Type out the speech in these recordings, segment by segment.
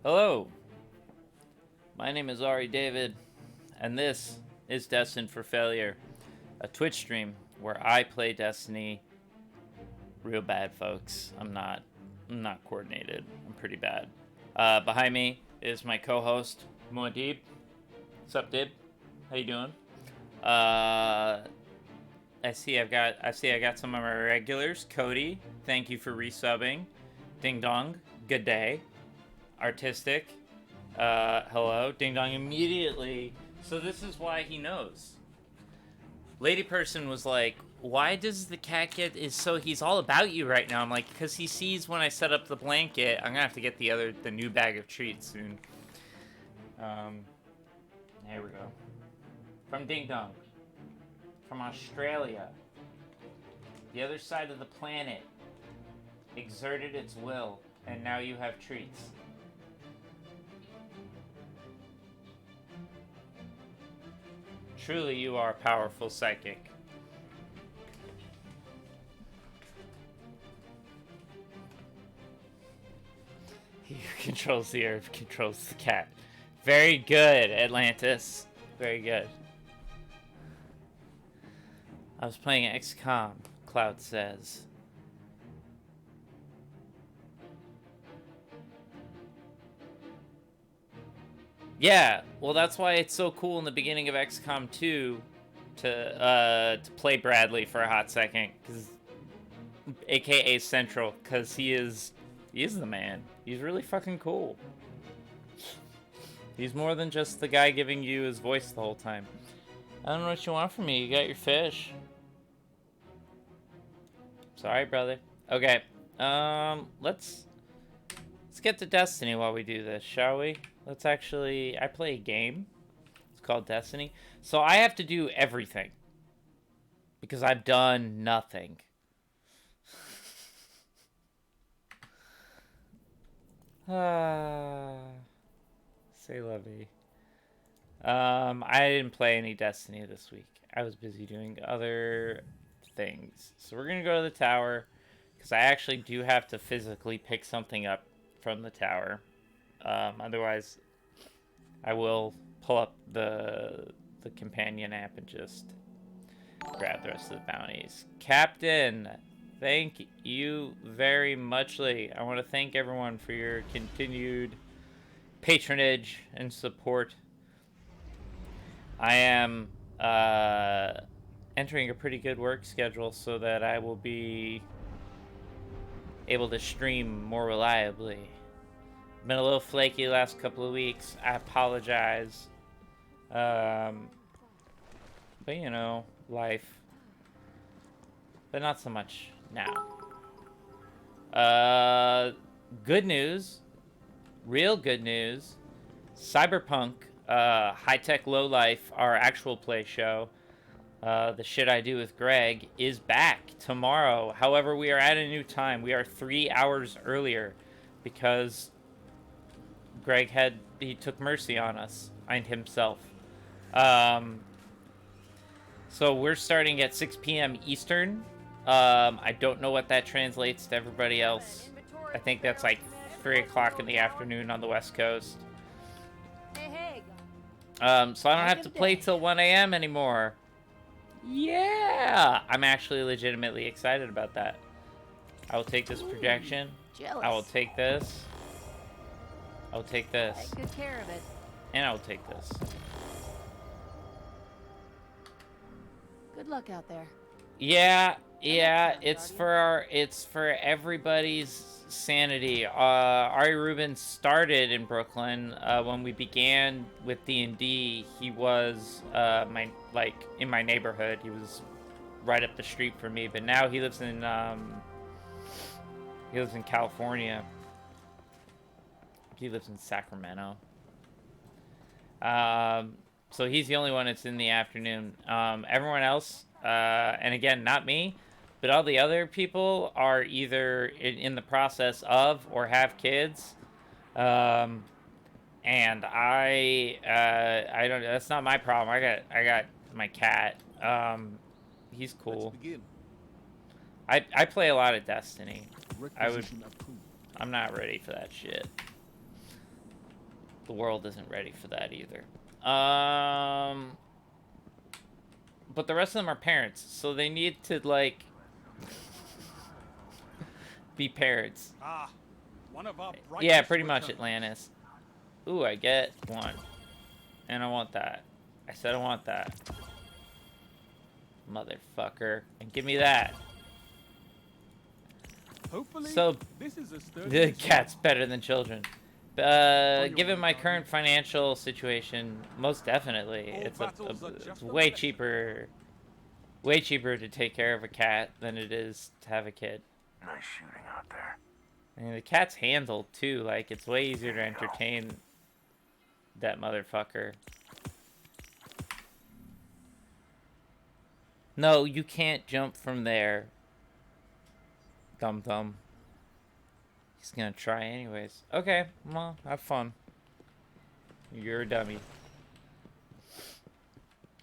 Hello, my name is Ari David, and this is Destined for Failure, a Twitch stream where I play Destiny real bad, folks. I'm not coordinated. I'm pretty bad. Behind me is my co-host, Muad'Dib. What's up, Dib? How you doing? I see I got some of my regulars. Cody, thank you for resubbing. Ding Dong, good day. Artistic, hello. Ding Dong immediately. So this is why he knows. Lady Person was like, why does the cat get he's all about you right now? I'm like, because he sees when I set up the blanket. I'm gonna have to get the new bag of treats soon. Here we go. From Ding Dong. From Australia. The other side of the planet exerted its will, and now you have treats. Truly, you are a powerful psychic. He who controls the earth controls the cat. Very good, Atlantis. Very good. I was playing XCOM, Cloud says. Yeah, well, that's why it's so cool in the beginning of XCOM 2 to play Bradley for a hot second, because AKA Central, because he is the man. He's really fucking cool. He's more than just the guy giving you his voice the whole time. I don't know what you want from me. You got your fish. Sorry, brother. Okay. Let's get to Destiny while we do this, shall we? I play a game. It's called Destiny. So I have to do everything. Because I've done nothing. Say la vie. I didn't play any Destiny this week. I was busy doing other things. So we're going to go to the tower. Because I actually do have to physically pick something up from the tower. Otherwise, I will pull up the companion app and just grab the rest of the bounties. Captain, thank you very muchly. I want to thank everyone for your continued patronage and support. I am entering a pretty good work schedule so that I will be able to stream more reliably. Been a little flaky the last couple of weeks. I apologize. But you know, life. But not so much now. Good news. Real good news. Cyberpunk, High Tech Low Life, our actual play show. The Shit I Do with Greg is back tomorrow. However, we are at a new time. We are 3 hours earlier because Greg he took mercy on us and himself. So we're starting at 6 p.m. Eastern. I don't know what that translates to everybody else. I think that's like 3 o'clock in the afternoon on the West Coast. So I don't have to play till 1 a.m. anymore. Yeah! I'm actually legitimately excited about that. I will take this projection. I will take this. I'll take this. Take good care of it. And I'll take this. Good luck out there. Yeah, it's for everybody's sanity. Ari Rubin started in Brooklyn. When we began with D&D, he was in my neighborhood. He was right up the street from me, but now he lives in California. He lives in Sacramento. So he's the only one that's in the afternoon. Everyone else, and again, not me, but all the other people are either in the process of or have kids. And I don't. That's not my problem. I got my cat. He's cool. I play a lot of Destiny. I'm not ready for that shit. The world isn't ready for that either. But the rest of them are parents, so they need to, like, be parents. Ah, one of our Yeah, brightest pretty much returns. Atlantis. Ooh, I get one. And I want that. I said I want that. Motherfucker. And give me that. Hopefully, So, this is a sturdy the machine. cat's better than children. Given my current financial situation, most definitely. All It's battles are it's just a way lesson. cheaper. Way cheaper to take care of a cat than it is to have a kid. Nice shooting out there. I mean, the cat's handled too. Like, it's way easier to entertain that motherfucker. No, you can't jump from there. Dum-dum. He's gonna try anyways. Okay, well, have fun. You're a dummy.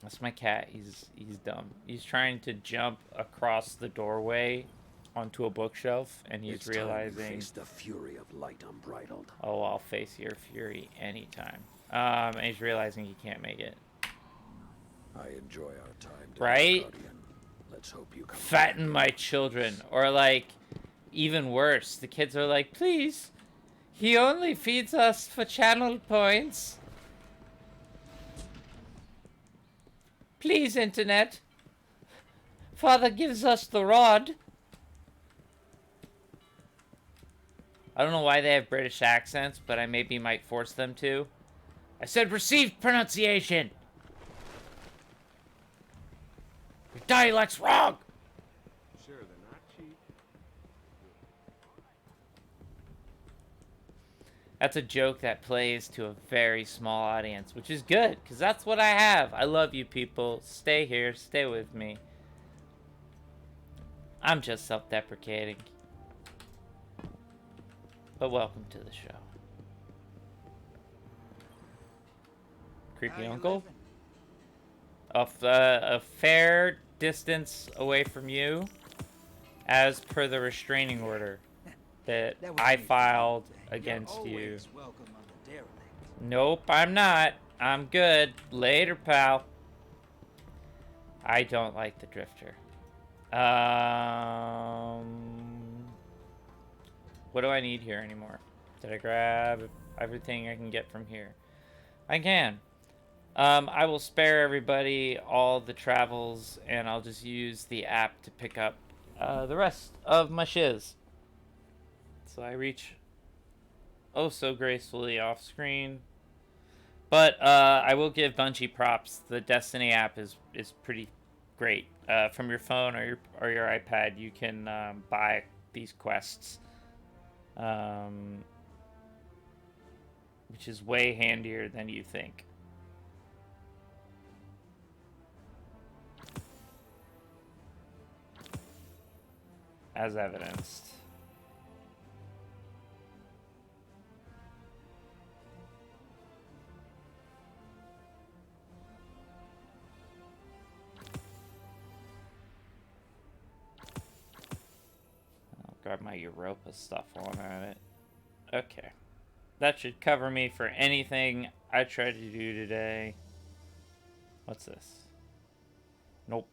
That's my cat. He's dumb. He's trying to jump across the doorway onto a bookshelf, and he's realizing, face the fury of light unbridled. oh, I'll face your fury anytime. And he's realizing he can't make it. I enjoy our time, Right? Guardian. Let's hope you come Fatten back. my children. Or, like, even worse, the kids are like, please, he only feeds us for channel points. Please, internet. Father gives us the rod. I don't know why they have British accents, but I maybe might force them to. I said received pronunciation. Your dialect's wrong. Sure, they're not cheap. That's a joke that plays to a very small audience, which is good, because that's what I have. I love you people. Stay here. Stay with me. I'm just self-deprecating. But welcome to the show. Creepy uncle? A fair distance away from you, as per the restraining order that I filed against you. Nope, I'm not. I'm good. Later, pal. I don't like the Drifter. What do I need here anymore? Did I grab everything I can get from here? I can. I will spare everybody all the travels, and I'll just use the app to pick up the rest of my shiz. So I reach oh so gracefully off screen. But I will give Bungie props. The Destiny app is pretty great. From your phone or your iPad, you can buy these quests, which is way handier than you think. As evidenced. I'll grab my Europa stuff while I'm at it. Okay. That should cover me for anything I tried to do today. What's this? Nope.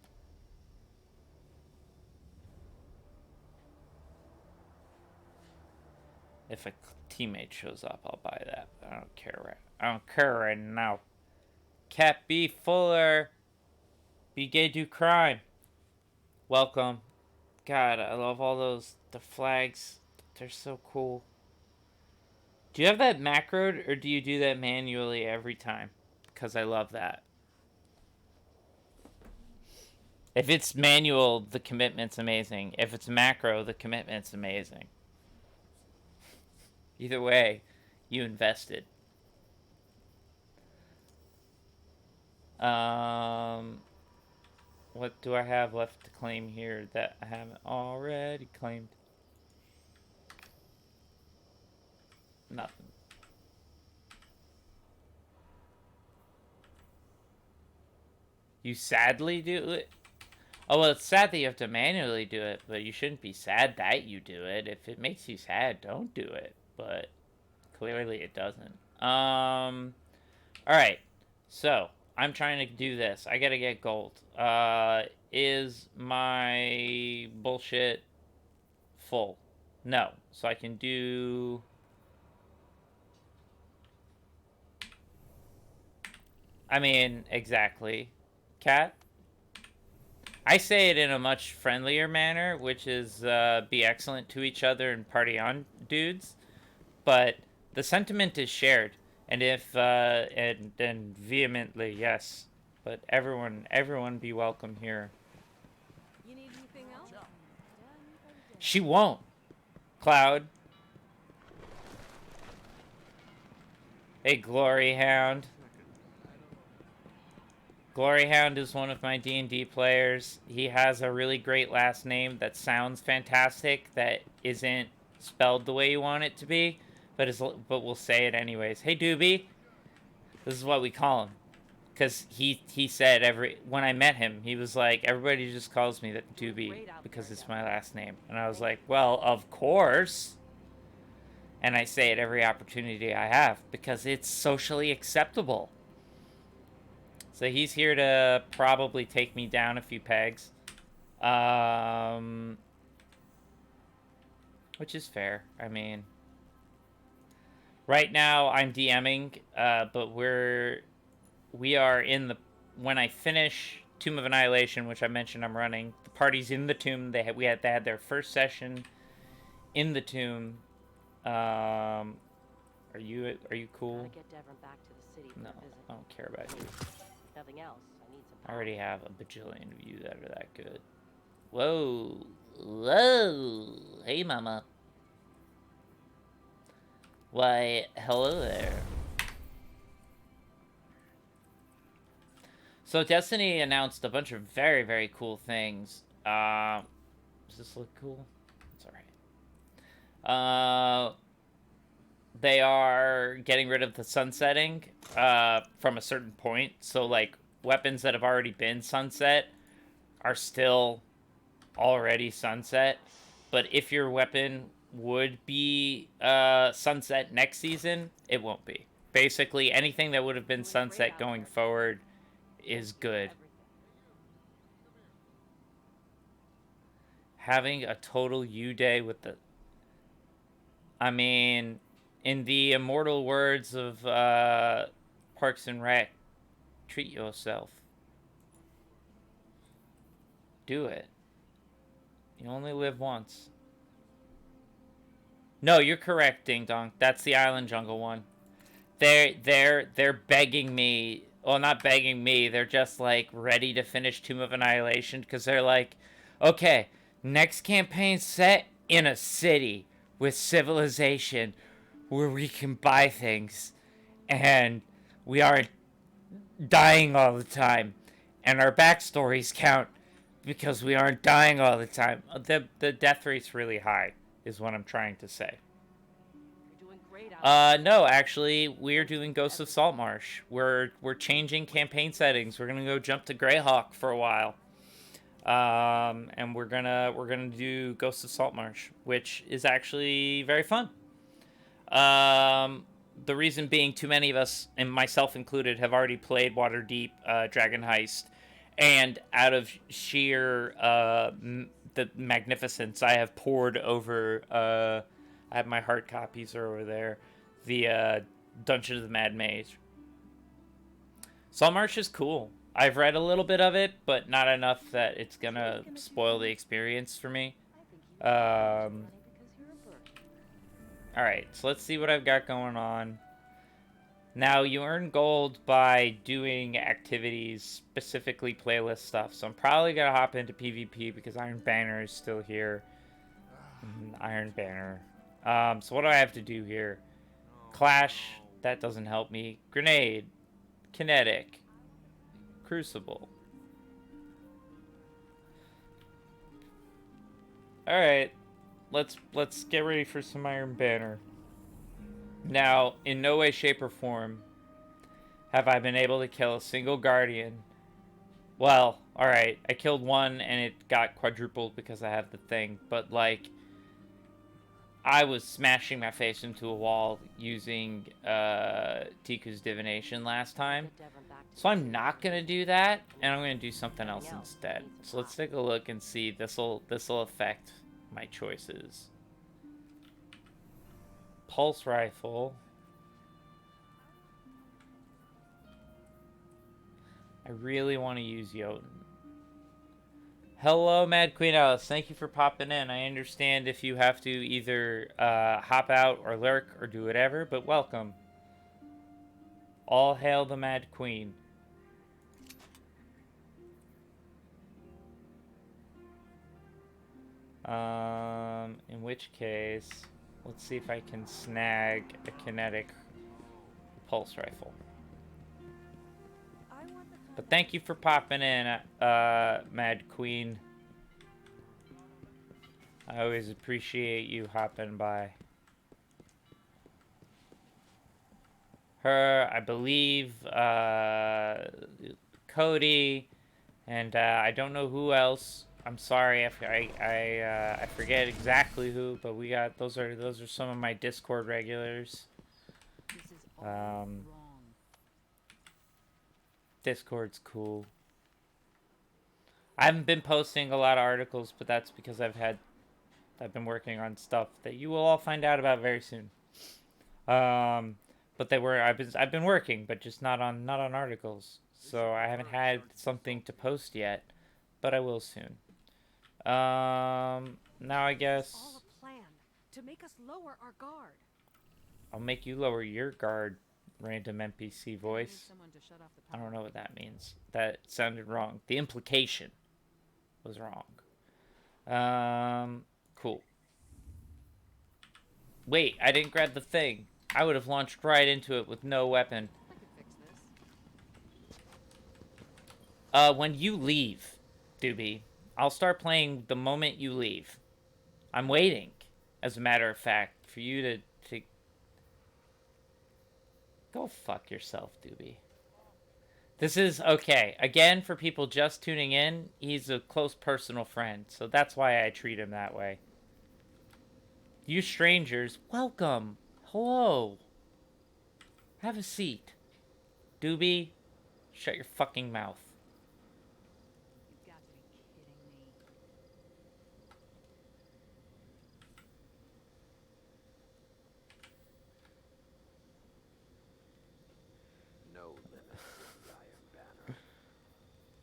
If a teammate shows up, I'll buy that. I don't care right now. Cat B. Fuller. Be gay, do crime. Welcome. God, I love all the flags. They're so cool. Do you have that macroed, or do you do that manually every time? Because I love that. If it's manual, the commitment's amazing. If it's macro, the commitment's amazing. Either way, you invested. What do I have left to claim here that I haven't already claimed? Nothing. You sadly do it? Oh, well, it's sad that you have to manually do it, but you shouldn't be sad that you do it. If it makes you sad, don't do it. But clearly it doesn't. All right. So I'm trying to do this. I gotta get gold. Is my bullshit full? No. So I can do. I mean, exactly. Cat? I say it in a much friendlier manner, which is be excellent to each other and party on, dudes. But the sentiment is shared, and if and then vehemently, yes. But everyone, be welcome here. You need anything else? She won't, Cloud. Hey, Glory Hound. Glory Hound is one of my D&D players. He has a really great last name that sounds fantastic, that isn't spelled the way you want it to be, but we'll say it anyways. Hey, Doobie. This is what we call him. Because he said when I met him, he was like, everybody just calls me that Doobie because it's my last name. And I was like, well, of course. And I say it every opportunity I have because it's socially acceptable. So he's here to probably take me down a few pegs. Which is fair. I mean, right now I'm DMing, but we are in the, when I finish Tomb of Annihilation, which I mentioned I'm running, the party's in the tomb. They had their first session in the tomb. Are you cool? Gotta get Devon back to the city for No, a visit. I don't care about you. Nothing else. I need some. I already have a bajillion of you that are that good. Whoa. Whoa. Hey, mama. Why, hello there. So Destiny announced a bunch of very, very cool things. Does this look cool? It's alright. They are getting rid of the sunsetting from a certain point. So, like, weapons that have already been sunset are still already sunset. But if your weapon would be sunset next season, it won't be. Basically, anything that would have been sunset going forward is good. Having a total U day with the... I mean, in the immortal words of Parks and Rec, treat yourself. Do it. You only live once. No, you're correct, Ding Dong. That's the Island Jungle one. They're begging me. Well, not begging me. They're just like ready to finish Tomb of Annihilation because they're like, okay, next campaign set in a city with civilization where we can buy things and we aren't dying all the time and our backstories count because we aren't dying all the time. The death rate's really high is what I'm trying to say. You're doing great out No, actually, we're doing Ghosts of Saltmarsh. We're changing campaign settings. We're gonna go jump to Greyhawk for a while, and we're gonna do Ghosts of Saltmarsh, which is actually very fun. The reason being, too many of us, and myself included, have already played Waterdeep, Dragon Heist, and out of sheer the magnificence, I have poured over. I have my hard copies are over there. The Dungeon of the Mad Mage. Saltmarsh is cool. I've read a little bit of it, but not enough that it's gonna spoil the experience for me. Alright, so let's see what I've got going on. Now, you earn gold by doing activities, specifically playlist stuff. So I'm probably going to hop into PvP because Iron Banner is still here. Iron Banner. So what do I have to do here? Clash, that doesn't help me. Grenade. Kinetic. Crucible. Alright. Let's get ready for some Iron Banner. Now, in no way, shape, or form have I been able to kill a single Guardian. Well, alright, I killed one and it got quadrupled because I have the thing. But, like, I was smashing my face into a wall using Tiku's divination last time. Get Devon back to So the I'm city. not gonna do that, and I'm gonna do something else instead. So let's take a look and see. This'll affect my choices. Pulse rifle. I really want to use Jotun. Hello, Mad Queen Alice. Thank you for popping in. I understand if you have to either hop out or lurk or do whatever, but welcome. All hail the Mad Queen. In which case, let's see if I can snag a kinetic pulse rifle. But thank you for popping in, Mad Queen. I always appreciate you hopping by. Her, I believe, Cody, and I don't know who else. I'm sorry if I forget exactly who, but we got those are some of my Discord regulars. Discord's cool. I haven't been posting a lot of articles, but that's because I've been working on stuff that you will all find out about very soon. But I've been working, but just not on articles. So I haven't had something to post yet, but I will soon. Now I guess All a plan to make us lower our guard. I'll make you lower your guard, random NPC voice. I don't know what that means. That sounded wrong. The implication was wrong. Cool. Wait, I didn't grab the thing. I would have launched right into it with no weapon. I could fix this. When you leave, Doobie, I'll start playing the moment you leave. I'm waiting, as a matter of fact, for you to go fuck yourself, Doobie. This is, okay, again, for people just tuning in, he's a close personal friend, so that's why I treat him that way. You strangers, welcome. Hello. Have a seat. Doobie, shut your fucking mouth. You've got to be kidding me. No limit to the Iron Banner.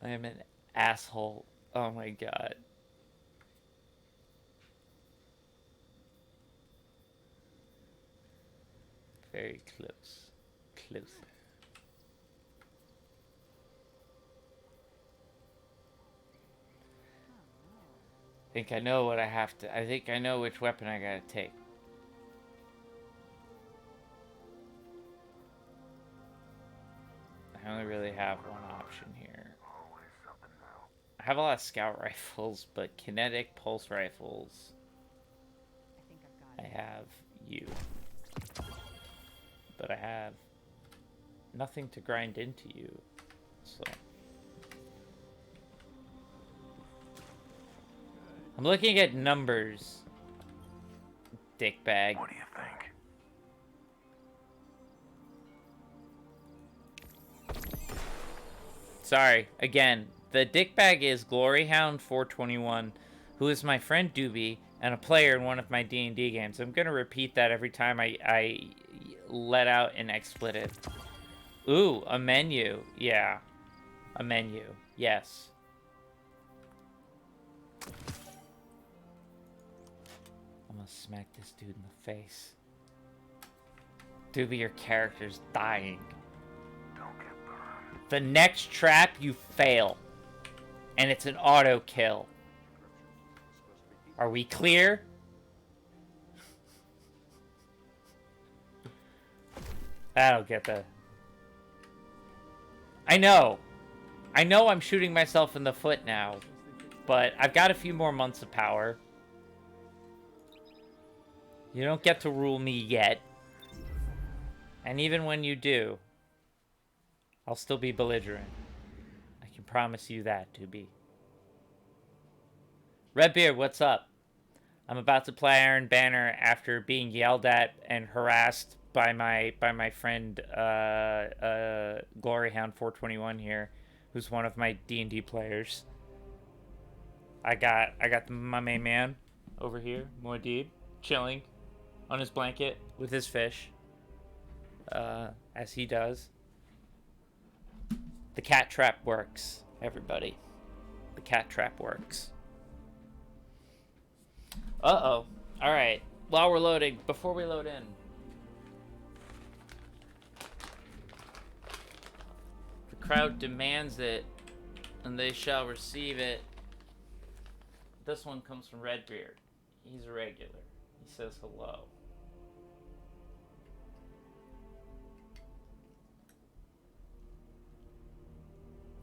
I am an asshole. Oh my god. Very close. Close. I think I know what I have to. I think I know which weapon I gotta take. I only really have one option here. I have a lot of scout rifles, but kinetic pulse rifles. I think I've got I it. have you. But I have nothing to grind into you. So I'm looking at numbers, dickbag. What do you think? Sorry, again, the dickbag is Gloryhound421, who is my friend Doobie and a player in one of my D&D games. I'm gonna repeat that every time I let out an expletive. Ooh, a menu. Yeah, a menu. Yes. I'm gonna smack this dude in the face. Doobie, your character's dying. Don't get burned. The next trap, you fail. And it's an auto kill. Are we clear? I don't get that. I know I'm shooting myself in the foot now. But I've got a few more months of power. You don't get to rule me yet. And even when you do, I'll still be belligerent. I can promise you that, Doobie. Redbeard, what's up? I'm about to play Iron Banner after being yelled at and harassed by my friend Gloryhound 421 here, who's one of my D&D players. I got my main man over here, Muad'Dib, chilling on his blanket with his fish, as he does. The cat trap works, everybody. The cat trap works. Uh-oh. Alright. While we're loading, before we load in. The crowd demands it, and they shall receive it. This one comes from Redbeard. He's a regular. He says hello.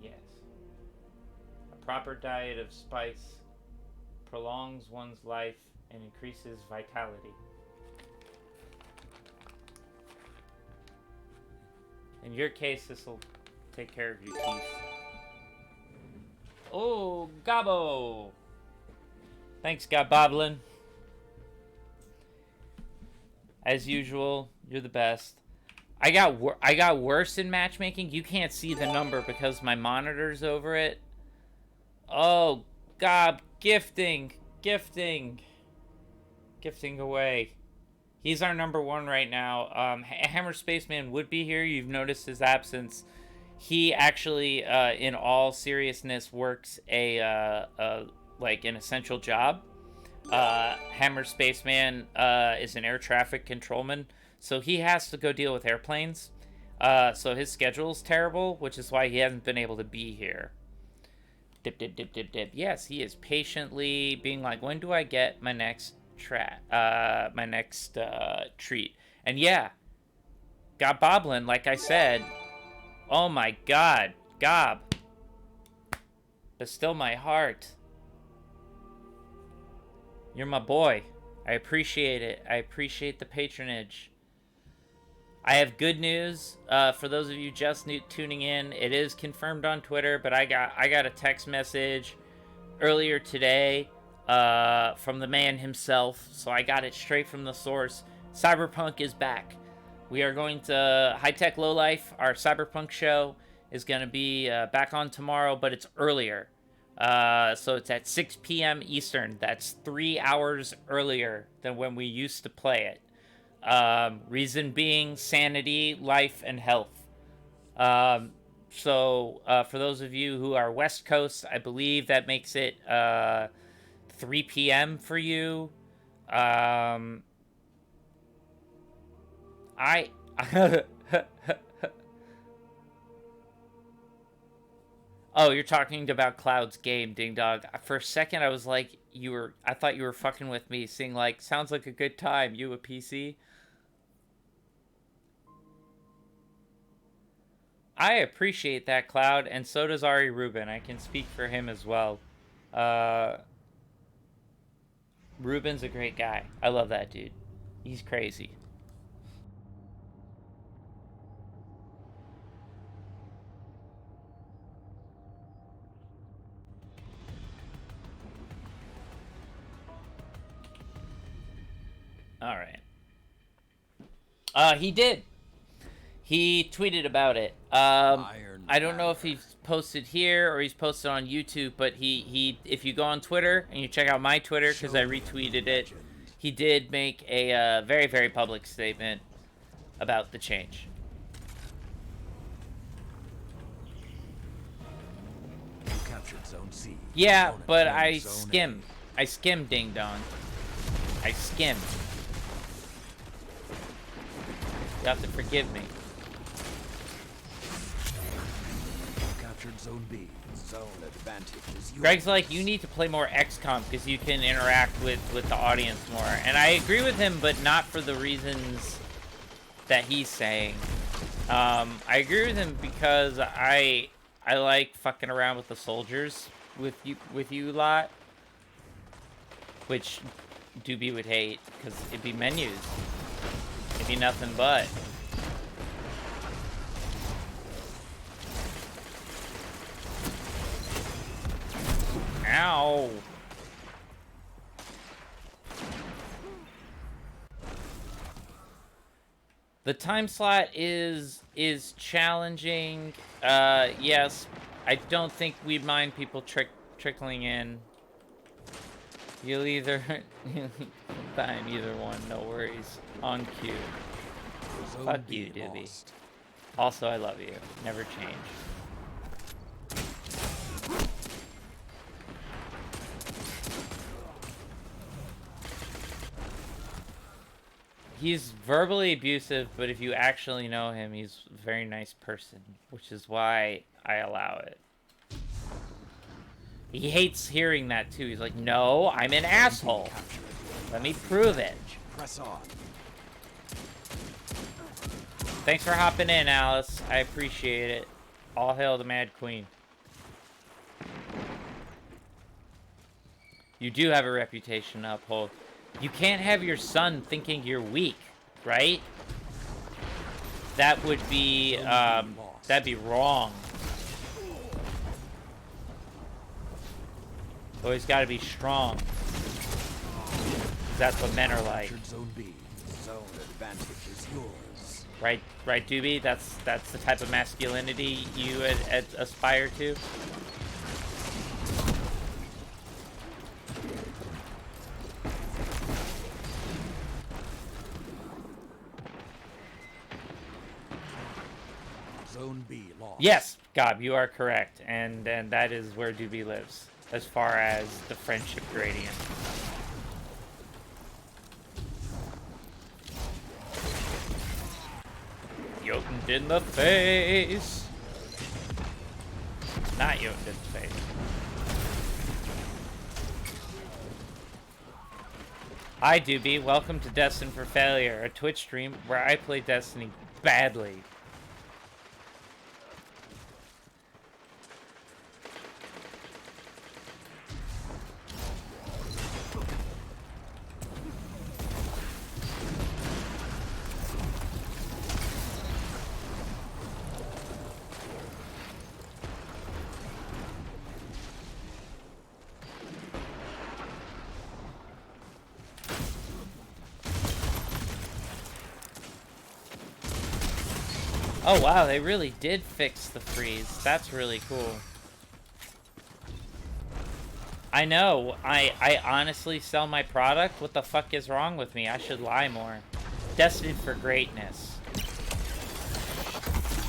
Yes. A proper diet of spice prolongs one's life and increases vitality. In your case, this will take care of your teeth. Oh, Gabo! Thanks, Gaboblin. As usual, you're the best. I got worse in matchmaking. You can't see the number because my monitor's over it. Oh, Gob, gifting away. He's our number one right now. Hammer Spaceman would be here. You've noticed his absence. He actually, in all seriousness, works like an essential job. Hammer Spaceman is an air traffic controlman, so he has to go deal with airplanes. So his schedule's terrible, which is why he hasn't been able to be here. Dip, dip, dip, dip, dip. Yes, he is patiently being like, when do I get my next treat? And yeah, Goboblin, like I said, oh my god, Gob, bestow my heart. You're my boy. I appreciate it. I appreciate the patronage. I have good news for those of you just tuning in. It is confirmed on Twitter, but I got a text message earlier today from the man himself, so I got it straight from the source. Cyberpunk is back. We are going to High Tech Low Life. Our Cyberpunk show is going to be back on tomorrow, but it's earlier. So it's at 6 p.m. Eastern. That's 3 hours earlier than when we used to play it. Reason being sanity, life, and health. So for those of you who are West Coast, I believe that makes it 3 p.m. for you. Oh, you're talking about Cloud's game, Ding Dog. For a second, I was like, I thought you were fucking with me, saying like, sounds like a good time. You a PC? I appreciate that, Cloud, and so does Ari Rubin. I can speak for him as well. Rubin's a great guy. I love that dude. He's crazy. All right. He did. He tweeted about it. I don't know if he's posted here or he's posted on YouTube, but he if you go on Twitter and you check out my Twitter, because I retweeted it, he did make a very, very public statement about the change. You captured Zone C. Yeah, but I skimmed, Ding Dong. I skimmed. You have to forgive me. Zone B. Zone advantage is yours. Greg's like, you need to play more XCOM because you can interact with the audience more. And I agree with him, but not for the reasons that he's saying. I agree with him because I like fucking around with the soldiers with you lot. Which Doobie would hate because it'd be menus. It'd be nothing but. Ow. The time slot is challenging. Yes, I don't think we'd mind people trickling in. You'll either fine, either one, no worries. On cue. Zone Fuck B you, Doobie. lost. Also, I love you. Never change. He's verbally abusive, but if you actually know him, he's a very nice person, which is why I allow it. He hates hearing that too. He's like, no, I'm an asshole. Let me prove it. Press on. Thanks for hopping in, Alice. I appreciate it. All hail the Mad Queen. You do have a reputation to uphold. You can't have your son thinking you're weak, right? That would be, that'd be wrong. Always gotta be strong. That's what men are like. Zone B. Zone advantage is yours. Right, Doobie? That's the type of masculinity you aspire to? Zone B lost. Yes, Gob, you are correct. And that is where Doobie lives, as far as the friendship gradient. Jotun in the face. Not Jotun in the face. Hi, Doobie. Welcome to Destined for Failure, a Twitch stream where I play Destiny badly. Oh wow, they really did fix the freeze. That's really cool. I know. I honestly sell my product. What the fuck is wrong with me? I should lie more. Destined for greatness.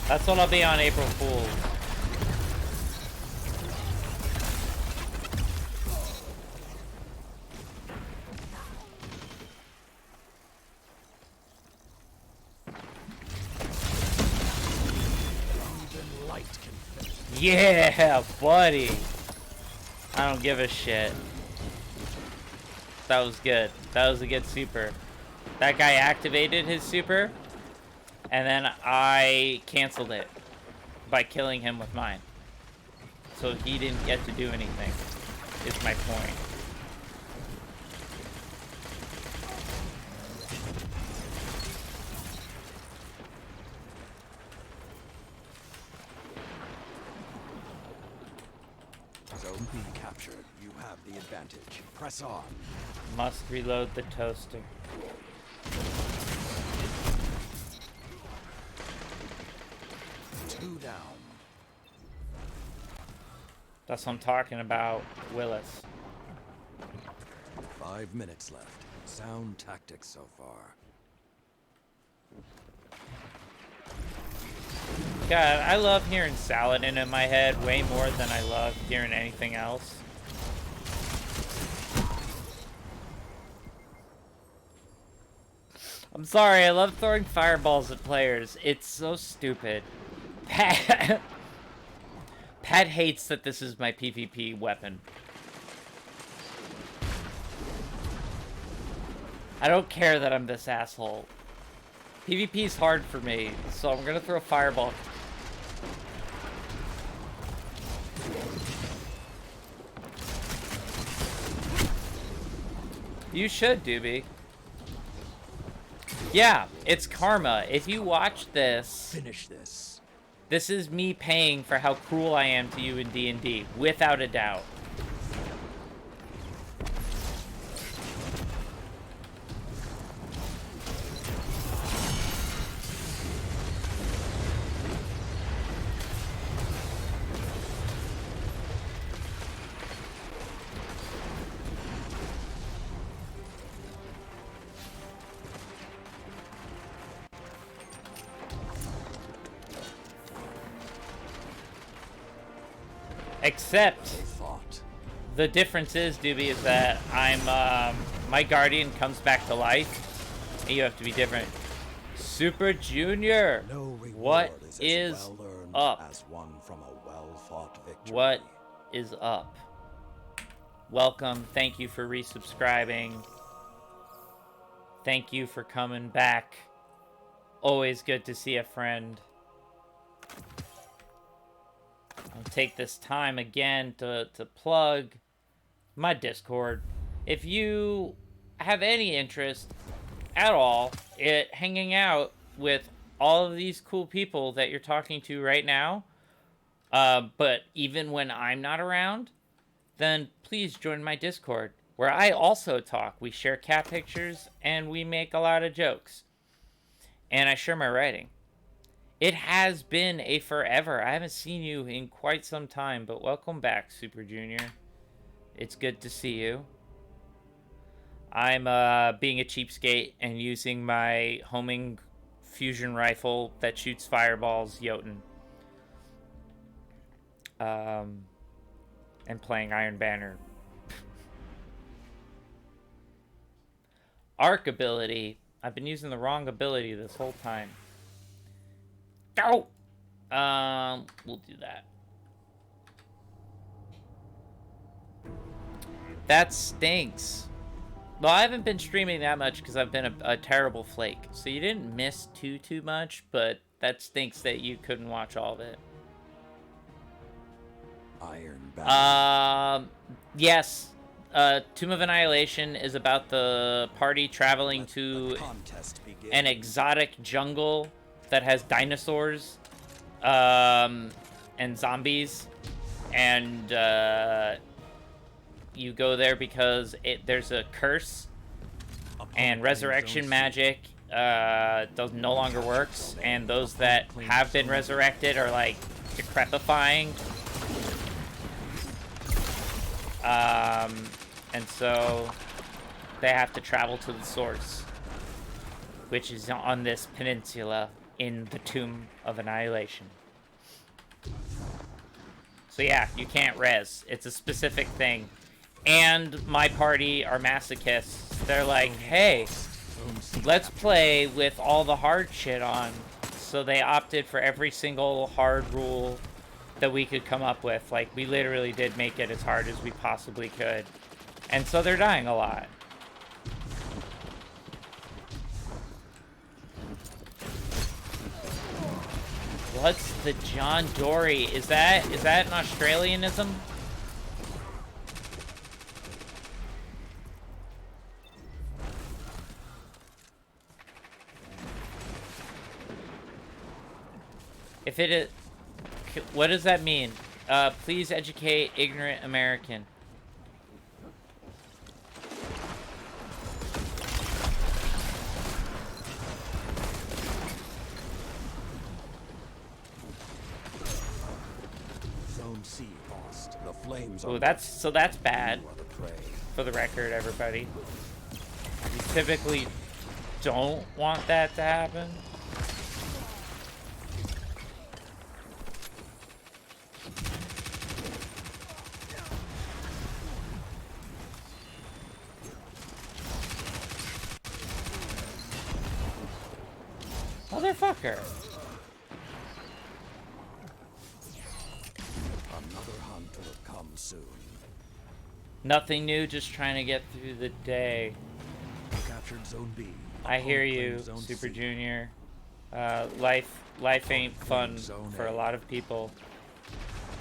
That's what I'll be on April Fool's. Yeah, buddy. I don't give a shit. That was good. That was a good super. That guy activated his super, and then I canceled it by killing him with mine. So he didn't get to do anything, is my point. Zone B captured. You have the advantage. Press on. Must reload the toaster. Two down. That's what I'm talking about, Willis. 5 minutes left. Sound tactics so far. God, I love hearing Saladin in my head way more than I love hearing anything else. I'm sorry, I love throwing fireballs at players. It's so stupid. Pat hates that this is my PvP weapon. I don't care that I'm this asshole. PvP is hard for me, so I'm gonna throw a fireball. You should, Doobie. Yeah, it's karma. If you watch this, Finish this. this is me paying for how cruel I am to you in D&D, without a doubt. Except Thought. the difference is, Doobie, is that I'm my guardian comes back to life. And you have to be different. Super Junior, No reward what is is as well earned up? as one from a well-fought victory. What is up? Welcome. Thank you for resubscribing. Thank you for coming back. Always good to see a friend. I'll take this time again to plug my Discord. If you have any interest at all in hanging out with all of these cool people that you're talking to right now, but even when I'm not around, then please join my Discord, where I also talk. We share cat pictures, and we make a lot of jokes. And I share my writing. It has been a forever. I haven't seen you in quite some time, but welcome back, Super Junior. It's good to see you. I'm being a cheapskate and using my homing fusion rifle that shoots fireballs, Jotun. And playing Iron Banner. Arc ability. I've been using the wrong ability this whole time. Go! We'll do that. That stinks. Well, I haven't been streaming that much because I've been a terrible flake. So you didn't miss too much, but that stinks that you couldn't watch all of it. Iron Banner. Yes. Tomb of Annihilation is about the party traveling Let to the contest begin. an exotic jungle that has dinosaurs and zombies, and you go there because there's a curse and resurrection magic no longer works, and those that have been resurrected are like decrepifying. And so they have to travel to the source, which is on this peninsula in the Tomb of Annihilation. So yeah, you can't res. It's a specific thing. And my party are masochists. They're like, hey, let's play with all the hard shit on. So they opted for every single hard rule that we could come up with. Like, we literally did make it as hard as we possibly could. And so they're dying a lot. What's the John Dory? Is that an Australianism? If it is, what does that mean? Please educate ignorant American. Zone C lost. The flames Oh, are that's bad. You are the prey. For the record, everybody. We typically don't want that to happen. Motherfucker. Another hunt will come soon. Nothing new, just trying to get through the day. You captured Zone B. I hear Opponent you, claims Zone Super C. Junior. Life ain't fun for a lot of people.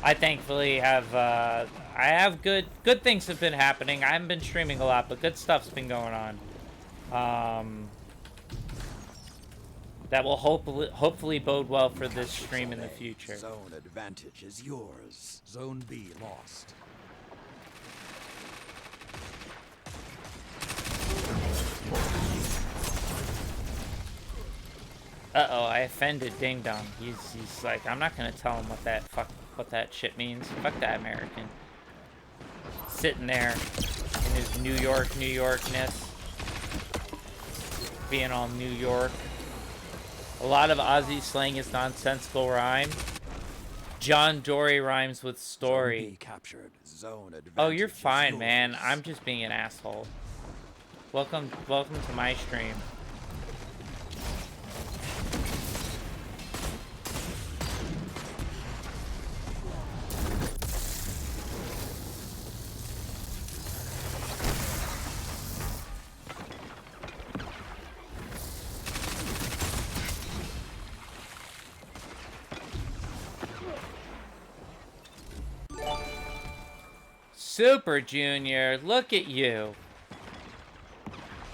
I thankfully have I have good things have been happening. I haven't been streaming a lot, but good stuff's been going on. That will hopefully bode well for this stream in the future. Zone advantage is yours. Zone B lost. Uh-oh, I offended Ding Dong. He's like, I'm not gonna tell him what that shit means. Fuck that American. Sitting there in his New Yorkness. Being all New York. A lot of Aussie slang is nonsensical rhyme. John Dory rhymes with Zone story. B captured. Zone advantage. Oh, you're is fine, man. yours. I'm just being an asshole. Welcome to my stream. Super Junior, look at you.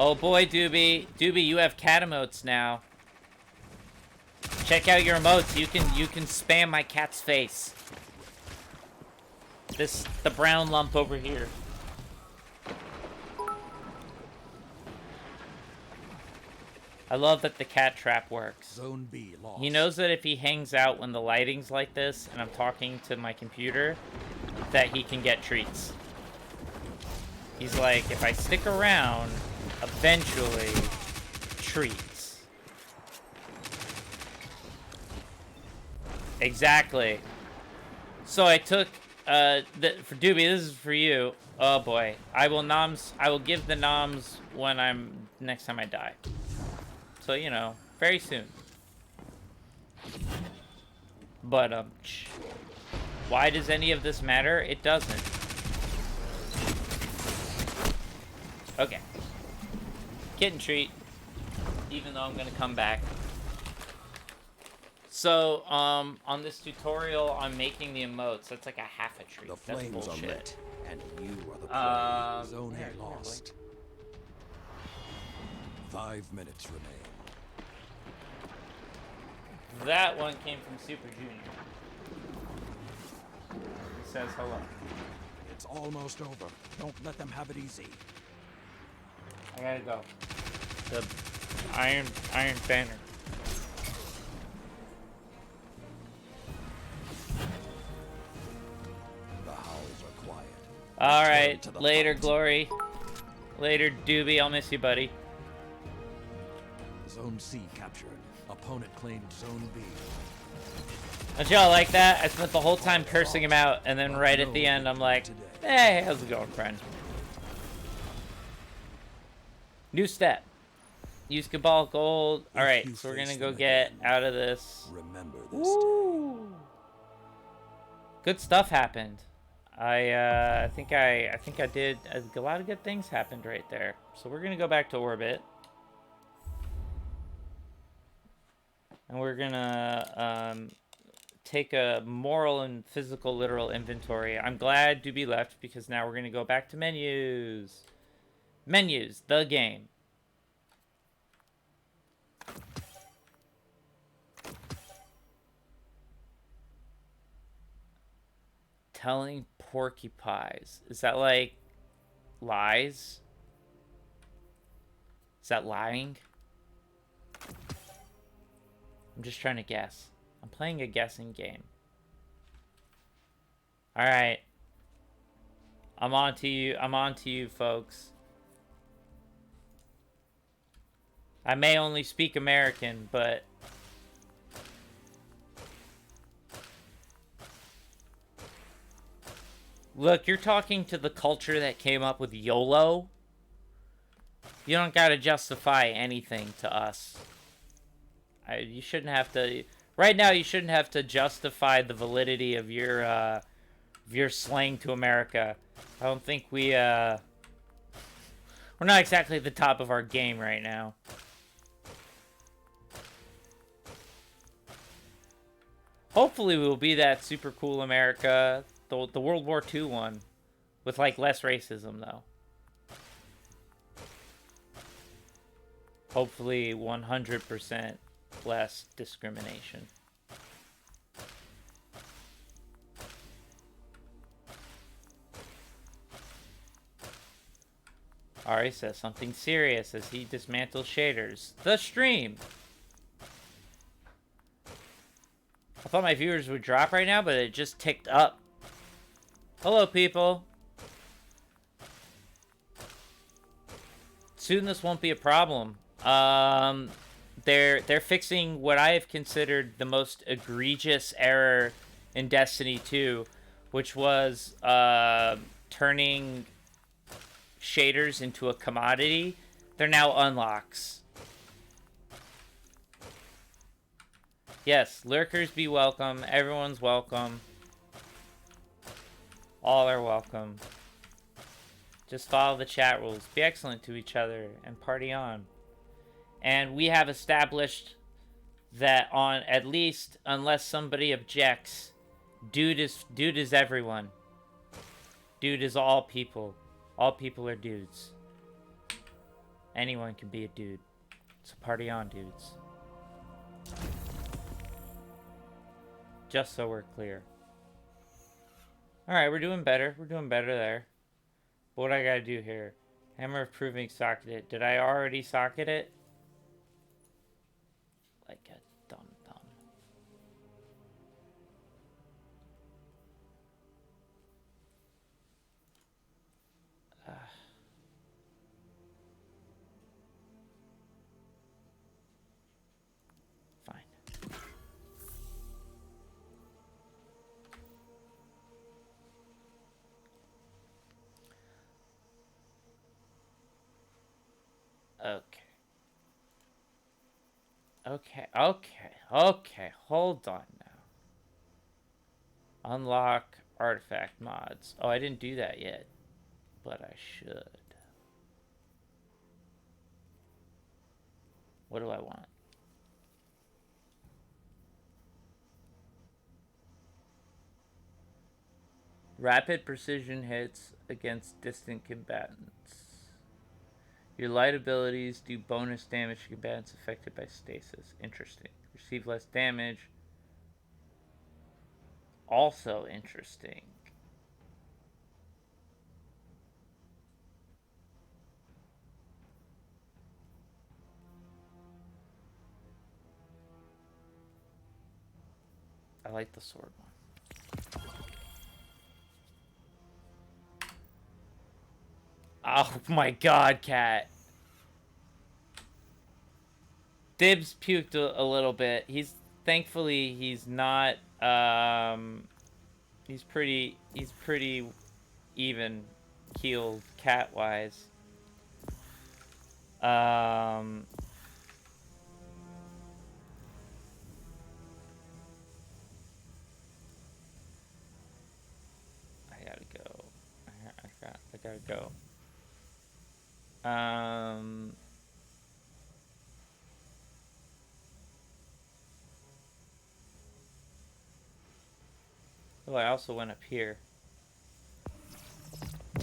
Oh boy, Doobie. Doobie, you have cat emotes now. Check out your emotes. You can spam my cat's face. The brown lump over here. I love that the cat trap works. Zone B lost. He knows that if he hangs out when the lighting's like this and I'm talking to my computer, that he can get treats. He's like, if I stick around, eventually, treats. Exactly. So I took, for Doobie, this is for you. Oh boy. I will give the noms when next time I die. So, you know, very soon. But, why does any of this matter? It doesn't. Okay. Kitten treat. Even though I'm gonna come back. So, on this tutorial, I'm making the emotes. That's like a half a treat. The That's flames bullshit. are lit, and you are the prey. Zone here, A lost. 5 minutes remain. That one came from Super Junior. He says hello. It's almost over. Don't let them have it easy. I gotta go. The Iron Banner. The howls are quiet. All Return right, to the later, fight. Glory. Later, Doobie. I'll miss you, buddy. Zone C captured. Opponent claimed Zone B. Don't y'all like that? I spent the whole time cursing him out, and then right at the end, I'm like, hey, how's it going, friend? New step. Use Cabal Gold. All right, so we're gonna go get out of this. Remember this day. Woo! Good stuff happened. I think I did a lot of good things happened right there. So we're gonna go back to orbit, and we're gonna take a moral and physical literal inventory. I'm glad Doobie left because now we're gonna go back to menus. Menus, the game. Telling porcupines. Is that like lies? Is that lying? I'm just trying to guess. I'm playing a guessing game. Alright. I'm on to you. I'm on to you, folks. I may only speak American, but look, you're talking to the culture that came up with YOLO. You don't gotta justify anything to us. You shouldn't have to. Right now, you shouldn't have to justify the validity of your slang to America. I don't think we're not exactly at the top of our game right now. Hopefully, we'll be that super cool America, the World War II one, with like less racism though. Hopefully, 100% less discrimination. Ari says something serious as he dismantles shaders. The stream! I thought my viewers would drop right now, but it just ticked up. Hello, people. Soon this won't be a problem. They're fixing what I have considered the most egregious error in Destiny 2, which was turning shaders into a commodity. They're now unlocks. Yes, lurkers be welcome. Everyone's welcome. All are welcome. Just follow the chat rules. Be excellent to each other and party on. And we have established that on at least, unless somebody objects, dude is everyone. Dude is all people. All people are dudes. Anyone can be a dude. So party on, dudes. Just so we're clear. Alright, we're doing better. We're doing better there. But what I gotta do here? Hammer of Proving socketed. Did I already socket it? Like a dumb. Fine. Okay, hold on now. Unlock artifact mods. Oh, I didn't do that yet, but I should. What do I want? Rapid precision hits against distant combatants. Your light abilities do bonus damage to combatants affected by stasis. Interesting. Receive less damage. Also interesting. I like the sword one. Oh my god, cat. Dibs puked a little bit. Thankfully he's not he's pretty even keeled cat wise. I gotta go. I gotta go. Oh, I also went up here.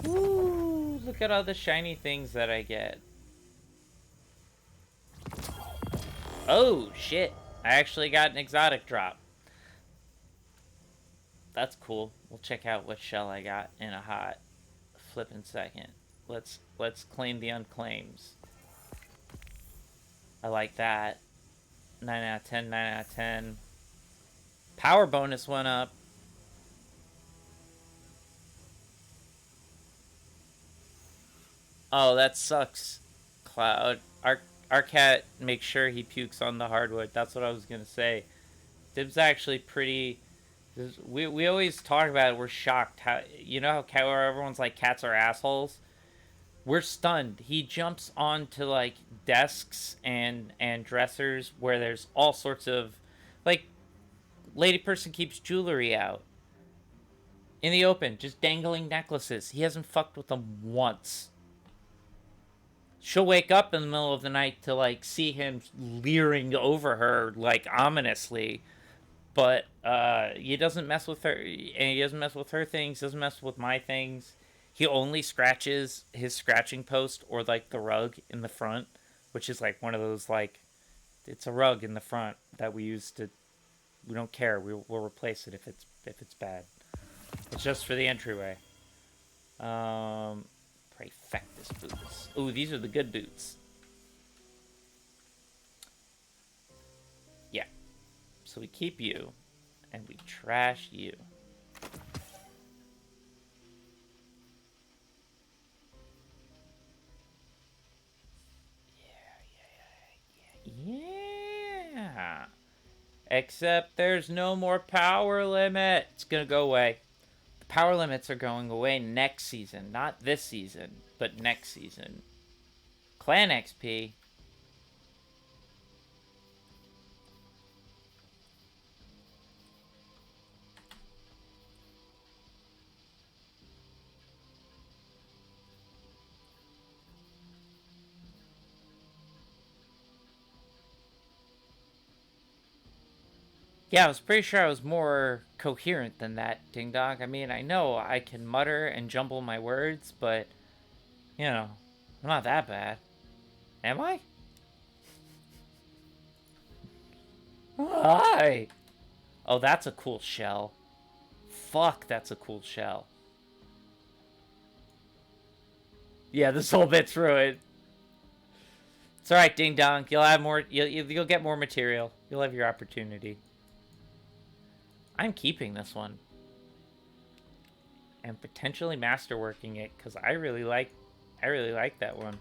Woo! Look at all the shiny things that I get. Oh, shit. I actually got an exotic drop. That's cool. We'll check out what shell I got in a hot flippin' second. Let's claim the unclaims. I like that. 9 out of 10, 9 out of 10. Power bonus went up. Oh, that sucks, Cloud. Our cat makes sure he pukes on the hardwood. That's what I was gonna say. Dib's actually pretty. We always talk about it. We're shocked how how everyone's like cats are assholes. We're stunned. He jumps onto like desks and dressers where there's all sorts of like lady person keeps jewelry out in the open, just dangling necklaces. He hasn't fucked with them once. She'll wake up in the middle of the night to like see him leering over her like ominously, but he doesn't mess with her, and he doesn't mess with her things, doesn't mess with my things. He only scratches his scratching post or like the rug in the front, which is like one of those like it's a rug in the front that we use to. We don't care. We'll replace it if it's bad. It's just for the entryway. Prefectus boots. Ooh, these are the good boots. Yeah. So we keep you, and we trash you. Yeah. Except there's no more power limit. It's gonna go away. The power limits are going away next season. Not this season, but next season. Clan XP. Yeah, I was pretty sure I was more coherent than that, Ding Dong. I mean, I know I can mutter and jumble my words, but, you know, I'm not that bad. Am I? Hi! Oh, that's a cool shell. Fuck, that's a cool shell. Yeah, this whole bit's ruined. It's alright, Ding Dong. You'll have more. You'll get more material. You'll have your opportunity. I'm keeping this one. And potentially masterworking it, because I really like that one.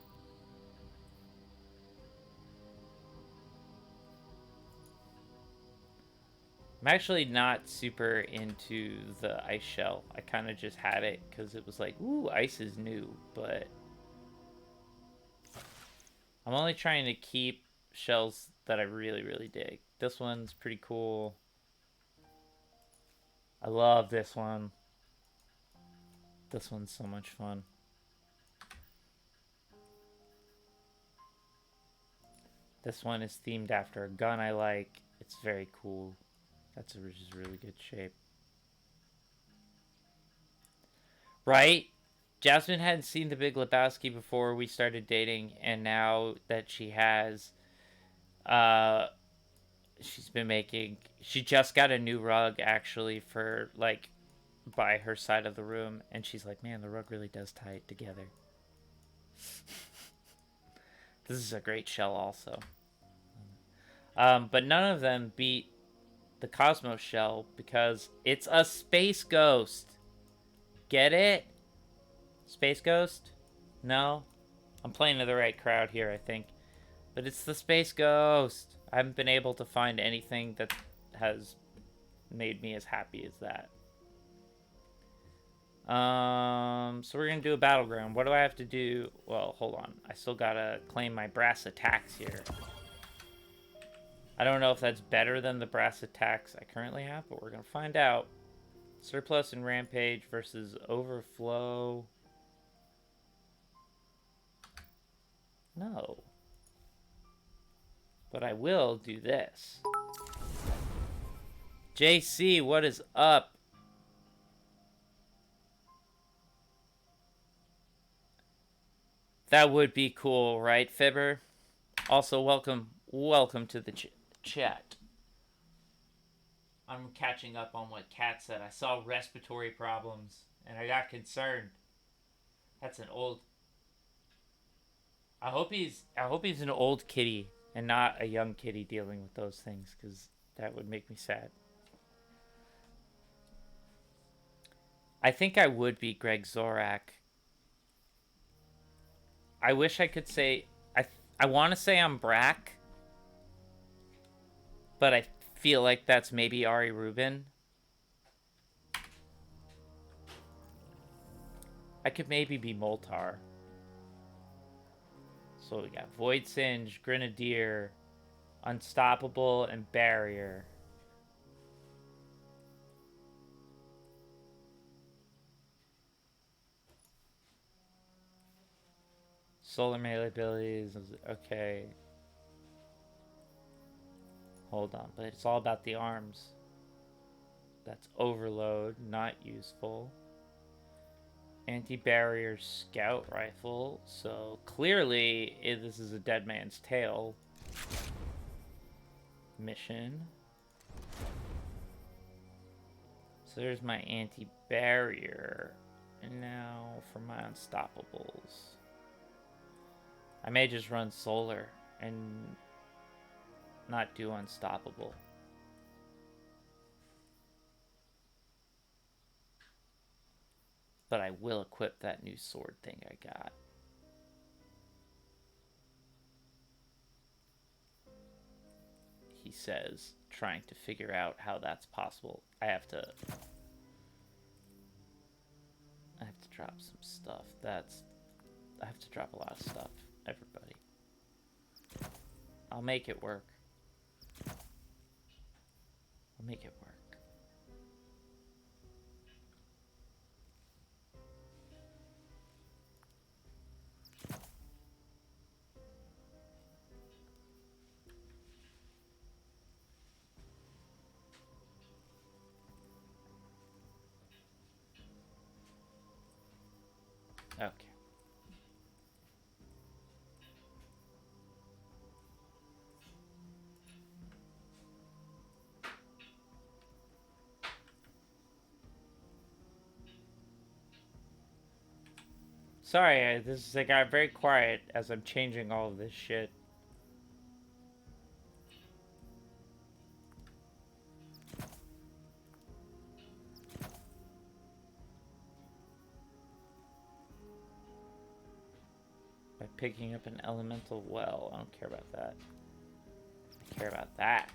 I'm actually not super into the ice shell. I kind of just had it because it was like, ooh, ice is new, but I'm only trying to keep shells that I really, really dig. This one's pretty cool. I love this one. This one's so much fun. This one is themed after a gun I like. It's very cool. That's a just really good shape. Right? Jasmine hadn't seen The Big Lebowski before we started dating, and now that she has, she's been making. She just got a new rug actually for like by her side of the room, and she's like, "Man, the rug really does tie it together." This is a great shell, also. But none of them beat the Cosmos shell because it's a space ghost. Get it? Space Ghost? No? I'm playing to the right crowd here, I think. But it's the Space Ghost. I haven't been able to find anything that has made me as happy as that. So we're gonna do a battleground. What do I have to do? Well, hold on. I still gotta claim my brass attacks here. I don't know if that's better than the brass attacks I currently have, but we're gonna find out. Surplus and Rampage versus Overflow. No. But I will do this. JC, what is up? That would be cool, right, Fibber? Also, welcome to the chat. I'm catching up on what Kat said. I saw respiratory problems, and I got concerned. That's an old... I hope he's an old kitty and not a young kitty dealing with those things, because that would make me sad. I think I would be Greg Zorak. I wish I could say... I want to say I'm Brack, but I feel like that's maybe Ari Rubin. I could maybe be Moltar. So we got Void Singe, Grenadier, Unstoppable, and Barrier. Solar melee abilities, okay. Hold on, but it's all about the arms. That's Overload, not useful. Anti-barrier scout rifle, so clearly this is a Dead Man's Tale mission. So there's my anti-barrier, and now for my unstoppables. I may just run solar and not do unstoppable. But I will equip that new sword thing I got. he says, trying to figure out how that's possible. I have to drop some stuff. I have to drop a lot of stuff, everybody. I'll make it work. I'll make it work. Okay. Sorry, I got very quiet as I'm changing all of this shit. By picking up an elemental well. I don't care about that. I care about that.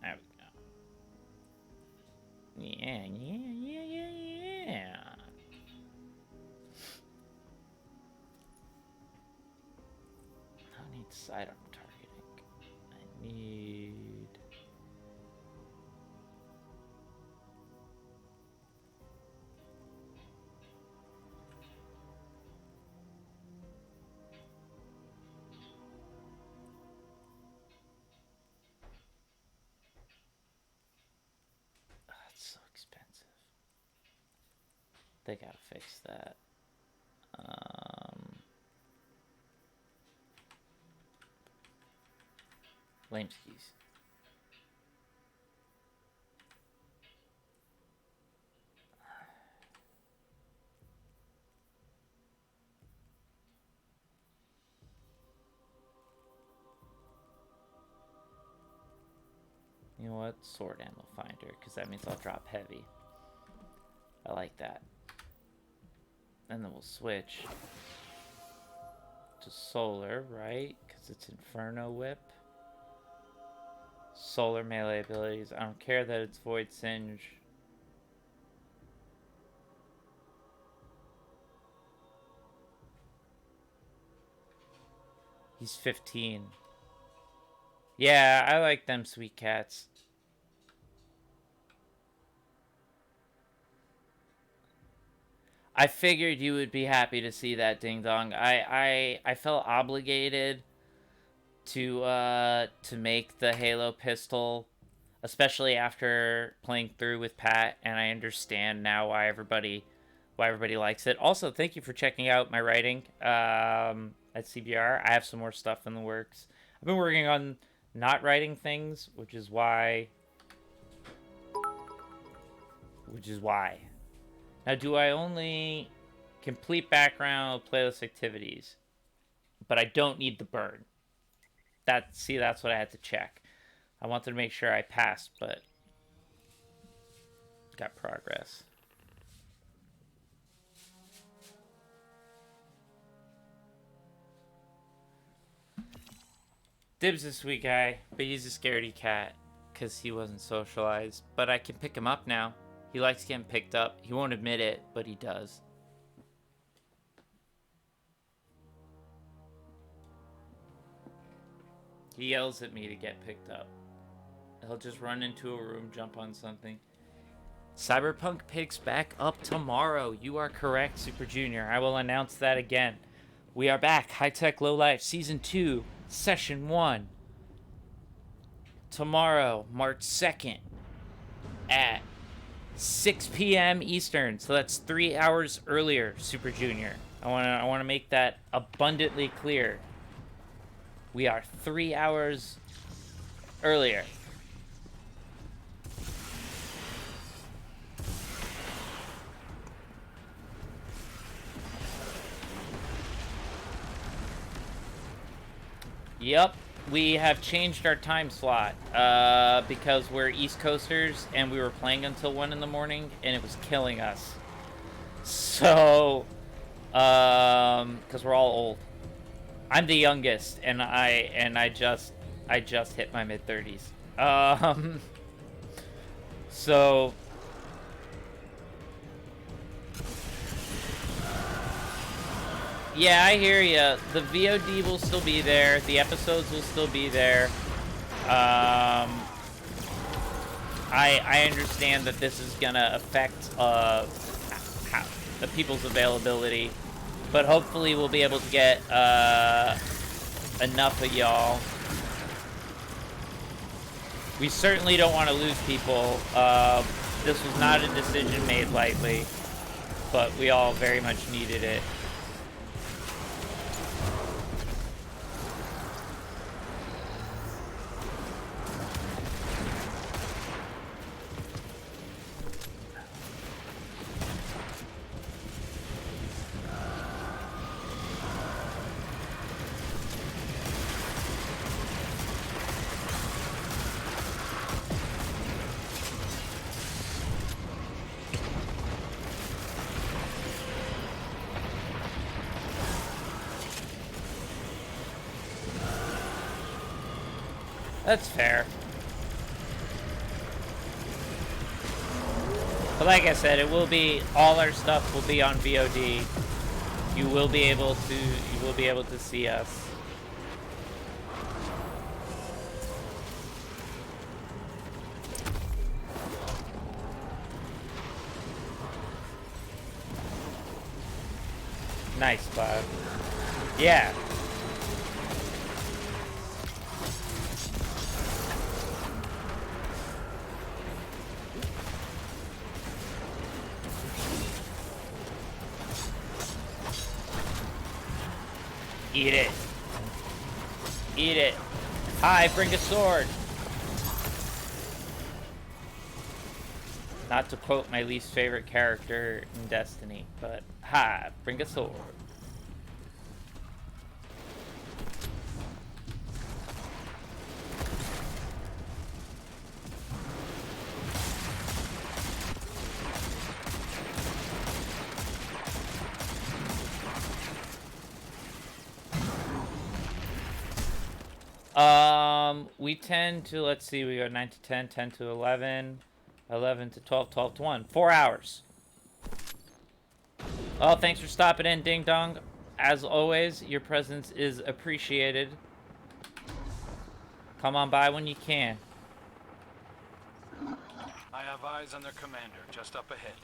There we go. Yeah. I need sidearm targeting. I need... That's so expensive. They gotta fix that. Lameskis. You know what? Sword ammo finder, because that means I'll drop heavy. I like that. And then we'll switch to solar, right? Because it's Inferno Whip. Solar melee abilities. I don't care that it's Void Singe. He's 15. Yeah, I like them sweet cats. I figured you would be happy to see that, Ding Dong. I felt obligated to make the Halo pistol, especially after playing through with Pat, and I understand now why everybody likes it. Also, thank you for checking out my writing at CBR. I have some more stuff in the works. I've been working on not writing things, which is why. Now, do I only complete background playlist activities? But I don't need the burn. That's what I had to check. I wanted to make sure I passed, but got progress. Dibs this week, guy, but he's a scaredy cat because he wasn't socialized. But I can pick him up now. He likes getting picked up. He won't admit it, but he does. He yells at me to get picked up. He'll just run into a room, jump on something. Cyberpunk picks back up tomorrow. You are correct, Super Junior. I will announce that again. We are back. High Tech Low Life Season 2, Session 1. Tomorrow, March 2nd at 6 p.m. Eastern. So that's 3 hours earlier, Super Junior. I want to make that abundantly clear. We are 3 hours earlier. Yep, we have changed our time slot because we're East Coasters and we were playing until 1 in the morning and it was killing us. So, because we're all old. I'm the youngest and I I just hit my mid-30s. So yeah, I hear ya. The VOD will still be there. The episodes will still be there. I understand that this is gonna affect the people's availability, but hopefully we'll be able to get enough of y'all. We certainly don't want to lose people. This was not a decision made lightly, but we all very much needed it. That's fair. But like I said, it will be, all our stuff will be on VOD. You will be able to see us. Nice, Cloud. Yeah. Eat it. Eat it. Hi, bring a sword. Not to quote my least favorite character in Destiny, but hi, bring a sword. We tend to, let's see, we go 9 to 10, 10 to 11, 11 to 12, 12 to 1. 4 hours. Oh, thanks for stopping in, Ding Dong. As always, your presence is appreciated. Come on by when you can. I have eyes on their commander, just up ahead.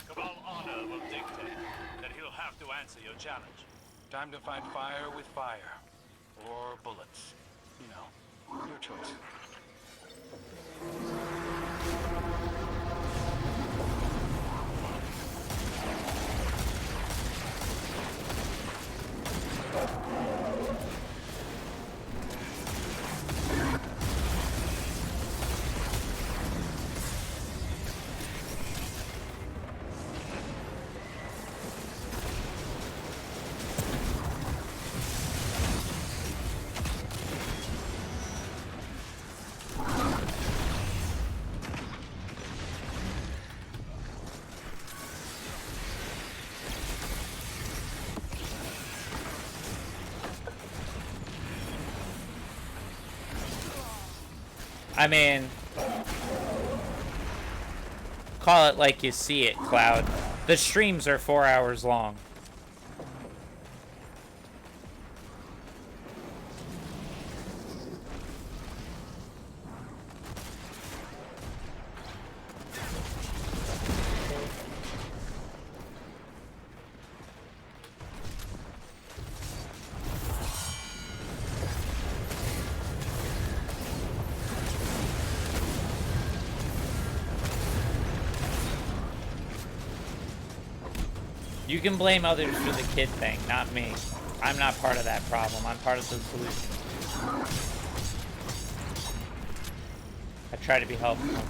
Cabal Honor will dictate that he'll have to answer your challenge. Time to fight fire with fire. Or bullets. You know, your choice. I mean, call it like you see it, Cloud. The streams are 4 hours long. You can blame others for the kid thing, not me. I'm not part of that problem. I'm part of the solution. I try to be helpful.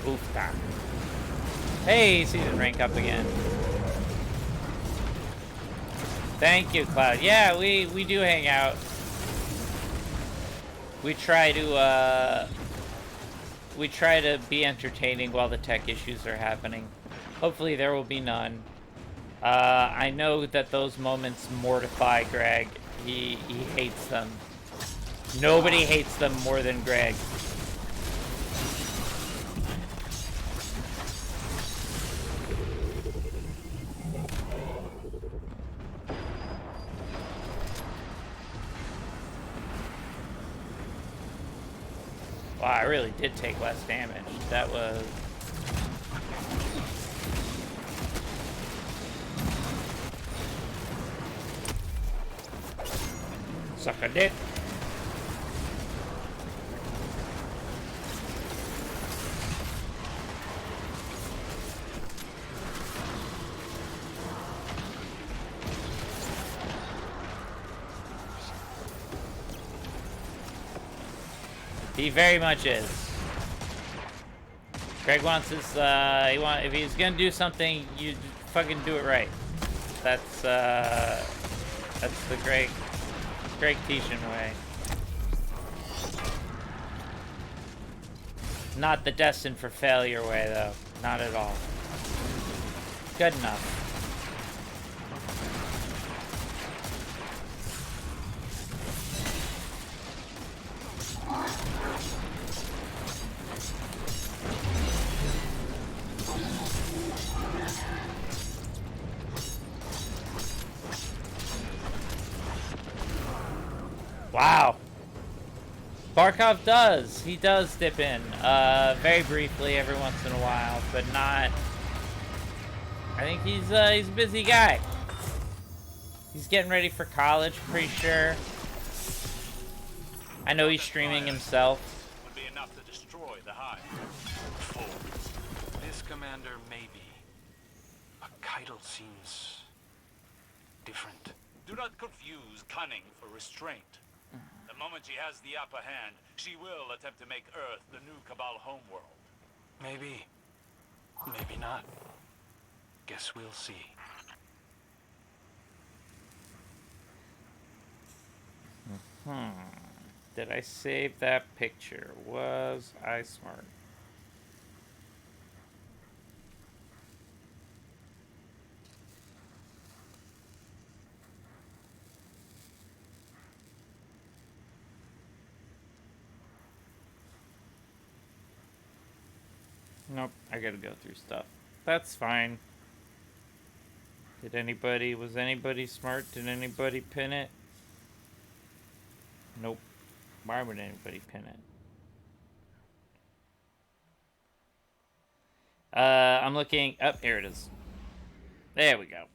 Boofta. Hey, season rank up again. Thank you, Cloud. Yeah, we do hang out. We try to be entertaining while the tech issues are happening. Hopefully there will be none. I know that those moments mortify Greg. He hates them. Nobody hates them more than Greg. Wow, I really did take less damage. That was... Suck a dick. He very much is. Greg wants his, if he's gonna do something, you fucking do it right. That's the Greg Tishan way. Not the destined for failure way, though. Not at all. Good enough. Wow. Barkov does. He does dip in. Very briefly every once in a while, but not... I think he's a busy guy. He's getting ready for college, pretty sure. I know he's streaming himself. Would be enough to destroy the hive. Fools. This commander may be. But Keitel seems different. Do not confuse cunning for restraint. The moment she has the upper hand, she will attempt to make Earth the new Cabal homeworld. Maybe. Maybe not. Guess we'll see. Did I save that picture? Was I smart? Nope, I gotta go through stuff. That's fine. Was anybody smart? Did anybody pin it? Nope. Why would anybody pin it? I'm looking up. Here it is. There we go.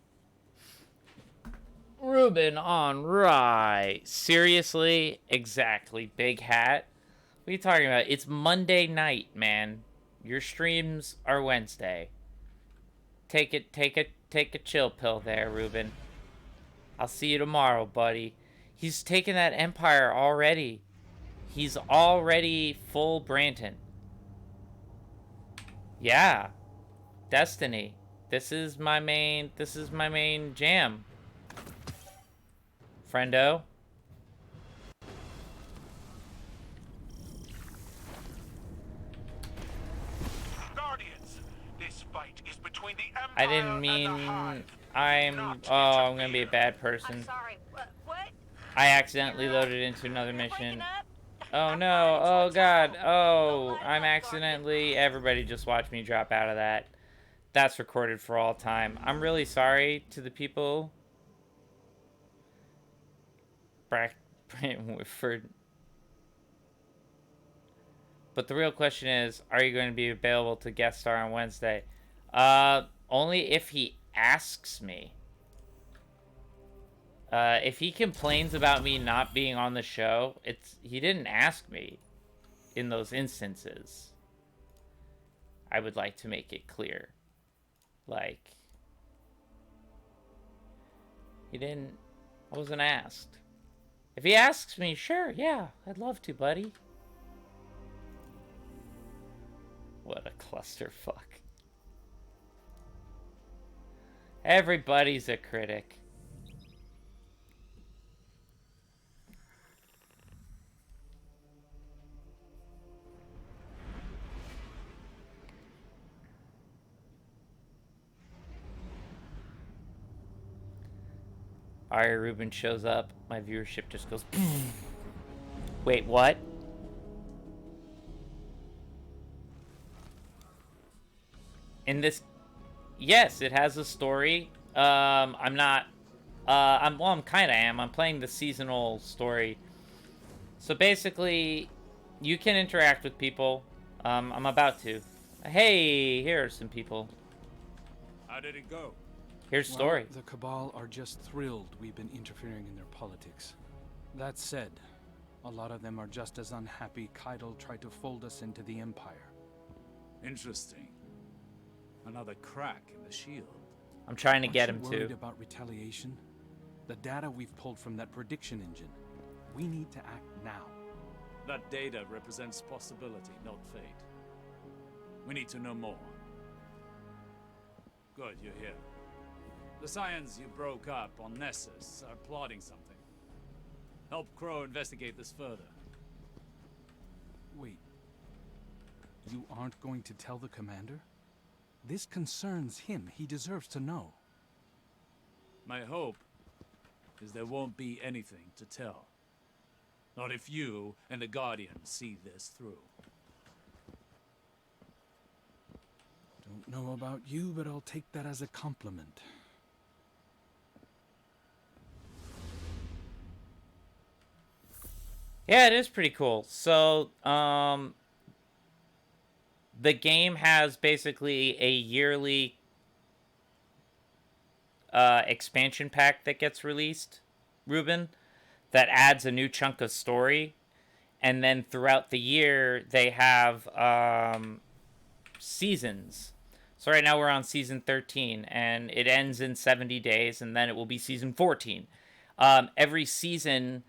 Ruben on right. Seriously? Exactly. Big hat. What are you talking about? It's Monday night, man. Your streams are Wednesday. Take a chill pill there, Ruben. I'll see you tomorrow, buddy. He's taken that empire already. He's already full Branton. Yeah. Destiny. This is my main jam. Friendo. Guardians, this fight is between the Empire I didn't mean and the Hive. I'm gonna be a bad person. Sorry. What? I accidentally loaded into another You're breaking mission. up? Oh no, oh god, oh, I'm accidentally, everybody just watched me drop out of that. That's recorded for all time. I'm really sorry to the people. Whitford. But the real question is, are you going to be available to guest star on Wednesday? Only if he asks me. If he complains about me not being on the show, he didn't ask me in those instances. I would like to make it clear. Like, I wasn't asked. If he asks me, sure, yeah, I'd love to, buddy. What a clusterfuck. Everybody's a critic. Ari Rubin shows up. My viewership just goes. Wait, what? In this, yes, it has a story. I'm not. I'm kind of am. I'm playing the seasonal story. So basically, you can interact with people. I'm about to. Hey, here are some people. How did it go? Here's story. The Cabal are just thrilled we've been interfering in their politics. That said, a lot of them are just as unhappy Keitel tried to fold us into the Empire. Interesting. Another crack in the shield. I'm trying to get him Aren't you worried to. about retaliation? The data we've pulled from that prediction engine. We need to act now. That data represents possibility, not fate. We need to know more. Good, you're here. The Scions you broke up on Nessus are plotting something. Help Crow investigate this further. Wait. You aren't going to tell the commander? This concerns him. He deserves to know. My hope is there won't be anything to tell. Not if you and the Guardian see this through. Don't know about you, but I'll take that as a compliment. Yeah, it is pretty cool. So, the game has basically a yearly expansion pack that gets released, Ruben, that adds a new chunk of story. And then throughout the year, they have seasons. So right now we're on season 13, and it ends in 70 days, and then it will be season 14. Every season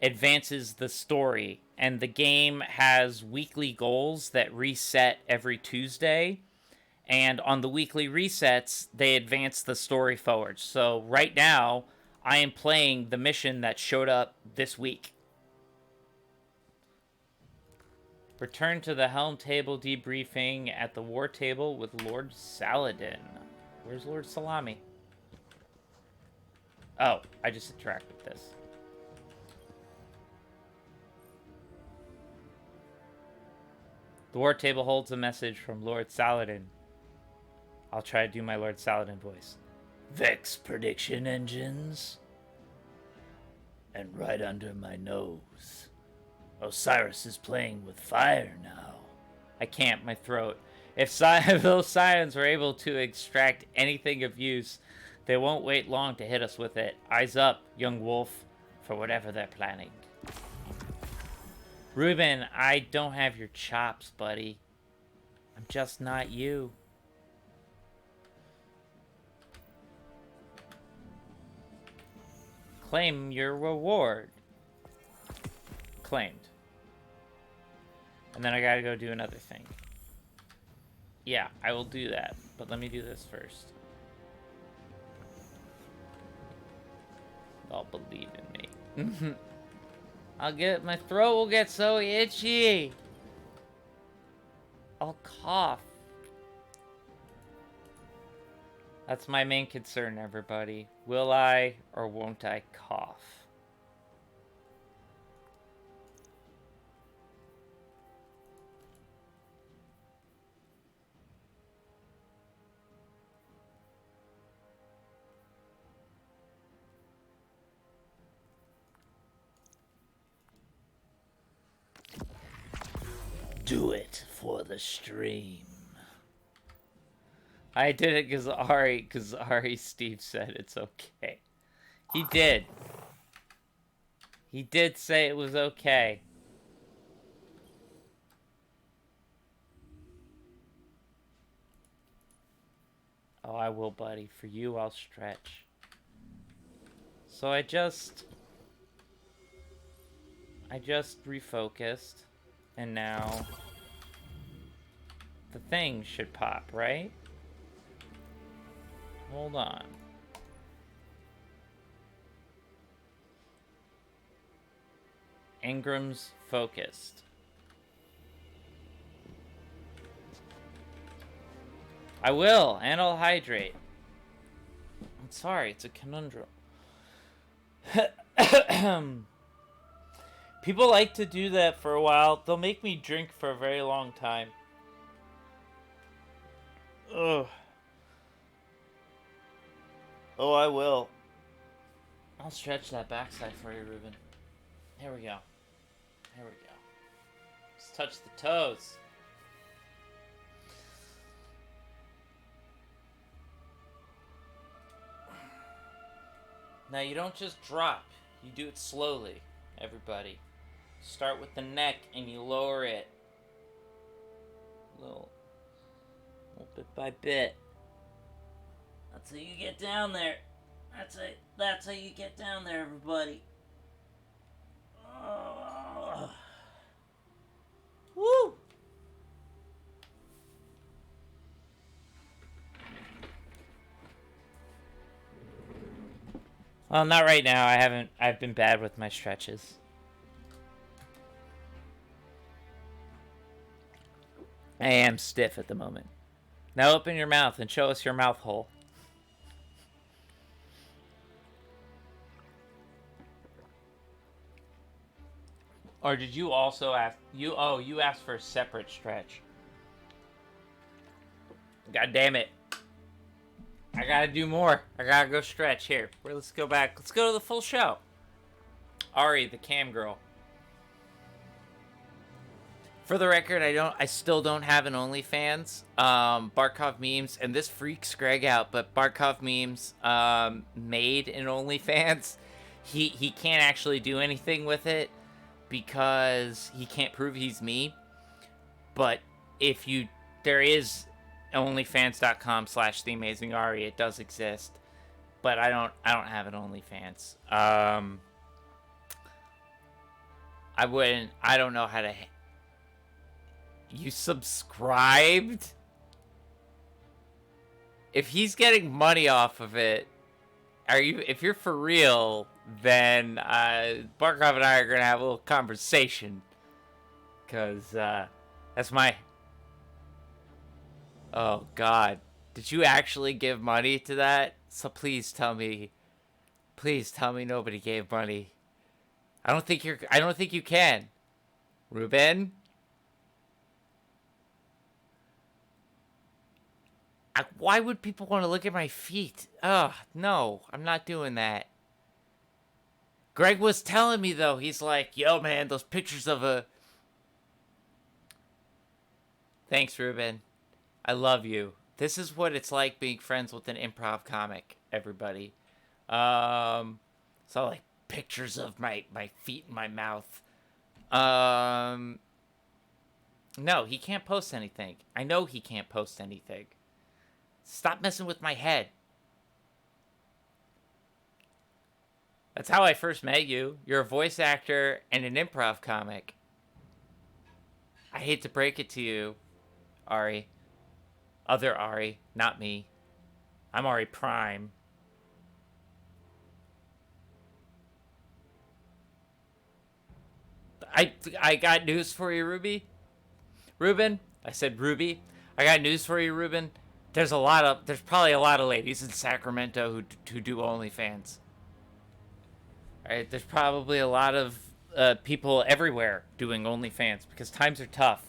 advances the story, and the game has weekly goals that reset every Tuesday, and on the weekly resets they advance the story forward. So right now I am playing the mission that showed up this week. Return to the helm table debriefing at the war table with Lord Saladin. Where's Lord Salami? Oh, I just interact with this. The war table holds a message from Lord Saladin. I'll try to do my Lord Saladin voice. Vex prediction engines. And right under my nose, Osiris is playing with fire now. I can't, my throat. If those scions are able to extract anything of use, they won't wait long to hit us with it. Eyes up, young wolf, for whatever they're planning. Ruben, I don't have your chops, buddy. I'm just not you. Claim your reward. Claimed. And then I gotta go do another thing. Yeah, I will do that. But let me do this first. Y'all believe in me. My throat will get so itchy. I'll cough. That's my main concern, everybody. Will I or won't I cough? Do it for the stream. I did it because Ari Steve said it's okay. He did. He did say it was okay. Oh, I will, buddy. For you, I'll stretch. So I just refocused. And now the thing should pop, right? Hold on. Ingram's focused. I will, and I'll hydrate. I'm sorry, it's a conundrum. People like to do that for a while. They'll make me drink for a very long time. Ugh. Oh, I will. I'll stretch that backside for you, Ruben. There we go. There we go. Just touch the toes. Now, you don't just drop. You do it slowly, everybody. Start with the neck and you lower it. Little bit by bit. That's how you get down there. That's how you get down there, everybody. Oh. Woo! Well, not right now. I've been bad with my stretches. I am stiff at the moment. Now open your mouth and show us your mouth hole. Or did you also ask you asked for a separate stretch. God damn it. I gotta do more. I gotta go stretch here. Let's go back. Let's go to the full show. Ari, the cam girl. For the record, I still don't have an OnlyFans. Barkov Memes, and this freaks Greg out, but Barkov Memes made an OnlyFans. He can't actually do anything with it because he can't prove he's me. But there is onlyfans.com/theamazingari. It does exist, but I don't have an OnlyFans. I don't know how to. You subscribed? If he's getting money off of it, if you're for real, then Barkov and I are gonna have a little conversation. Cause that's my. Oh God, did you actually give money to that? So please tell me nobody gave money. I don't think you can. Ruben? Why would people want to look at my feet? Ugh, no, I'm not doing that. Greg was telling me, though, he's like, yo, man, those pictures of a... Thanks, Ruben. I love you. This is what it's like being friends with an improv comic, everybody. So, like, pictures of my feet and my mouth. No, he can't post anything. I know he can't post anything. Stop messing with my head. That's how I first met you. You're a voice actor and an improv comic. I hate to break it to you, Ari. Other Ari, not me. I'm Ari Prime. I got news for you, Ruby. Ruben? I said Ruby. I got news for you, Ruben. There's probably a lot of ladies in Sacramento who do OnlyFans. Right? There's probably a lot of people everywhere doing OnlyFans because times are tough.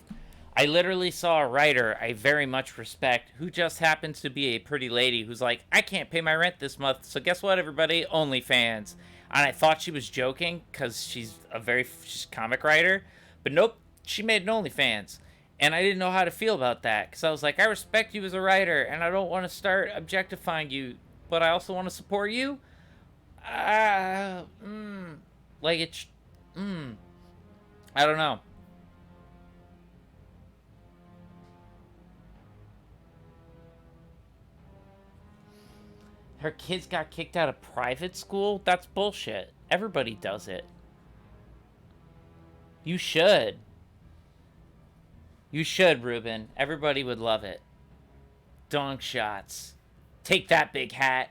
I literally saw a writer I very much respect who just happens to be a pretty lady who's like, I can't pay my rent this month, so guess what, everybody? OnlyFans. And I thought she was joking because she's a comic writer, but nope, she made an OnlyFans. And I didn't know how to feel about that because I was like, I respect you as a writer and I don't want to start objectifying you, but I also want to support you. I don't know. Her kids got kicked out of private school? That's bullshit. Everybody does it. You should. You should, Ruben. Everybody would love it. Donk shots. Take that, big hat.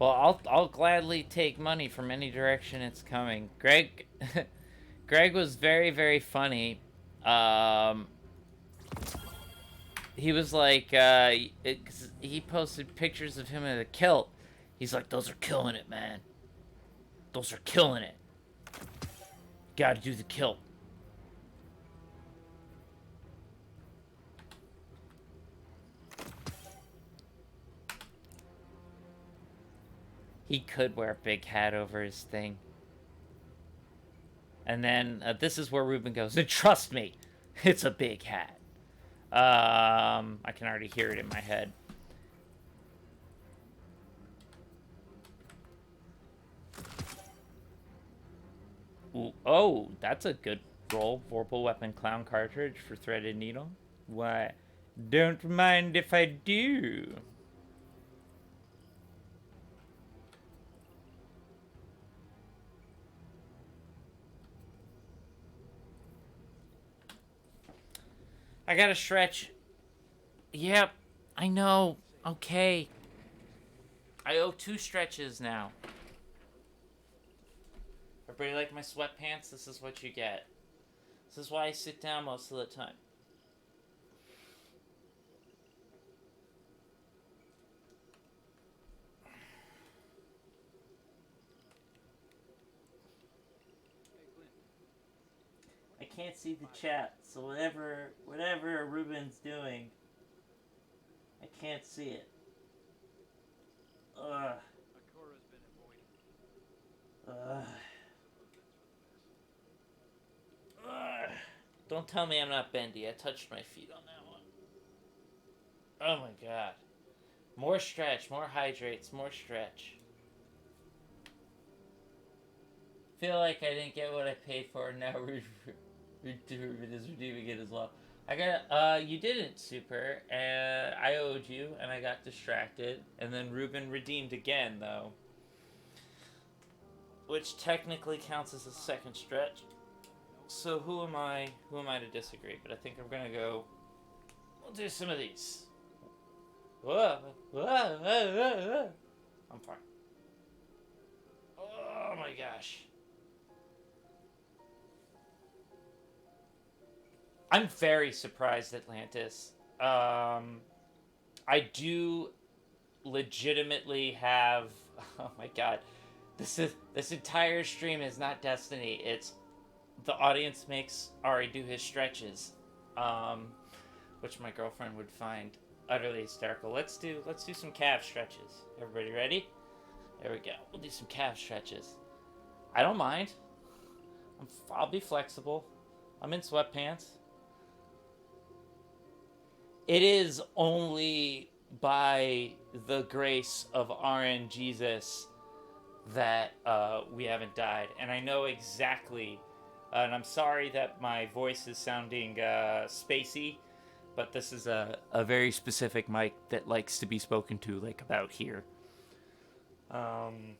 Well, I'll gladly take money from any direction it's coming. Greg Greg was very, very funny. He was like, 'cause he posted pictures of him in a kilt. He's like, those are killing it, man. Those are killing it. Gotta do the kilt. He could wear a big hat over his thing. And then this is where Ruben goes, and trust me, it's a big hat. I can already hear it in my head. Ooh, oh, that's a good roll. Vorpal Weapon Clown cartridge for Threaded Needle. Why, don't mind if I do. I gotta stretch. Yep, I know. Okay. I owe 2 stretches now. Everybody like my sweatpants? This is what you get. This is why I sit down most of the time. I can't see the chat, so whatever Ruben's doing, I can't see it. Ugh. Ugh. Ugh. Don't tell me I'm not bendy. I touched my feet on that one. Oh my god. More stretch, more hydrates, more stretch. Feel like I didn't get what I paid for. Now Ruben is redeeming it as well. I got, you didn't, Super. I owed you, and I got distracted. And then Ruben redeemed again, though. Which technically counts as a second stretch. So who am I to disagree? But I think I'm gonna go, we'll do some of these. Whoa, whoa, whoa, whoa, whoa. I'm fine. Oh my gosh. I'm very surprised, Atlantis. I do legitimately have, oh my god. This entire stream is not Destiny. It's the audience makes Ari do his stretches, which my girlfriend would find utterly hysterical. Let's do some calf stretches. Everybody ready? There we go. We'll do some calf stretches. I don't mind. I'll be flexible. I'm in sweatpants. It is only by the grace of RN Jesus that we haven't died. And I know exactly, and I'm sorry that my voice is sounding spacey, but this is a very specific mic that likes to be spoken to, like about here. I'm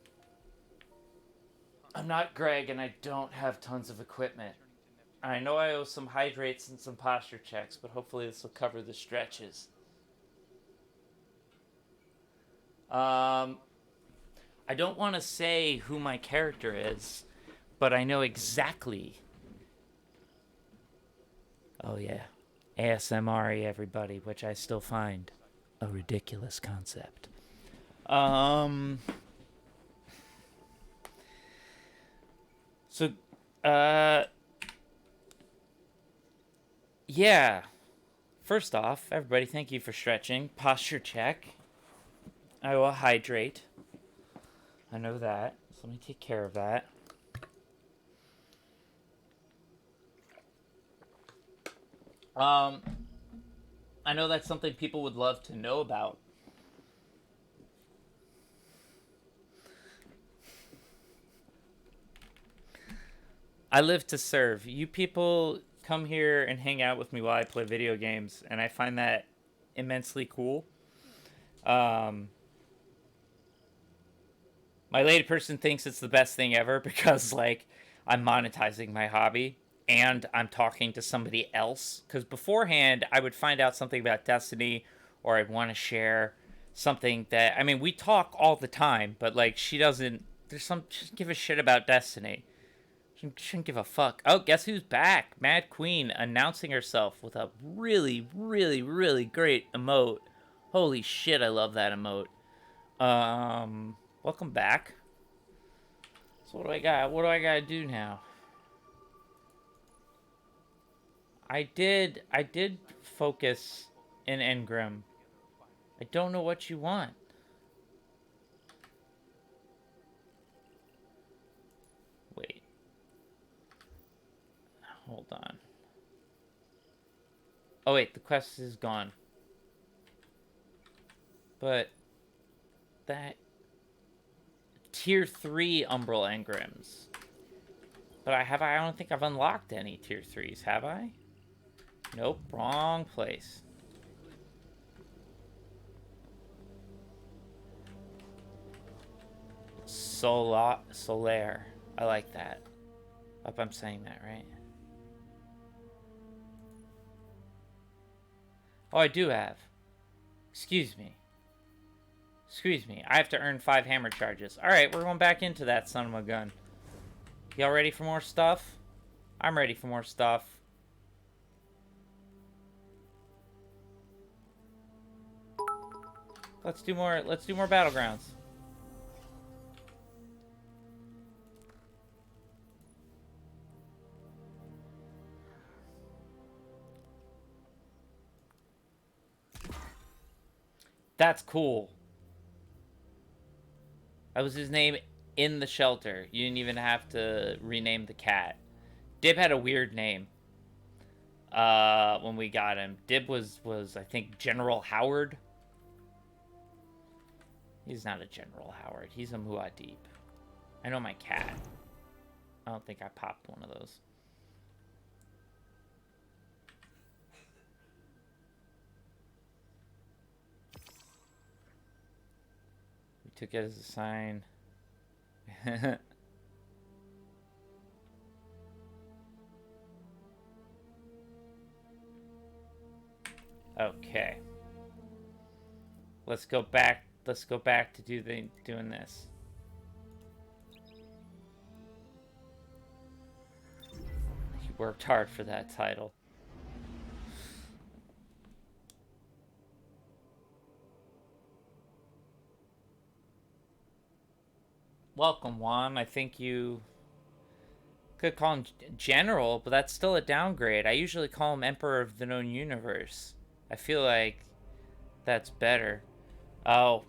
not Greg, and I don't have tons of equipment. I know I owe some hydrates and some posture checks, but hopefully this will cover the stretches. I don't want to say who my character is, but I know exactly. Oh yeah, ASMR everybody, which I still find a ridiculous concept. Yeah. First off, everybody, thank you for stretching. Posture check. I will hydrate. I know that. So let me take care of that. I know that's something people would love to know about. I live to serve. You people come here and hang out with me while I play video games, and I find that immensely cool. My lady person thinks it's the best thing ever because, like, I'm monetizing my hobby and I'm talking to somebody else. Because beforehand, I would find out something about Destiny, or I'd want to share something that, I mean, we talk all the time, but, like, she doesn't give a shit about Destiny. She shouldn't give a fuck. Oh, guess who's back? Mad Queen announcing herself with a really, really, really great emote. Holy shit, I love that emote. Welcome back. So what do I got? What do I gotta do now? I did focus in Engrim. I don't know what you want. Wait. Hold on. Oh wait, the quest is gone. But that tier 3 Umbral Engrims. But I don't think I've unlocked any tier 3s, have I? Nope, wrong place. Solaire. I like that. Hope I'm saying that right. Oh, I do have. Excuse me. Excuse me. I have to earn 5 hammer charges. Alright, we're going back into that son of a gun. Y'all ready for more stuff? I'm ready for more stuff. Let's do more battlegrounds. That's cool. That was his name in the shelter. You didn't even have to rename the cat. Dib had a weird name when we got him. Dib was I think General Howard. He's not a General Howard. He's a Muad'Dib. I know my cat. I don't think I popped one of those. We took it as a sign. Okay. Let's go back. Let's go back to doing this. You worked hard for that title. Welcome, Juan. I think you could call him General, but that's still a downgrade. I usually call him Emperor of the Known Universe. I feel like that's better. Oh.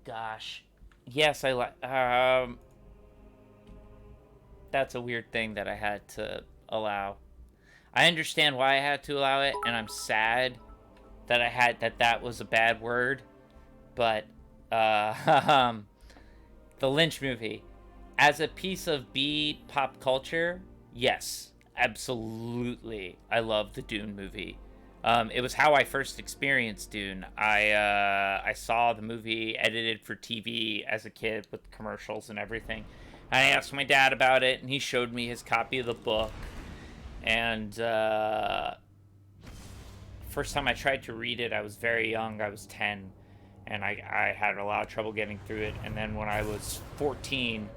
Gosh. Yes, I like... that's a weird thing that I had to allow. I understand why I had to allow it, and I'm sad that that was a bad word. But, the Lynch movie. As a piece of B pop culture, yes, absolutely. I love the Dune movie. It was how I first experienced Dune. I saw the movie edited for TV as a kid with commercials and everything. And I asked my dad about it, and he showed me his copy of the book. And first time I tried to read it, I was very young. I was 10. And I had a lot of trouble getting through it. And then when I was 14,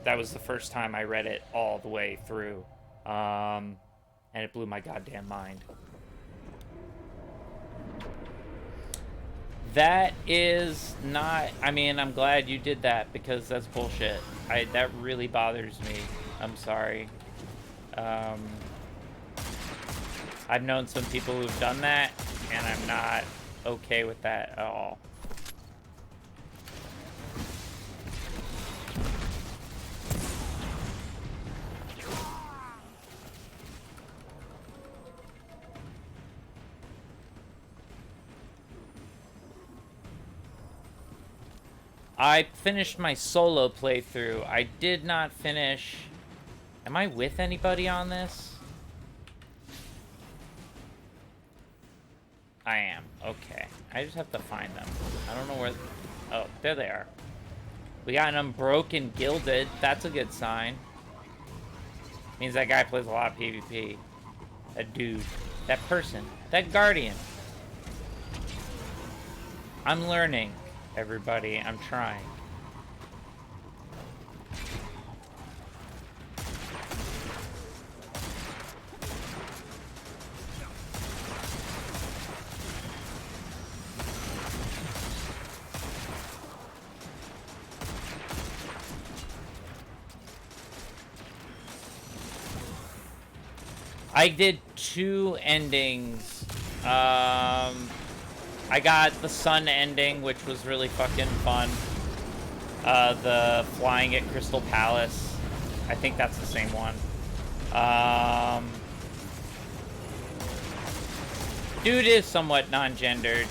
that was the first time I read it all the way through. And it blew my goddamn mind. That is not... I mean, I'm glad you did that, because that's bullshit. That really bothers me. I'm sorry. I've known some people who've done that, and I'm not okay with that at all. I finished my solo playthrough. I did not finish... Am I with anybody on this? I am. Okay. I just have to find them. I don't know where... Oh, there they are. We got an Unbroken Gilded. That's a good sign. Means that guy plays a lot of PvP. That dude. That person. That Guardian. I'm learning, everybody. I'm trying. I did 2 endings. I got the sun ending, which was really fucking fun. The flying at Crystal Palace. I think that's the same one. Dude is somewhat non-gendered,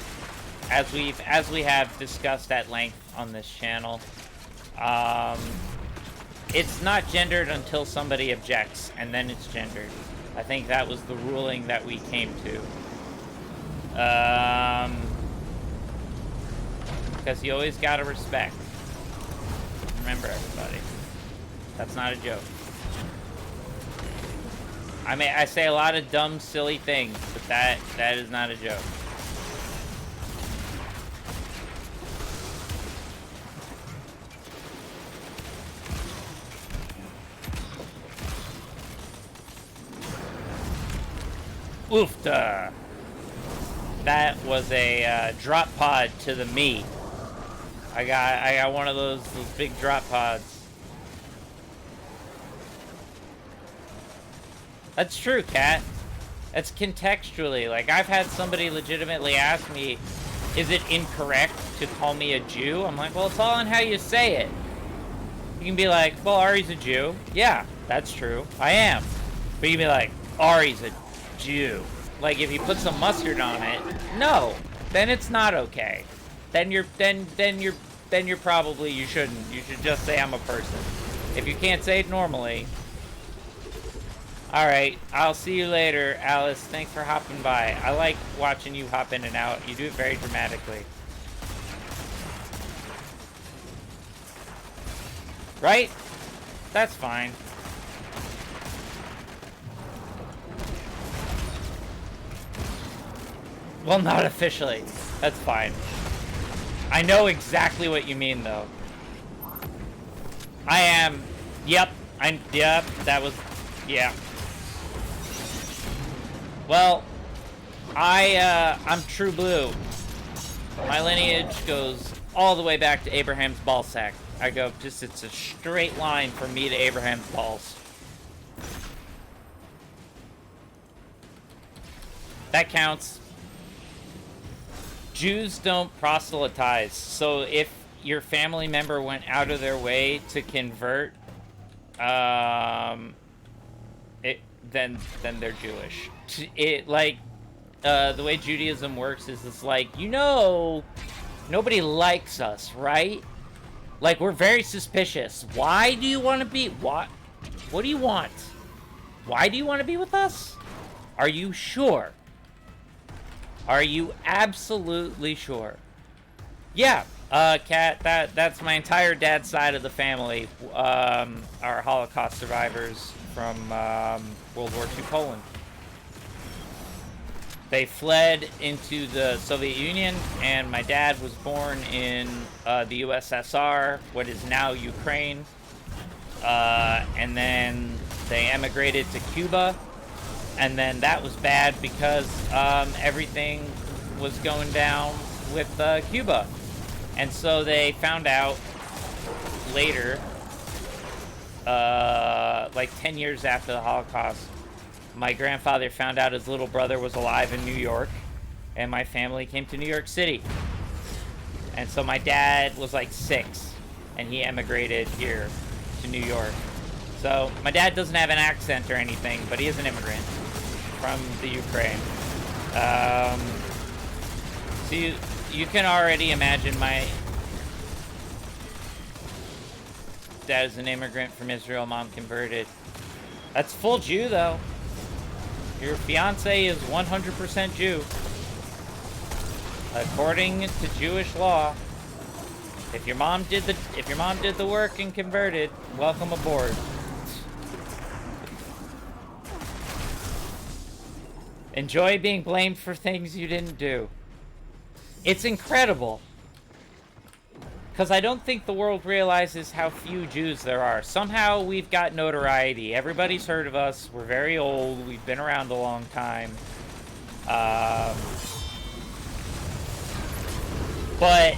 as we have discussed at length on this channel. It's not gendered until somebody objects, and then it's gendered. I think that was the ruling that we came to. Because you always gotta respect. Remember, everybody. That's not a joke. I mean, I say a lot of dumb, silly things, but that is not a joke. Oofta! That was a drop pod to the meat. I got one of those big drop pods. That's true, Kat. That's contextually. Like, I've had somebody legitimately ask me, is it incorrect to call me a Jew? I'm like, well, it's all on how you say it. You can be like, well, Ari's a Jew. Yeah, that's true. I am. But you can be like, Ari's a Jew. Like, if you put some mustard on it, no, then it's not okay. Then you're probably, you shouldn't. You should just say I'm a person. If you can't say it normally. Alright, I'll see you later, Alice. Thanks for hopping by. I like watching you hop in and out. You do it very dramatically. Right? That's fine. Well, not officially. That's fine. I know exactly what you mean, though. I am... Yep. Yep. That was... Yeah. Well, I'm true blue. My lineage goes all the way back to Abraham's ballsack. I go, it's a straight line from me to Abraham's balls. That counts. Jews don't proselytize, so if your family member went out of their way to convert, then they're Jewish. It like the way Judaism works is it's like, you know, nobody likes us, right? Like, we're very suspicious. Why do you want to be? What do you want? Why do you want to be with us? Are you sure? Are you absolutely sure? Yeah, Kat, that's my entire dad's side of the family. Are Holocaust survivors from World War II Poland. They fled into the Soviet Union, and my dad was born in the USSR, what is now Ukraine. And then they emigrated to Cuba. And then that was bad because everything was going down with Cuba. And so they found out later, like 10 years after the Holocaust, my grandfather found out his little brother was alive in New York, and my family came to New York City. And so my dad was like 6, and he emigrated here to New York. So my dad doesn't have an accent or anything, but he is an immigrant from the Ukraine. So you can already imagine my dad is an immigrant from Israel, mom converted. That's full Jew, though. Your fiance is 100% Jew. According to Jewish law, if your mom did the work and converted, welcome aboard. Enjoy being blamed for things you didn't do. It's incredible. Because I don't think the world realizes how few Jews there are. Somehow we've got notoriety. Everybody's heard of us. We're very old. We've been around a long time. But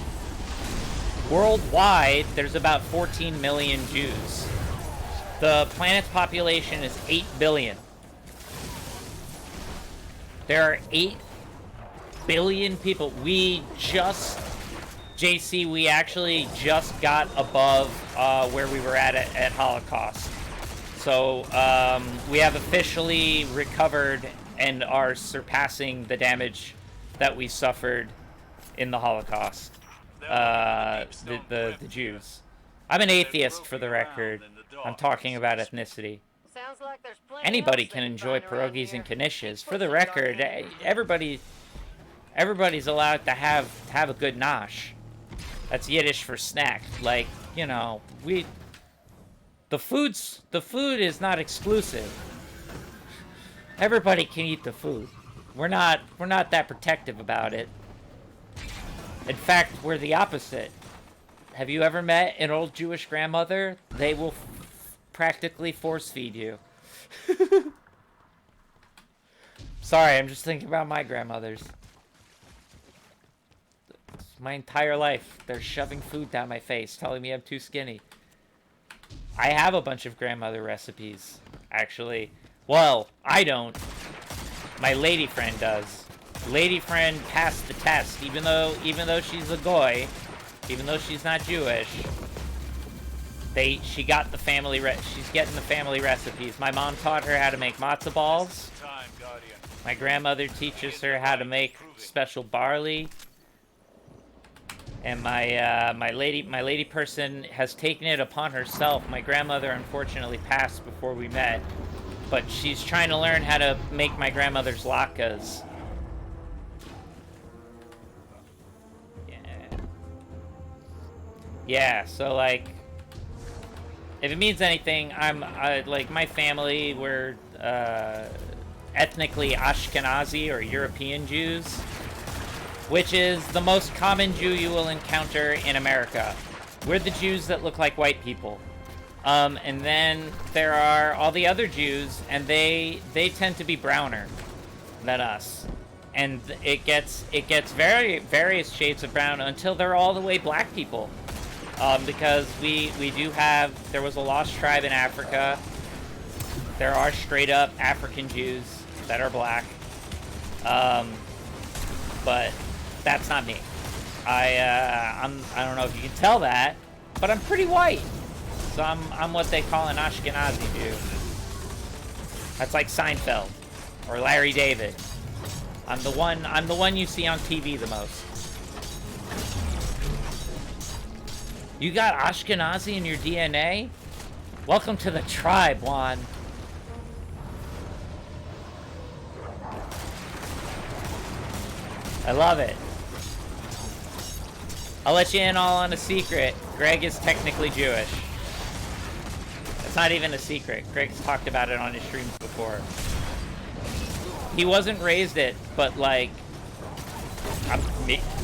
worldwide, there's about 14 million Jews. The planet's population is 8 billion. There are 8 billion people. JC, we actually just got above where we were at Holocaust. So we have officially recovered and are surpassing the damage that we suffered in the Holocaust. The Jews. I'm an atheist, for the record. I'm talking about ethnicity. Sounds like there's plenty Anybody else can they enjoy find around pierogies and here. knishes. Keep For the pushing, record, Guardian. everybody's allowed to have a good nosh. That's Yiddish for snack. Like, you know, the food is not exclusive. Everybody can eat the food. We're not that protective about it. In fact, we're the opposite. Have you ever met an old Jewish grandmother? They will practically force feed you. Sorry, I'm just thinking about my grandmothers. My entire life, they're shoving food down my face, telling me I'm too skinny. I have a bunch of grandmother recipes, actually. Well, I don't. My lady friend does. Lady friend passed the test, even though she's a goy, even though she's not Jewish. She got the family. She's getting the family recipes. My mom taught her how to make matzo balls. My grandmother teaches her how to make special barley. And my lady person has taken it upon herself. My grandmother unfortunately passed before we met, but she's trying to learn how to make my grandmother's latkes. Yeah, so like, if it means anything, like my family, we're ethnically Ashkenazi or European Jews, which is the most common Jew you will encounter in America. We're the Jews that look like white people. And then there are all the other Jews, and they tend to be browner than us. And it gets various shades of brown until they're all the way black people. Because there was a lost tribe in Africa. There are straight up African Jews that are black. But that's not me. I don't know if you can tell that, but I'm pretty white. So I'm what they call an Ashkenazi Jew. That's like Seinfeld or Larry David. I'm the one you see on TV the most. You got Ashkenazi in your DNA? Welcome to the tribe, Juan. I love it. I'll let you in all on a secret. Greg is technically Jewish. It's not even a secret. Greg's talked about it on his streams before. He wasn't raised it, but like,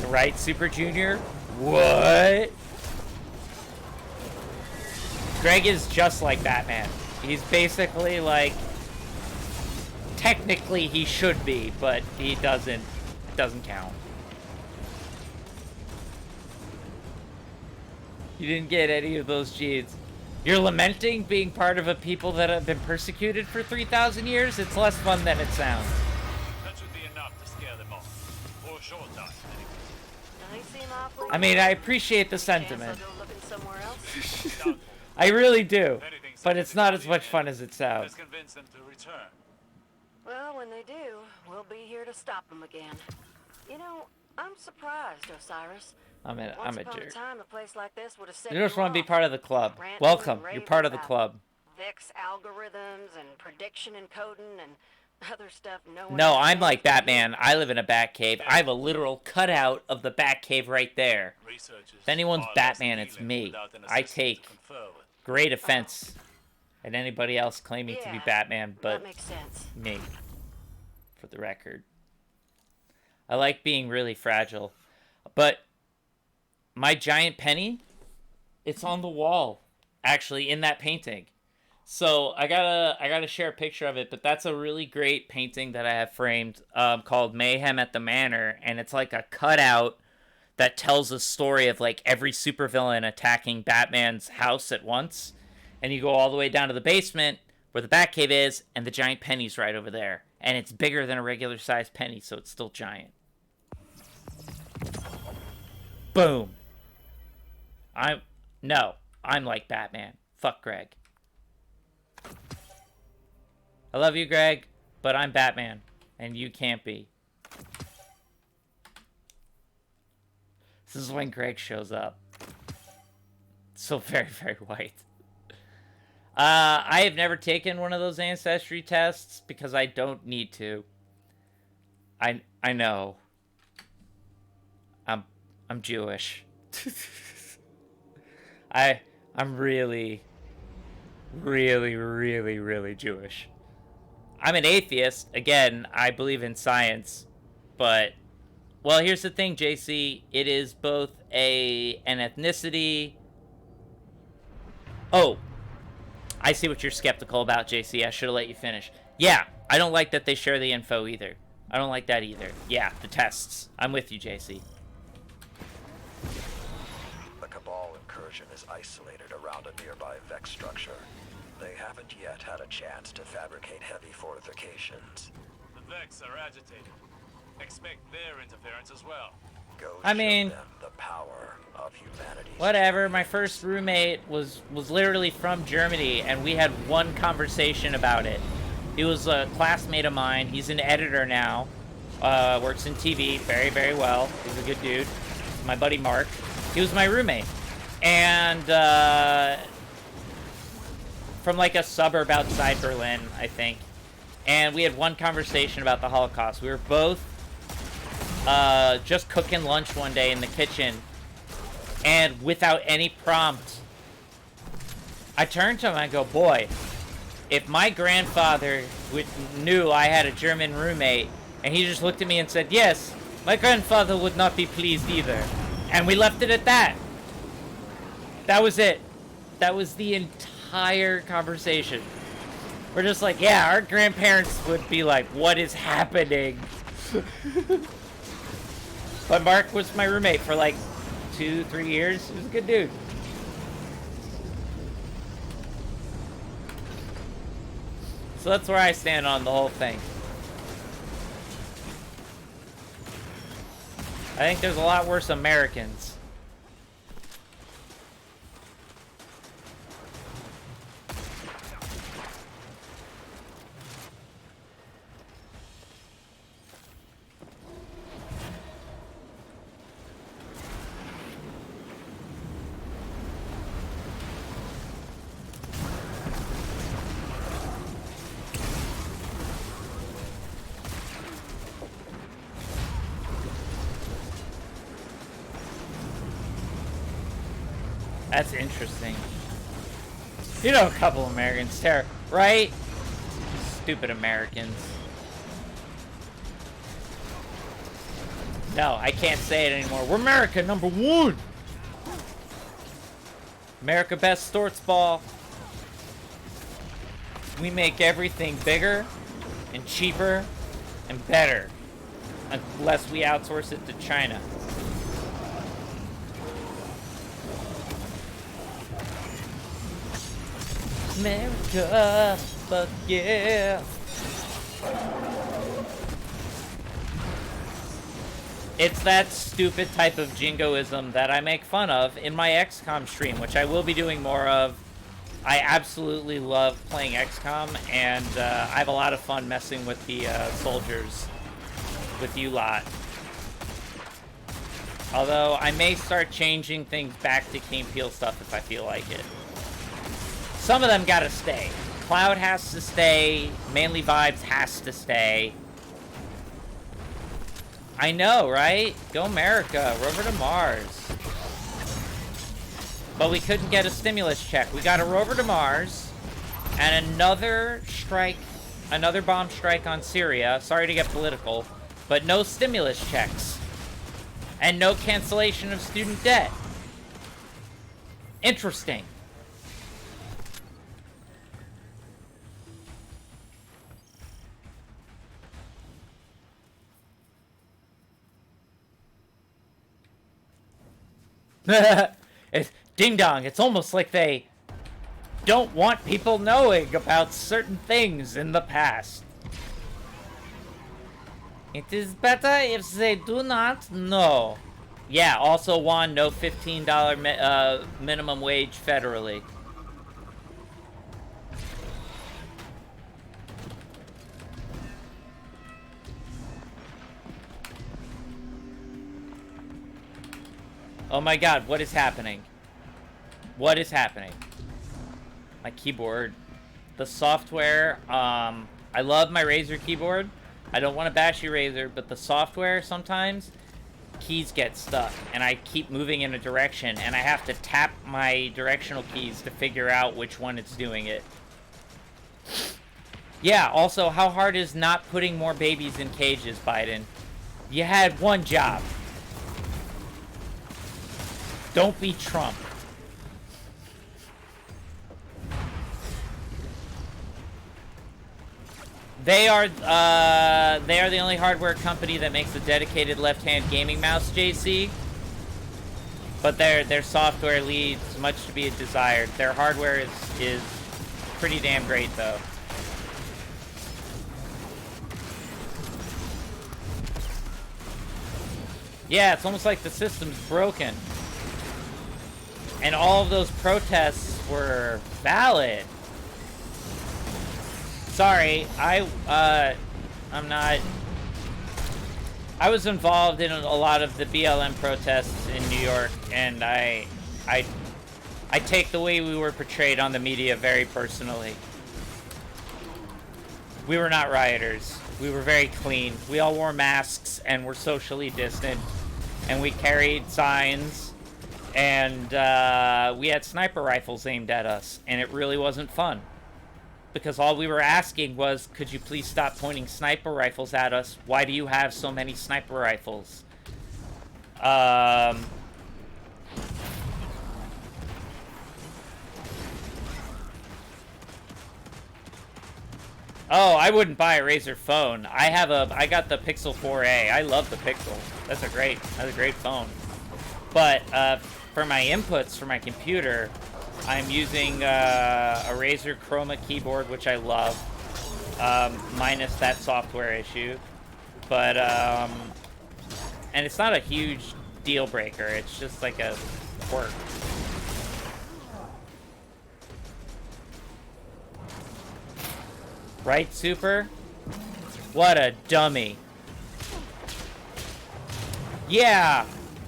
right, Super Junior? What? Greg is just like Batman. He's basically like, technically he should be, but he doesn't count. You didn't get any of those genes. You're lamenting being part of a people that have been persecuted for 3,000 years? It's less fun than it sounds. That should be enough to scare them off. For a short time, anyway. They seem awfully I mean, I appreciate the sentiment. Chance I'll go looking somewhere else. I really do. But it's not as much fun as it sounds. Let's convince them to return. Well, when they do, we'll be here to stop them again. You know, I'm surprised, Osiris. I'm a Once upon jerk. a time, a place like this would have set You just want to be off. part of the club. Ranting Welcome. and You're part of the raving club. about Vex algorithms and prediction encoding and Other stuff no one No, has I'm done like for you. Batman. I live in a Batcave. I have a literal cutout of the Batcave right there. Research is If anyone's far less Batman, it's appealing me. without an I assistant to take confer with. great offense at anybody else claiming to be Yeah, Batman, but that makes sense. me, for the record. I like being really fragile. But my giant penny, it's on the wall, actually, in that painting. So I gotta share a picture of it, but that's a really great painting that I have framed called Mayhem at the Manor, and it's like a cutout that tells a story of like every supervillain attacking Batman's house at once. And you go all the way down to the basement where the Batcave is, and the giant penny's right over there. And it's bigger than a regular sized penny, so it's still giant. Boom. I'm like Batman. Fuck Greg. I love you, Greg, but I'm Batman, and you can't be. This is when Greg shows up. So very, very white. I have never taken one of those ancestry tests because I don't need to. I know. I'm Jewish. I'm really, really, really, really Jewish. I'm an atheist. Again, I believe in science, but well, here's the thing, JC. It is both an ethnicity. Oh, I see what you're skeptical about, JC. I should have let you finish. Yeah, I don't like that they share the info either. I don't like that either. Yeah, the tests. I'm with you, JC. The Cabal incursion is isolated around a nearby Vex structure. They haven't yet had a chance to fabricate heavy fortifications. The Vex are agitated. Expect their interference as well. Go I show mean, them the power of humanity. whatever. My first roommate was literally from Germany, and we had one conversation about it. He was a classmate of mine. He's an editor now. Works in TV very, very well. He's a good dude. My buddy Mark. He was my roommate. And from like a suburb outside Berlin, I think. And we had one conversation about the Holocaust. We were both just cooking lunch one day in the kitchen, and without any prompt, I turned to him and I go, boy, if my grandfather knew I had a German roommate, and he just looked at me and said, yes, my grandfather would not be pleased either. And we left it at that. That was it. That was the entire conversation. We're just like, yeah, our grandparents would be like, what is happening? But Mark was my roommate for like 2-3 years. He was a good dude. So that's where I stand on the whole thing. I think there's a lot worse Americans. That's interesting. You know a couple Americans, Tara, right? Stupid Americans. No, I can't say it anymore. We're America #1. America best sports ball. We make everything bigger and cheaper and better. Unless we outsource it to China. America, fuck yeah. It's that stupid type of jingoism that I make fun of in my XCOM stream, which I will be doing more of. I absolutely love playing XCOM, and I have a lot of fun messing with the soldiers, with you lot. Although I may start changing things back to Key and Peele stuff if I feel like it. Some of them gotta stay. Cloud has to stay. Manly Vibes has to stay. I know, right? Go America. Rover to Mars. But we couldn't get a stimulus check. We got a rover to Mars. And another strike. Another bomb strike on Syria. Sorry to get political. But no stimulus checks. And no cancellation of student debt. Interesting. It's ding dong. It's almost like they don't want people knowing about certain things in the past. It is better if they do not know. Yeah, also Juan, no $15 minimum wage federally. Oh my god, what is happening? What is happening? My keyboard. The software, I love my Razer keyboard. I don't want to bash your Razer, but the software sometimes, keys get stuck, and I keep moving in a direction, and I have to tap my directional keys to figure out which one it's doing it. Yeah, also, how hard is not putting more babies in cages, Biden? You had one job. Don't be Trump. They are the only hardware company that makes a dedicated left-hand gaming mouse, JC. But their software leaves much to be desired. Their hardware is pretty damn great, though. Yeah, it's almost like the system's broken. And all of those protests were valid. Sorry, I'm not... I was involved in a lot of the BLM protests in New York, and I take the way we were portrayed on the media very personally. We were not rioters. We were very clean. We all wore masks and were socially distant, and we carried signs, and we had sniper rifles aimed at us, and it really wasn't fun. Because all we were asking was, could you please stop pointing sniper rifles at us? Why do you have so many sniper rifles? Oh, I wouldn't buy a Razer phone. I got the Pixel 4a. I love the Pixel. That's a great phone. But for my inputs for my computer, I'm using a Razer Chroma keyboard, which I love, minus that software issue. But, and it's not a huge deal breaker. It's just like a quirk. Right, Super? What a dummy. Yeah,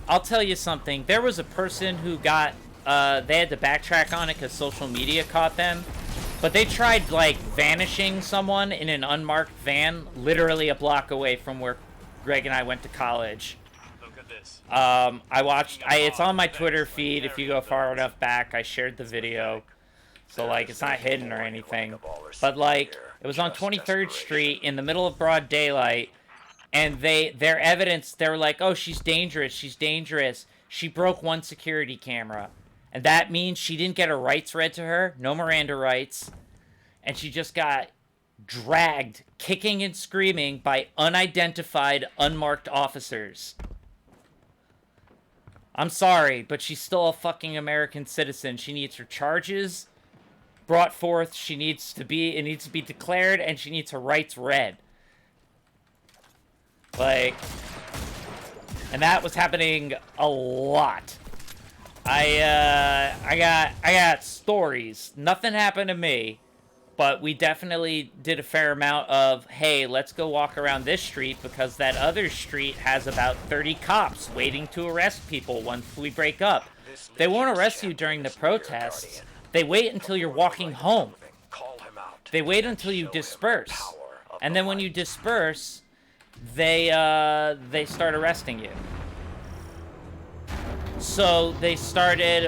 I'll tell you something. There was a person who got... they had to backtrack on it because social media caught them. But they tried, like, vanishing someone in an unmarked van literally a block away from where Greg and I went to college. Look at this. It's on my Twitter feed. If you go far enough back, I shared the video. So, like, it's not hidden or anything. But, like, it was on 23rd Street in the middle of broad daylight. And their evidence, they were like, oh, she's dangerous. She's dangerous. She broke one security camera. And that means she didn't get her rights read to her. No Miranda rights. And she just got dragged, kicking and screaming by unidentified, unmarked officers. I'm sorry, but she's still a fucking American citizen. She needs her charges brought forth. It needs to be declared, and she needs her rights read. Like, and that was happening a lot. I got stories. Nothing happened to me, but we definitely did a fair amount of, hey, let's go walk around this street because that other street has about 30 cops waiting to arrest people once we break up. They won't arrest you during the protests. They wait until you're walking home. Call him out. They wait until you Show him the disperse. power of And the then when you light. disperse, they start arresting you. So they started,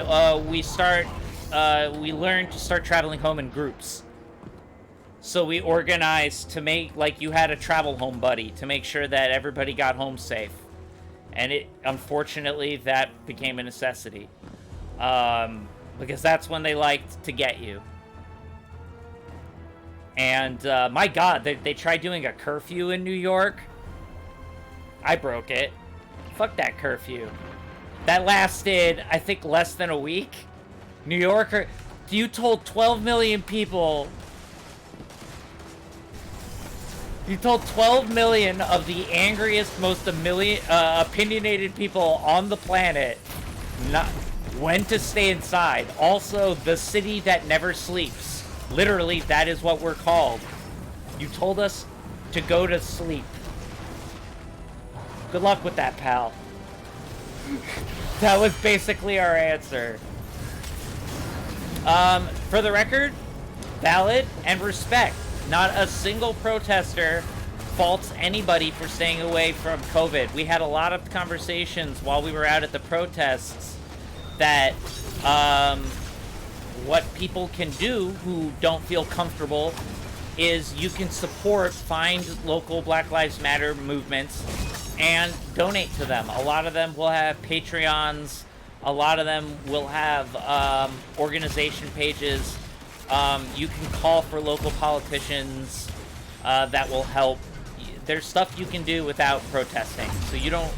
we learned to start traveling home in groups. So we organized to make, like, you had a travel home buddy to make sure that everybody got home safe. And unfortunately, that became a necessity. Because that's when they liked to get you. And, my God, they tried doing a curfew in New York. I broke it. Fuck that curfew. That lasted, I think, less than a week. New Yorker, you told 12 million people. You told 12 million of the angriest, most opinionated people on the planet not when to stay inside. Also, the city that never sleeps. Literally, that is what we're called. You told us to go to sleep. Good luck with that, pal. That was basically our answer. For the record, valid and respect. Not a single protester faults anybody for staying away from COVID. We had a lot of conversations while we were out at the protests that what people can do who don't feel comfortable is you can find local Black Lives Matter movements and donate to them. A lot of them will have Patreons. A lot of them will have organization pages. You can call for local politicians that will help. There's stuff you can do without protesting. So you don't...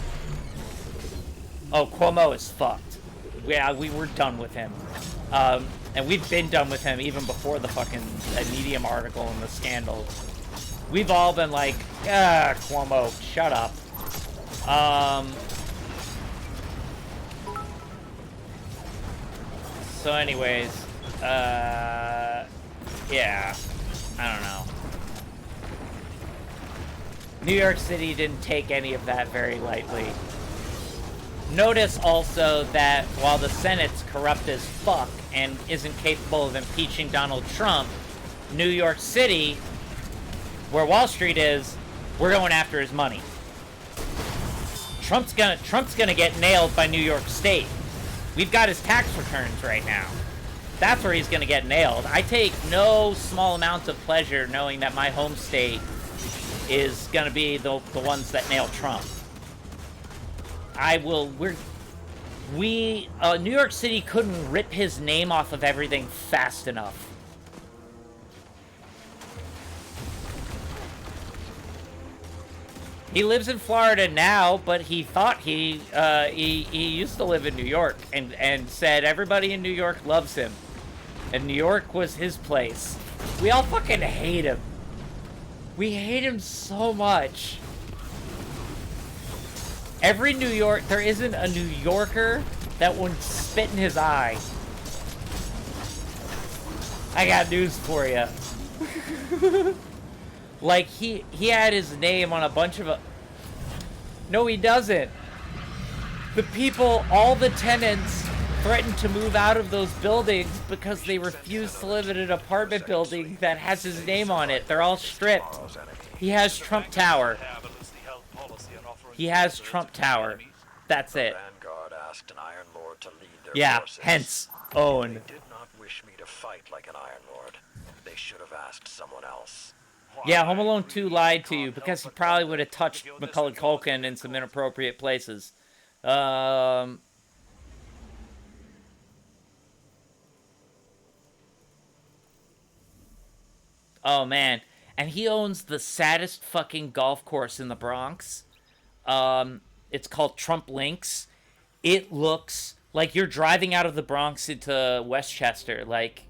Oh, Cuomo is fucked. Yeah, we were done with him. And we've been done with him even before the fucking Medium article and the scandal. We've all been like, Cuomo, shut up. So anyways, yeah, I don't know. New York City didn't take any of that very lightly. Notice also that while the Senate's corrupt as fuck and isn't capable of impeaching Donald Trump, New York City, where Wall Street is, we're going after his money. Trump's gonna get nailed by New York State. We've got his tax returns right now. That's where he's gonna get nailed. I take no small amount of pleasure knowing that my home state is gonna be the ones that nail Trump. New York City couldn't rip his name off of everything fast enough. He lives in Florida now, but he thought he used to live in New York and said everybody in New York loves him. And New York was his place. We all fucking hate him. We hate him so much. Every New York, there isn't a New Yorker that wouldn't spit in his eye. I got news for you. Like, he had his name on a bunch of... No, he doesn't. The people, all the tenants, threatened to move out of those buildings because they refuse to live in an apartment building that has his name on it. They're all stripped. He has Trump Tower. He has Trump Tower. That's it. Vanguard asked an Iron Lord to lead their Yeah, forces. hence, own. They did not wish me to fight like an Iron Lord. They should have asked someone else. Yeah, Home Alone 2 lied to you because he probably would have touched Macaulay Culkin in some inappropriate places. Oh, man. And he owns the saddest fucking golf course in the Bronx. It's called Trump Links. It looks like you're driving out of the Bronx into Westchester, like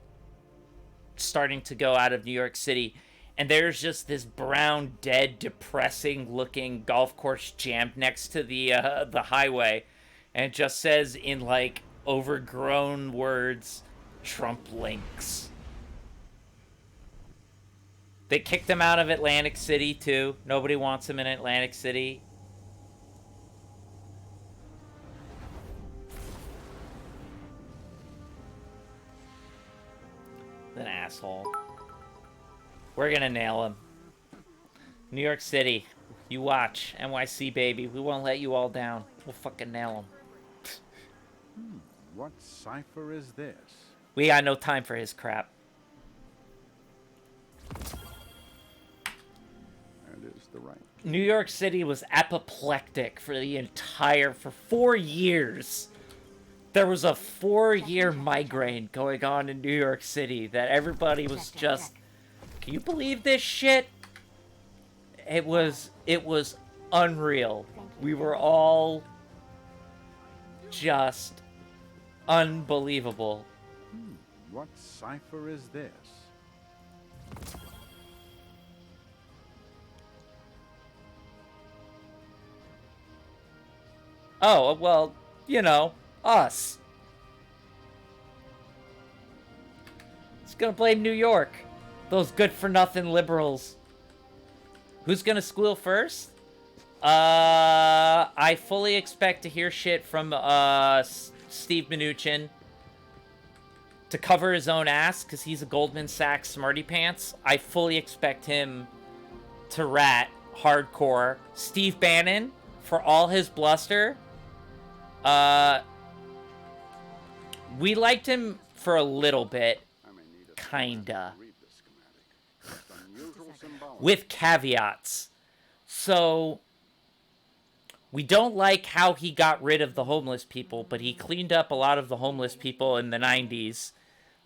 starting to go out of New York City. And there's just this brown, dead, depressing-looking golf course jammed next to the highway. And it just says in, like, overgrown words, Trump Links. They kicked him out of Atlantic City, too. Nobody wants him in Atlantic City. An asshole. We're gonna nail him. New York City. You watch. NYC, baby. We won't let you all down. We'll fucking nail him. What cipher is this? We got no time for his crap. That is the right. New York City was apoplectic for 4 years. There was a 4-year migraine going on in New York City that everybody was just, can you believe this shit? It was unreal. We were all just unbelievable. What cipher is this? Oh, well, you know, us. It's gonna blame New York. Those good-for-nothing liberals. Who's gonna squeal first? I fully expect to hear shit from, Steve Mnuchin to cover his own ass, because he's a Goldman Sachs smarty pants. I fully expect him to rat hardcore. Steve Bannon, for all his bluster, we liked him for a little bit, kinda, with caveats. So, we don't like how he got rid of the homeless people, but he cleaned up a lot of the homeless people in the 90s,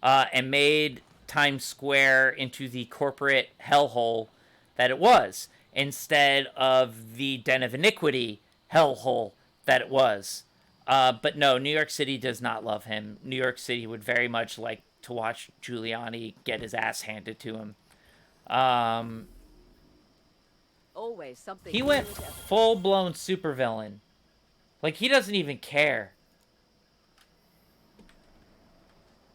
and made Times Square into the corporate hellhole that it was, instead of the den of iniquity hellhole that it was. But no, New York City does not love him. New York City would very much like to watch Giuliani get his ass handed to him. Always something. He went full-blown supervillain. Like, he doesn't even care.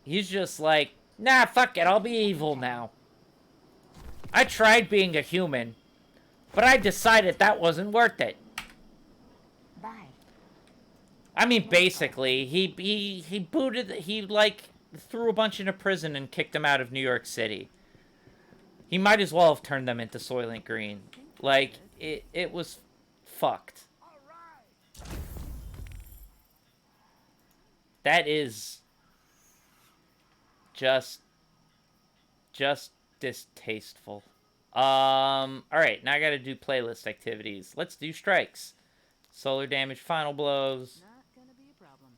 He's just like, nah, fuck it, I'll be evil now. I tried being a human, but I decided that wasn't worth it. Bye. I mean, basically, he booted, he, like, threw a bunch into prison and kicked them out of New York City. He might as well have turned them into Soylent Green. Like, it was fucked. That is just distasteful. Alright, now I gotta do playlist activities. Let's do strikes. Solar damage, final blows. Not gonna be a problem.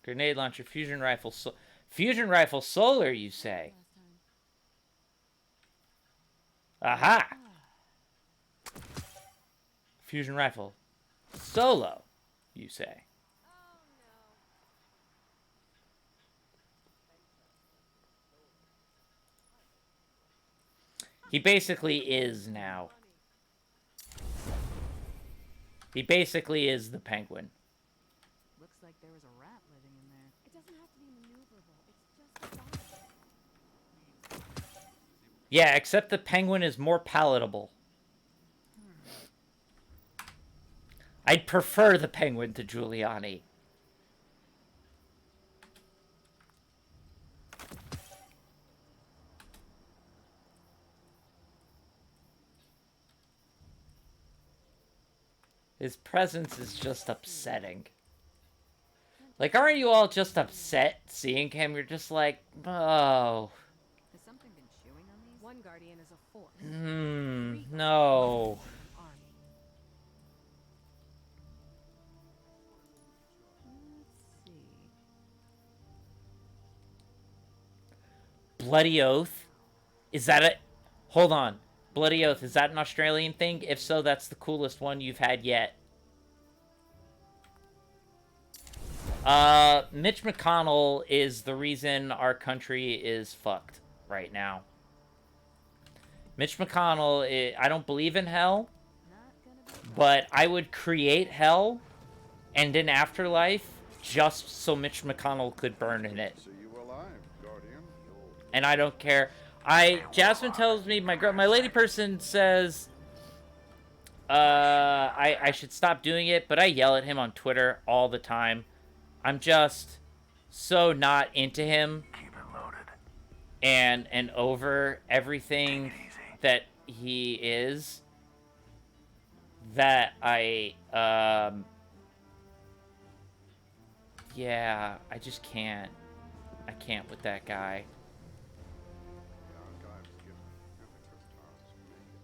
Grenade launcher, fusion rifle, fusion rifle solar, you say? Aha! Fusion rifle solo, you say? He basically is now. He basically is the Penguin. Looks like there was a rat living in there. It doesn't have to be maneuverable. It's just Yeah, except the Penguin is more palatable. I'd prefer the Penguin to Giuliani. His presence is just upsetting. Like, aren't you all just upset seeing him? You're just like, oh. Has something been chewing on these? one guardian is a force. No. Army. Let's see. Bloody Oath? Is that a... Hold on. Bloody Oath, is that an Australian thing? If so, that's the coolest one you've had yet. Mitch McConnell is the reason our country is fucked right now. Mitch McConnell, I don't believe in hell, but I would create hell and an afterlife just so Mitch McConnell could burn in it. See you alive, Guardian. And I don't care. Jasmine tells me, my lady person says, I should stop doing it, but I yell at him on Twitter all the time. I'm just so not into him. Keep it loaded. and over everything that he is, that yeah, I just can't. I can't with that guy. The archives give amateur tasks make it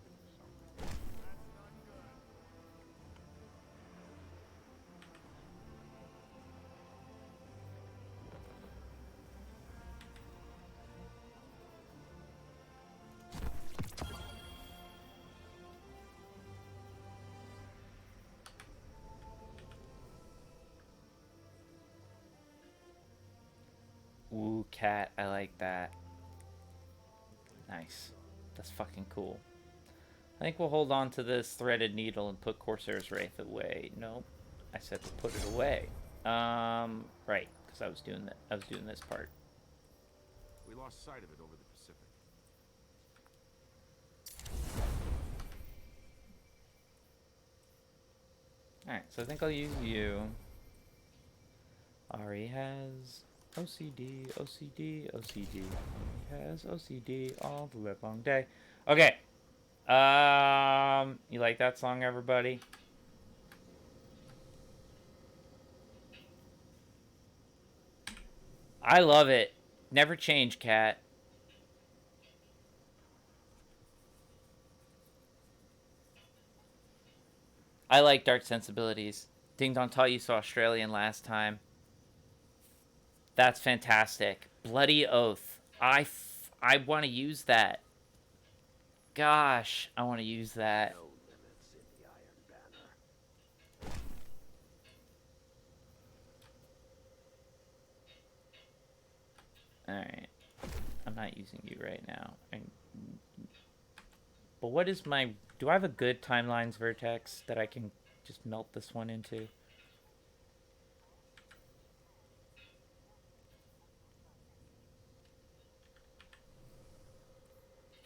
Ooh, cat, I like that. Nice. That's fucking cool. I think we'll hold on to this threaded needle and put Corsair's Wraith away. Nope. I said to put it away. Right, because I was doing that. I was doing this part. We lost sight of it over the Pacific. Alright, so I think I'll use you. Ari has OCD, OCD, OCD. He has OCD all the live long day. Okay. You like that song, everybody? I love it. Never change, cat. I like Dark Sensibilities. Ding Dong taught you so Australian last time. That's fantastic. Bloody Oath. I want to use that. Gosh, I want to use that. No limits in the Iron Banner. Alright. I'm not using you right now. But what is my... Do I have a good timelines vertex that I can just melt this one into?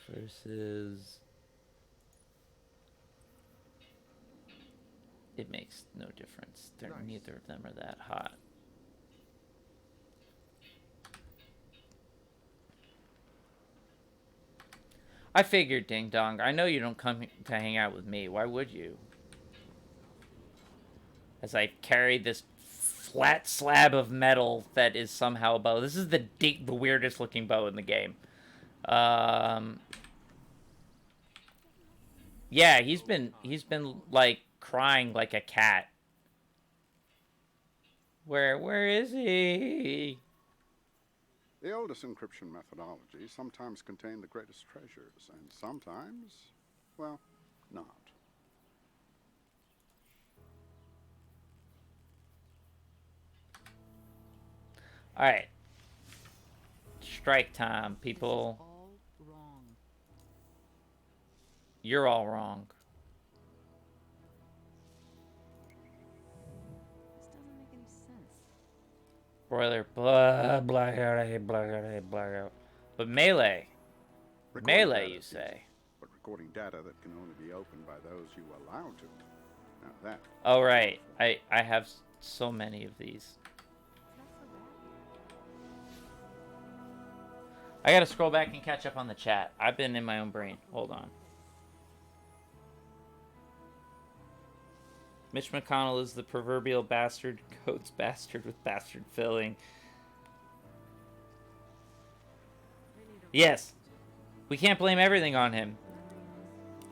Versus... It makes no difference. Nice. Neither of them are that hot. I figured, Ding Dong. I know you don't come to hang out with me. Why would you? As I carry this flat slab of metal that is somehow a bow. This is the weirdest looking bow in the game. Yeah, he's been like crying like a cat. Where is he? The oldest encryption methodologies sometimes contain the greatest treasures, and sometimes, well, not. Alright. Strike time, people. All wrong. You're all wrong. This doesn't make any sense. Broiler, blackout. But melee. Melee, you say? But recording data that can only be opened by those you allow to. Now that. Oh, right. I have so many of these. I gotta scroll back and catch up on the chat. I've been in my own brain. Hold on. Mitch McConnell is the proverbial bastard, goat's bastard with bastard filling. Yes. We can't blame everything on him.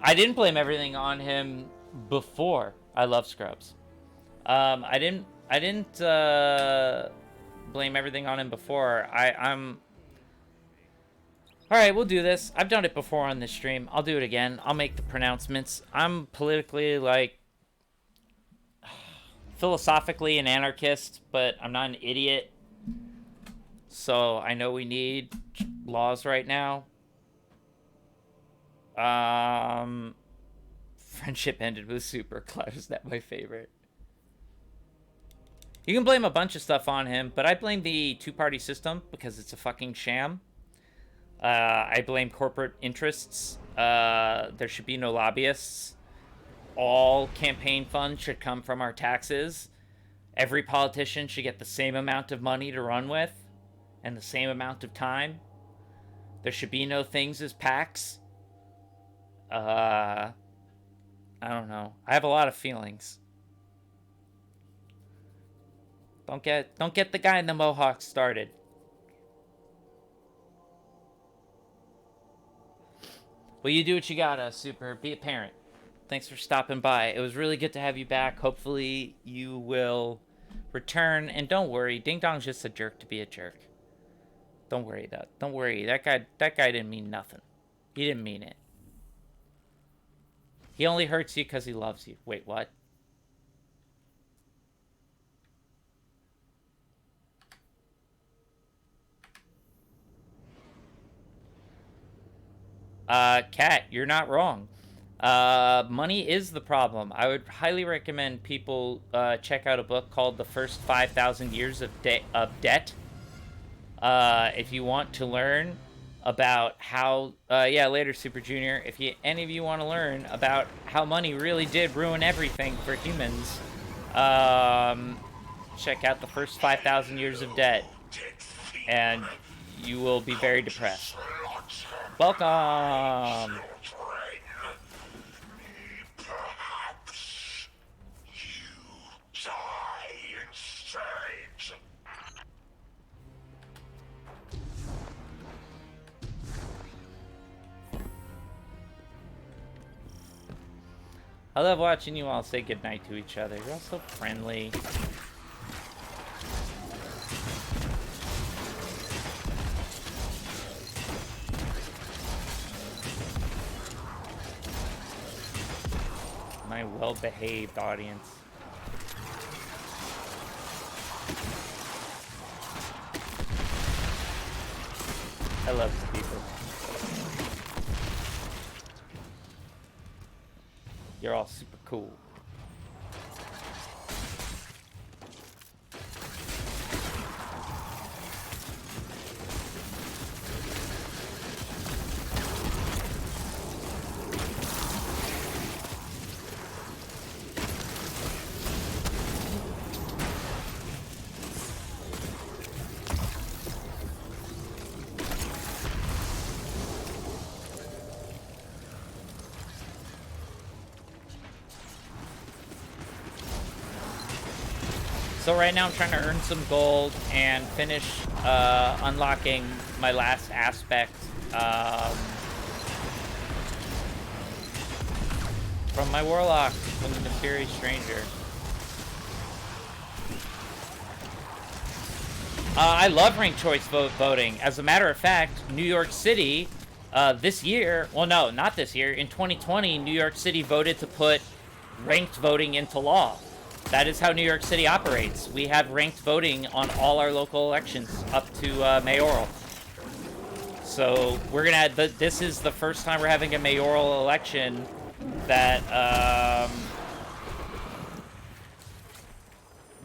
I didn't blame everything on him before. I love Scrubs. I didn't blame everything on him before. I'm Alright, we'll do this. I've done it before on this stream. I'll do it again. I'll make the pronouncements. I'm politically, like, philosophically an anarchist, but I'm not an idiot. So I know we need laws right now. Friendship ended with Super Cloud. Is that my favorite? You can blame a bunch of stuff on him, but I blame the two-party system because it's a fucking sham. I blame corporate interests. There should be no lobbyists. All campaign funds should come from our taxes. Every politician should get the same amount of money to run with and the same amount of time. There should be no things as packs. I don't know. I have a lot of feelings. Don't get the guy in the mohawk started. Well, you do what you gotta, Super. Be a parent. Thanks for stopping by. It was really good to have you back. Hopefully you will return. And don't worry, Ding Dong's just a jerk to be a jerk. Don't worry that. Don't worry. That guy didn't mean nothing. He didn't mean it. He only hurts you because he loves you. Wait, what? Kat, you're not wrong. Money is the problem. I would highly recommend people check out a book called The First 5,000 Years of Debt. If you want to learn about how, yeah, later, Super Junior. If any of you want to learn about how money really did ruin everything for humans, check out The First 5,000 Years of Debt, and you will be very depressed. Welcome! I love watching you all say goodnight to each other. You're all so friendly. My well-behaved audience. I love these people. You're all super cool. So right now I'm trying to earn some gold and finish unlocking my last aspect from my warlock, from the Mysterious Stranger. I love ranked choice voting. As a matter of fact, New York City this year, well no, not this year, in 2020, New York City voted to put ranked voting into law. That is how New York City operates. We have ranked voting on all our local elections up to mayoral. So we're gonna have this is the first time we're having a mayoral election that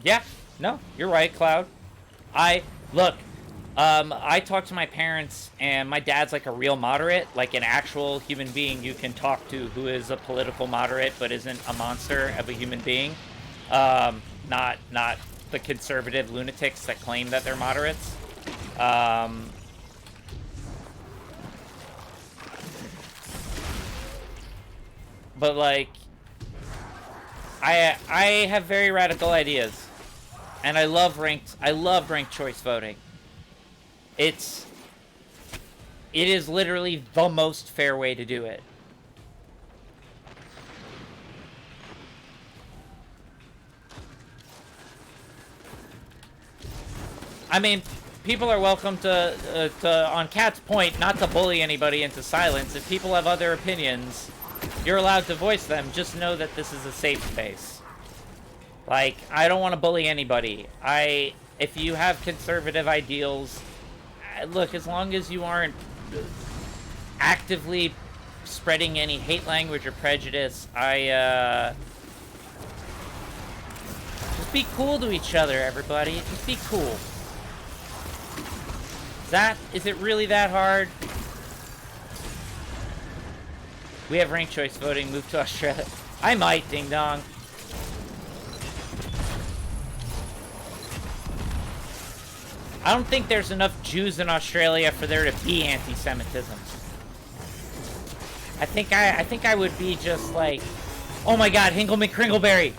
yeah, no, you're right, Cloud. I talked to my parents, and my dad's like a real moderate, like an actual human being you can talk to who is a political moderate but isn't a monster of a human being. Not the conservative lunatics that claim that they're moderates. But like, I have very radical ideas, and I love ranked choice voting. It is literally the most fair way to do it. I mean, people are welcome to on Kat's point, not to bully anybody into silence. If people have other opinions, you're allowed to voice them. Just know that this is a safe space. Like, I don't want to bully anybody. If you have conservative ideals, look, as long as you aren't actively spreading any hate language or prejudice, just be cool to each other, everybody. Just be cool. Is it really that hard? We have ranked choice voting. Move to Australia. I might, Ding Dong. I don't think there's enough Jews in Australia for there to be anti-Semitism. I think I would be just like, oh my god, Hingle McCringleberry!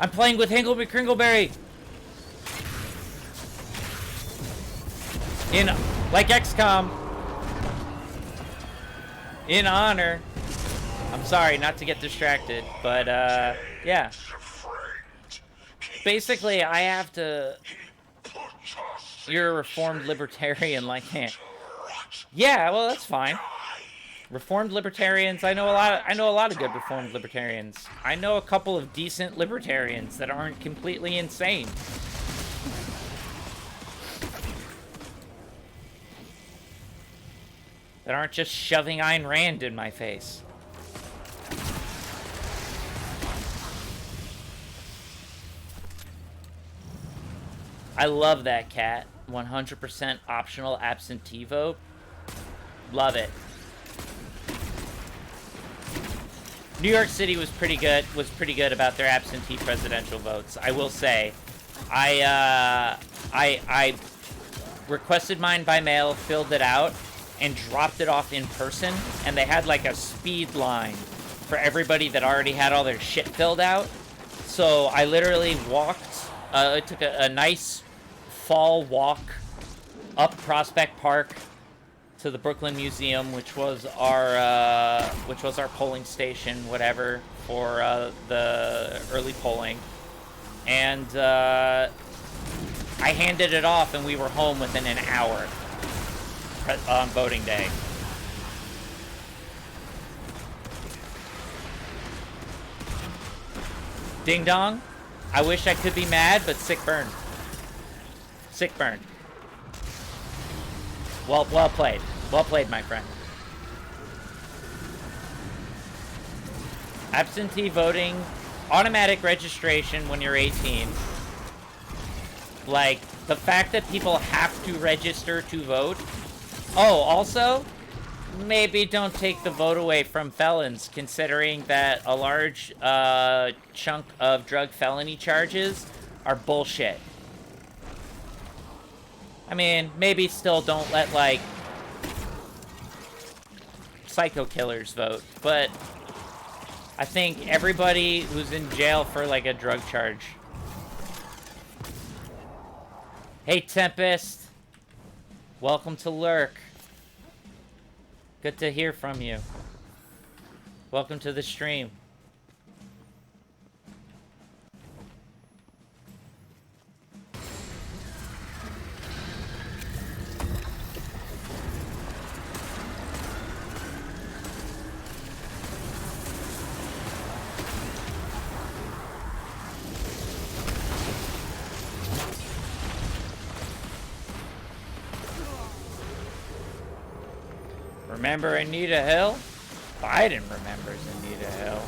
I'm playing with Hingle McCringleberry! In, like XCOM. In honor. I'm sorry, not to get distracted, but, yeah. Basically, I have to... You're a reformed libertarian like him. Yeah, well, that's fine. Reformed libertarians, I know a lot of good reformed libertarians. I know a couple of decent libertarians that aren't completely insane. That aren't just shoving Ayn Rand in my face. I love that cat. 100% optional absentee vote. Love it. New York City was pretty good about their absentee presidential votes. I will say, I requested mine by mail, filled it out, and dropped it off in person, and they had like a speed line for everybody that already had all their shit filled out. So I literally walked, I took a nice fall walk up Prospect Park to the Brooklyn Museum, which was our polling station, whatever, for the early polling, and I handed it off, and we were home within an hour on voting day. Ding dong. I wish I could be mad, but sick burn. Sick burn. Well played. Well played, my friend. Absentee voting, automatic registration when you're 18. Like, the fact that people have to register to vote. Oh, also, maybe don't take the vote away from felons, considering that a large chunk of drug felony charges are bullshit. I mean, maybe still don't let, like, psycho killers vote, but I think everybody who's in jail for, like, a drug charge. Hey, Tempest. Welcome to Lurk. Good to hear from you. Welcome to the stream. Remember Anita Hill? Biden remembers Anita Hill.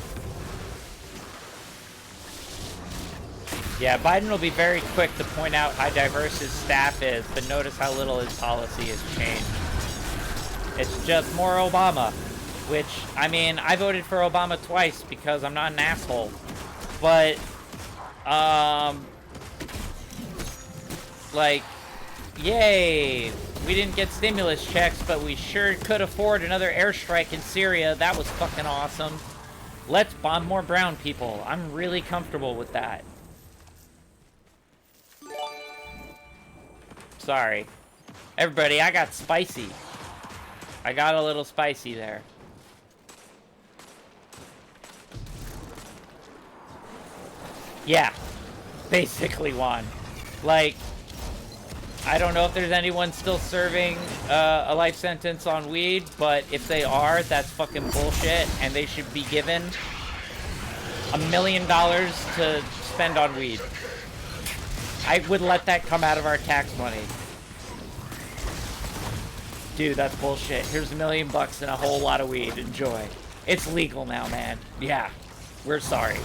Yeah, Biden will be very quick to point out how diverse his staff is, but notice how little his policy has changed. It's just more Obama, which, I mean, I voted for Obama twice because I'm not an asshole. But, like, yay! We didn't get stimulus checks, but we sure could afford another airstrike in Syria. That was fucking awesome. Let's bomb more brown people. I'm really comfortable with that. Sorry. Everybody, I got spicy. I got a little spicy there. Yeah. Basically won. Like, I don't know if there's anyone still serving a life sentence on weed, but if they are, that's fucking bullshit, and they should be given $1 million to spend on weed. I would let that come out of our tax money. Dude, that's bullshit. Here's $1 million and a whole lot of weed. Enjoy. It's legal now, man. Yeah, we're sorry.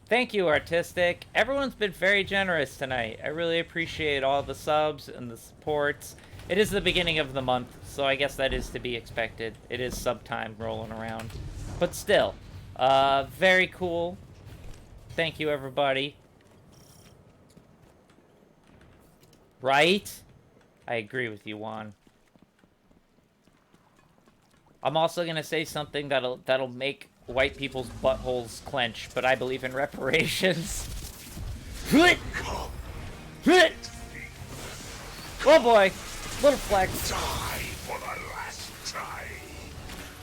Thank you, Artistic. Everyone's been very generous tonight. I really appreciate all the subs and the supports It is the beginning of the month, so I guess that is to be expected. It is sub-time rolling around. But still, very cool. Thank you, everybody. Right? I agree with you, Juan. I'm also gonna say something that'll make white people's buttholes clench, but I believe in reparations. Oh boy, little flex.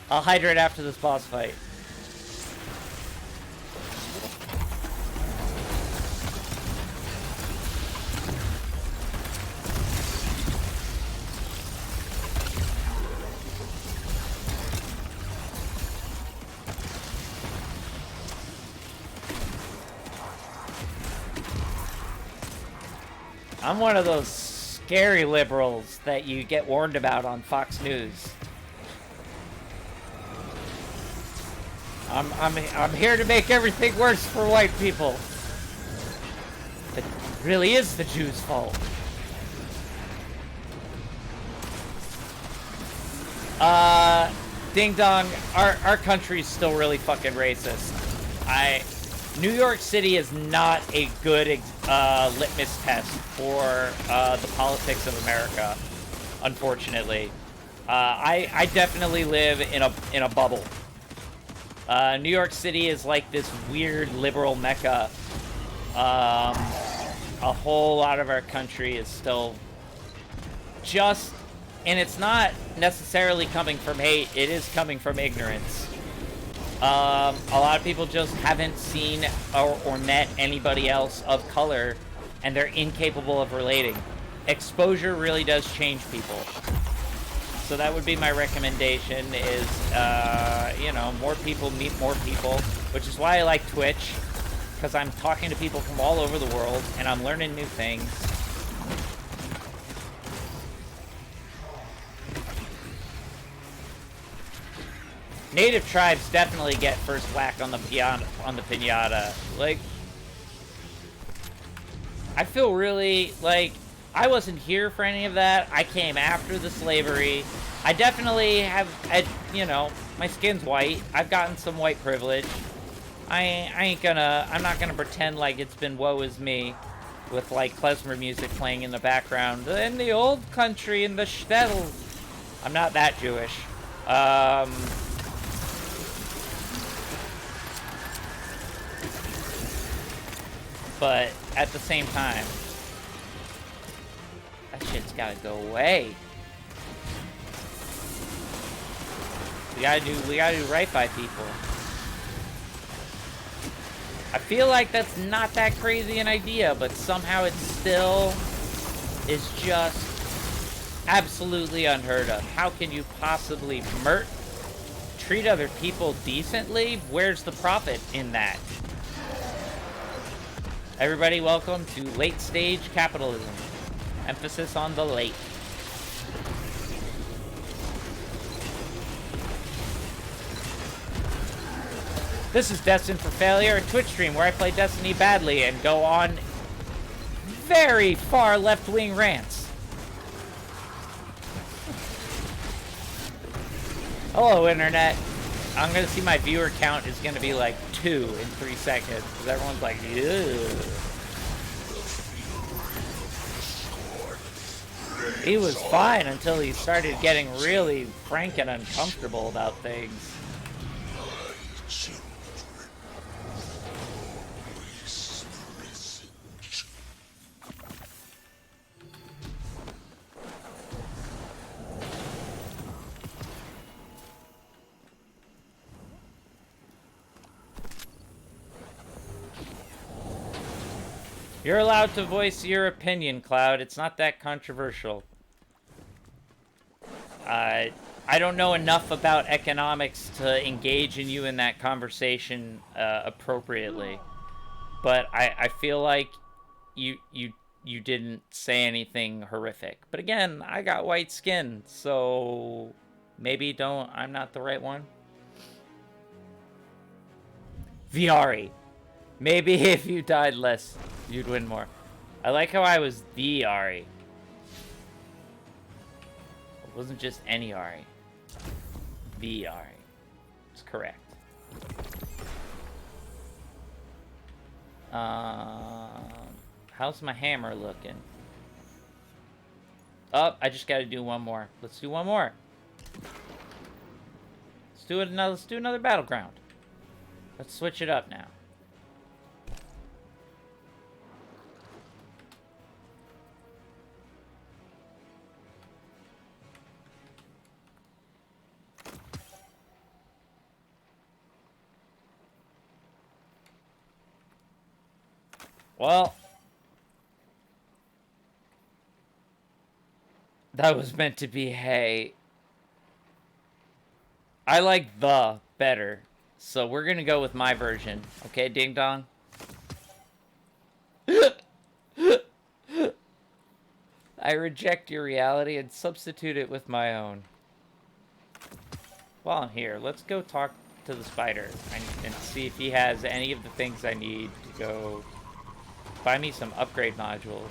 I'll hydrate after this boss fight. I'm one of those scary liberals that you get warned about on Fox News. I'm here to make everything worse for white people. It really is the Jews' fault. Ding dong, our country's still really fucking racist. New York City is not a good litmus test for the politics of America, unfortunately. I definitely live in a bubble. New York City is like this weird liberal mecca. A whole lot of our country is still just, and it's not necessarily coming from hate, it is coming from ignorance. A lot of people just haven't seen or met anybody else of color, and they're incapable of relating. Exposure really does change people. So that would be my recommendation is, you know, more people meet more people, which is why I like Twitch, because I'm talking to people from all over the world, and I'm learning new things. Native tribes definitely get first whack on the pinata. Like, I feel really like I wasn't here for any of that. I came after the slavery. I definitely have, you know, my skin's white. I've gotten some white privilege. I'm not gonna pretend like it's been woe is me with like klezmer music playing in the background. In the old country, in the shtetl. I'm not that Jewish. But at the same time, that shit's gotta go away. We gotta do right by people. I feel like that's not that crazy an idea, but somehow it still is just absolutely unheard of. How can you possibly treat other people decently? Where's the profit in that? Everybody, welcome to late stage capitalism. Emphasis on the late. This is Destined for Failure, a Twitch stream where I play Destiny badly and go on very far left-wing rants. Hello, Internet. I'm gonna see my viewer count is gonna be like 2 in 3 seconds, because everyone's like, ew. He was fine until he started getting really frank and uncomfortable about things. You're allowed to voice your opinion, Cloud. It's not that controversial. I don't know enough about economics to engage you in that conversation appropriately, but I feel like you didn't say anything horrific. But again, I got white skin, so maybe I'm not the right one. Viari. Maybe if you died less, you'd win more. I like how I was the Ari. It wasn't just any Ari. The Ari. It's correct. How's my hammer looking? Oh, I just gotta do one more. Let's do one more. Let's do another battleground. Let's switch it up now. Well, that was meant to be hay. I like the better. So we're gonna go with my version. Okay, ding dong? I reject your reality and substitute it with my own. While I'm here, let's go talk to the spider and see if he has any of the things I need to go buy me some upgrade modules.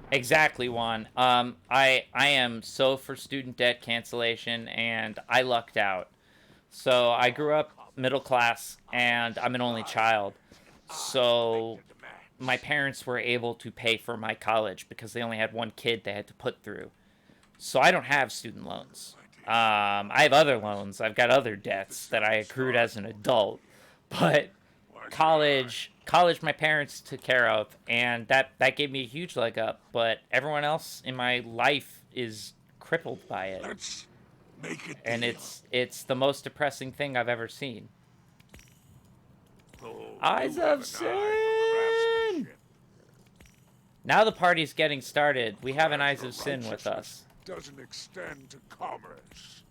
Exactly, Juan. I am so for student debt cancellation, and I lucked out. So I grew up middle class, and I'm an only child. So my parents were able to pay for my college because they only had one kid they had to put through. So I don't have student loans. I have other loans. I've got other debts that I accrued as an adult. But college my parents took care of, and that gave me a huge leg up, but everyone else in my life is crippled by it. Let's make it. And it's the most depressing thing I've ever seen. Oh, Eyes of Sin! Now the party's getting started. We have an Eyes of Sin with us. Doesn't extend to commerce.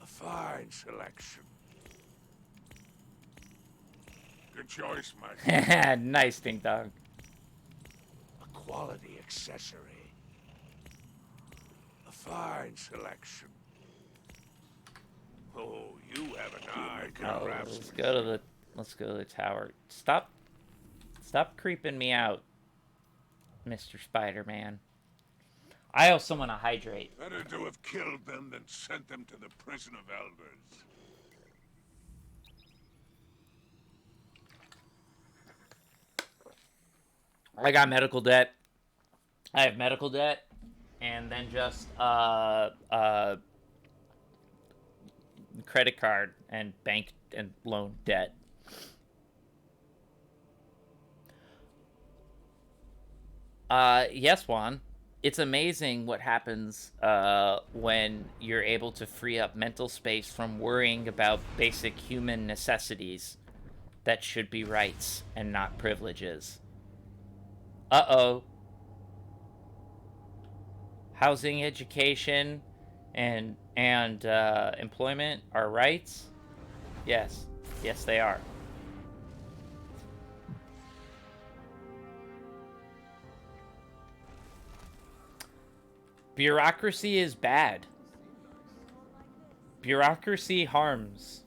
A fine selection. Good choice, my Nice, Ding Dong. A quality accessory. A fine selection. Oh, you have an eye, craftsman. Let's go to the tower. Stop creeping me out, Mr. Spider-Man. I owe someone a hydrate. Better to have killed them than sent them to the prison of elders. I got medical debt. I have medical debt, and then just credit card and bank and loan debt. Yes, Juan. It's amazing what happens when you're able to free up mental space from worrying about basic human necessities that should be rights and not privileges. Uh-oh. Housing, education, and employment are rights? Yes. Yes, they are. Bureaucracy is bad. Bureaucracy harms.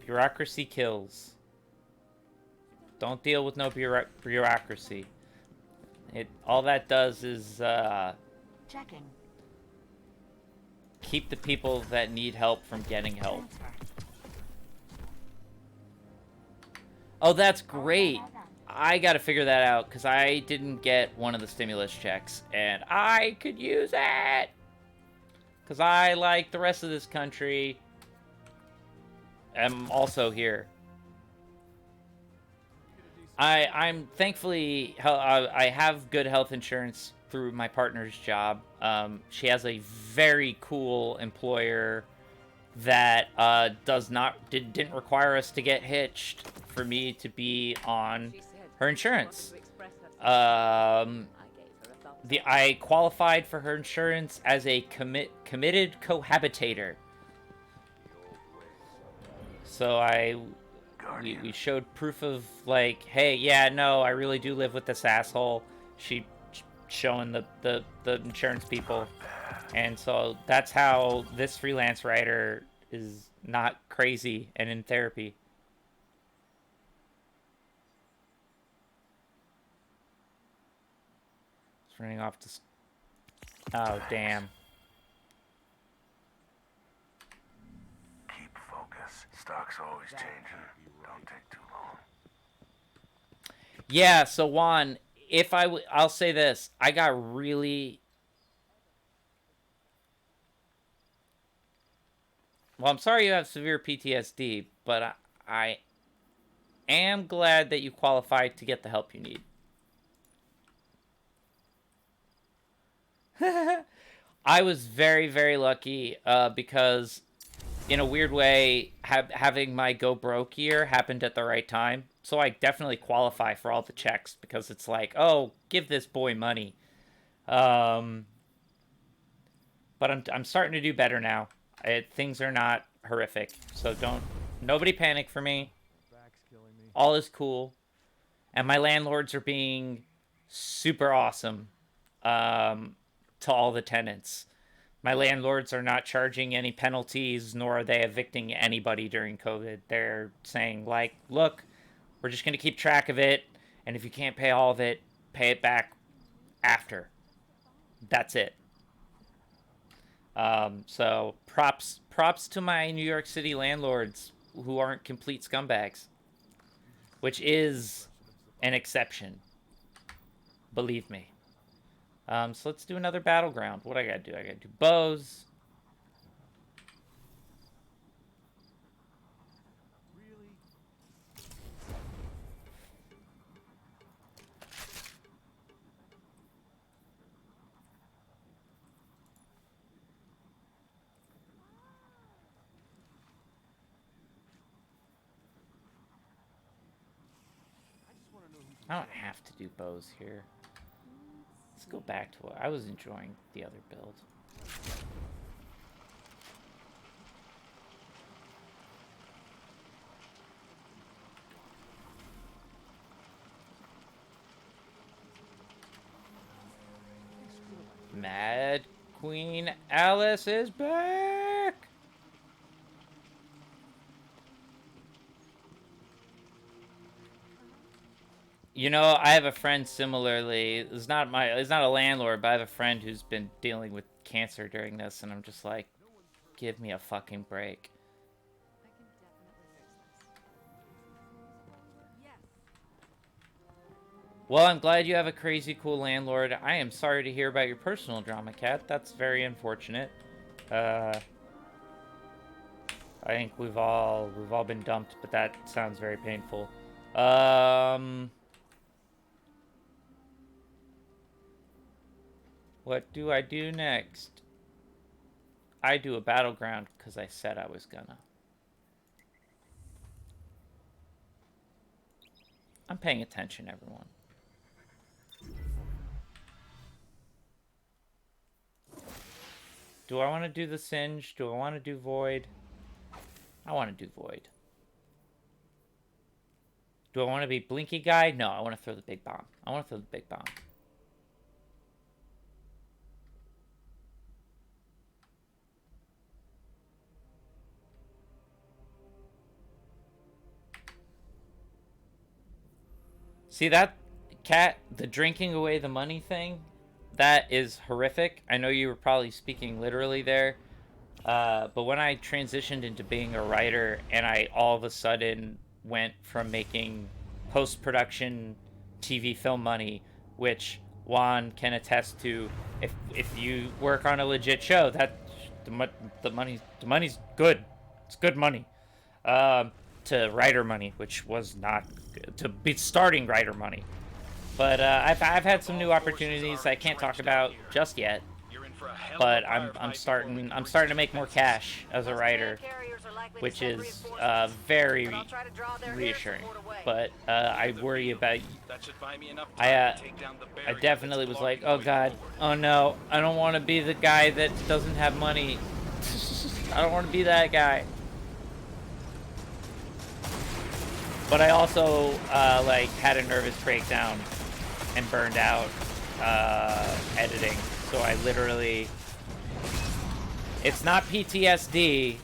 Bureaucracy kills. Don't deal with no bureaucracy. All that does is Checking. keep the people that need help from getting help. Oh, that's great. I gotta figure that out because I didn't get one of the stimulus checks, and I could use it because I, like the rest of this country, am also here. I'm thankfully I have good health insurance through my partner's job. She has a very cool employer that didn't require us to get hitched for me to be on her insurance. I qualified for her insurance as a committed cohabitator. So we showed proof of, like, hey, yeah, no, I really do live with this asshole, showing the insurance people. And so that's how this freelance writer is not crazy and in therapy. It's running off to... Oh, damn. Keep focus. Stock's always changing. Don't take too long. Yeah, so Juan, if I'll say this, I got really... Well, I'm sorry you have severe PTSD, but I am glad that you qualified to get the help you need. I was very, very lucky because, in a weird way, having my go broke year happened at the right time. So I definitely qualify for all the checks because it's like, oh, give this boy money. But I'm starting to do better now. Things are not horrific, so nobody panic for me. All is cool, and my landlords are being super awesome to all the tenants. My landlords are not charging any penalties, nor are they evicting anybody during COVID. They're saying, like, look, we're just going to keep track of it, and if you can't pay all of it, pay it back after. That's it. So props to my New York City landlords who aren't complete scumbags, which is an exception. Believe me. So let's do another battleground. What I gotta do? I gotta do bows. I don't have to do bows here. Let's go back to what I was enjoying the other build. Mad Queen Alice is back! You know, I have a friend similarly. It's not a landlord, but I have a friend who's been dealing with cancer during this, and I'm just like, give me a fucking break. Well, I'm glad you have a crazy cool landlord. I am sorry to hear about your personal drama, Kat. That's very unfortunate. I think we've all been dumped, but that sounds very painful. What do I do next? I do a battleground because I said I was gonna. I'm paying attention, everyone. Do I want to do the Singe? Do I want to do Void? I want to do Void. Do I want to be Blinky Guy? No, I want to throw the big bomb. I want to throw the big bomb. See that, Cat? The drinking away the money thing? That is horrific. I know you were probably speaking literally there. But when I transitioned into being a writer and I all of a sudden went from making post-production TV film money, which Juan can attest to, if you work on a legit show, that the money's good. It's good money. To writer money, which was not good, to be starting writer money. But I've had some new opportunities I can't talk about just yet. But I'm starting to make more cash as a writer, which is very reassuring. But I worry about. I definitely was like, oh god, oh no, I don't want to be the guy that doesn't have money. I don't want to be that guy. But I also like had a nervous breakdown and burned out editing. So I literally, it's not PTSD.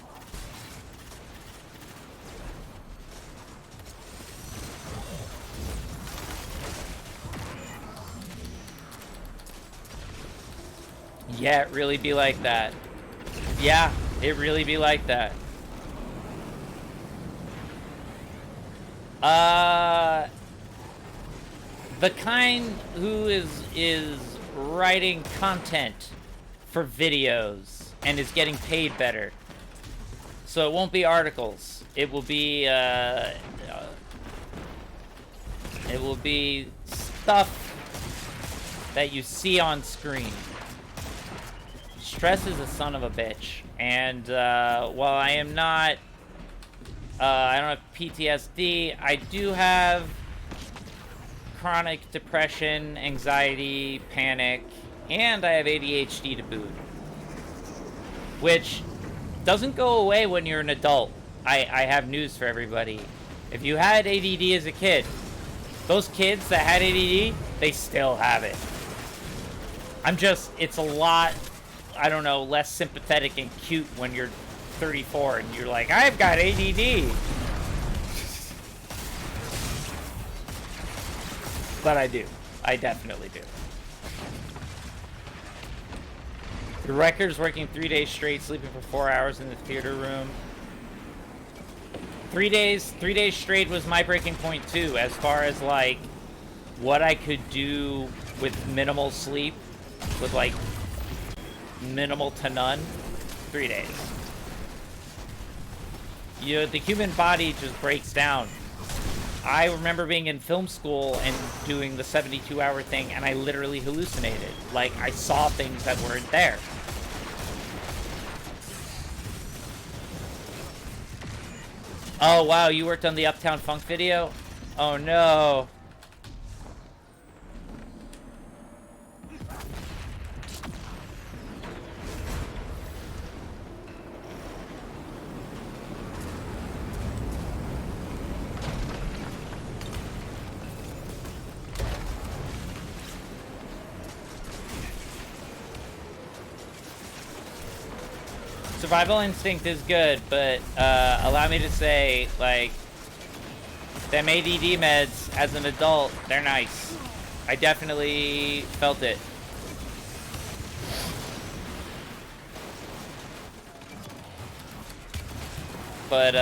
Yeah, it really be like that. Yeah, it really be like that. The kind who is writing content for videos and is getting paid better. So it won't be articles. It will be stuff that you see on screen. Stress is a son of a bitch, and while I am not, I don't have PTSD, I do have chronic depression, anxiety, panic, and I have ADHD to boot. Which doesn't go away when you're an adult. I have news for everybody. If you had ADD as a kid, those kids that had ADD, they still have it. It's a lot, I don't know, less sympathetic and cute when you're 34 and you're like, I've got ADD. But I do. I definitely do. The record's working 3 days straight, sleeping for 4 hours in the theater room. 3 days straight was my breaking point too, as far as like what I could do with minimal sleep, with like minimal to none. 3 days. You know, the human body just breaks down. I remember being in film school and doing the 72-hour thing, and I literally hallucinated. Like, I saw things that weren't there. Oh, wow, you worked on the Uptown Funk video? Oh, no. Survival instinct is good, but allow me to say, like, them ADD meds as an adult, they're nice. I definitely felt it. But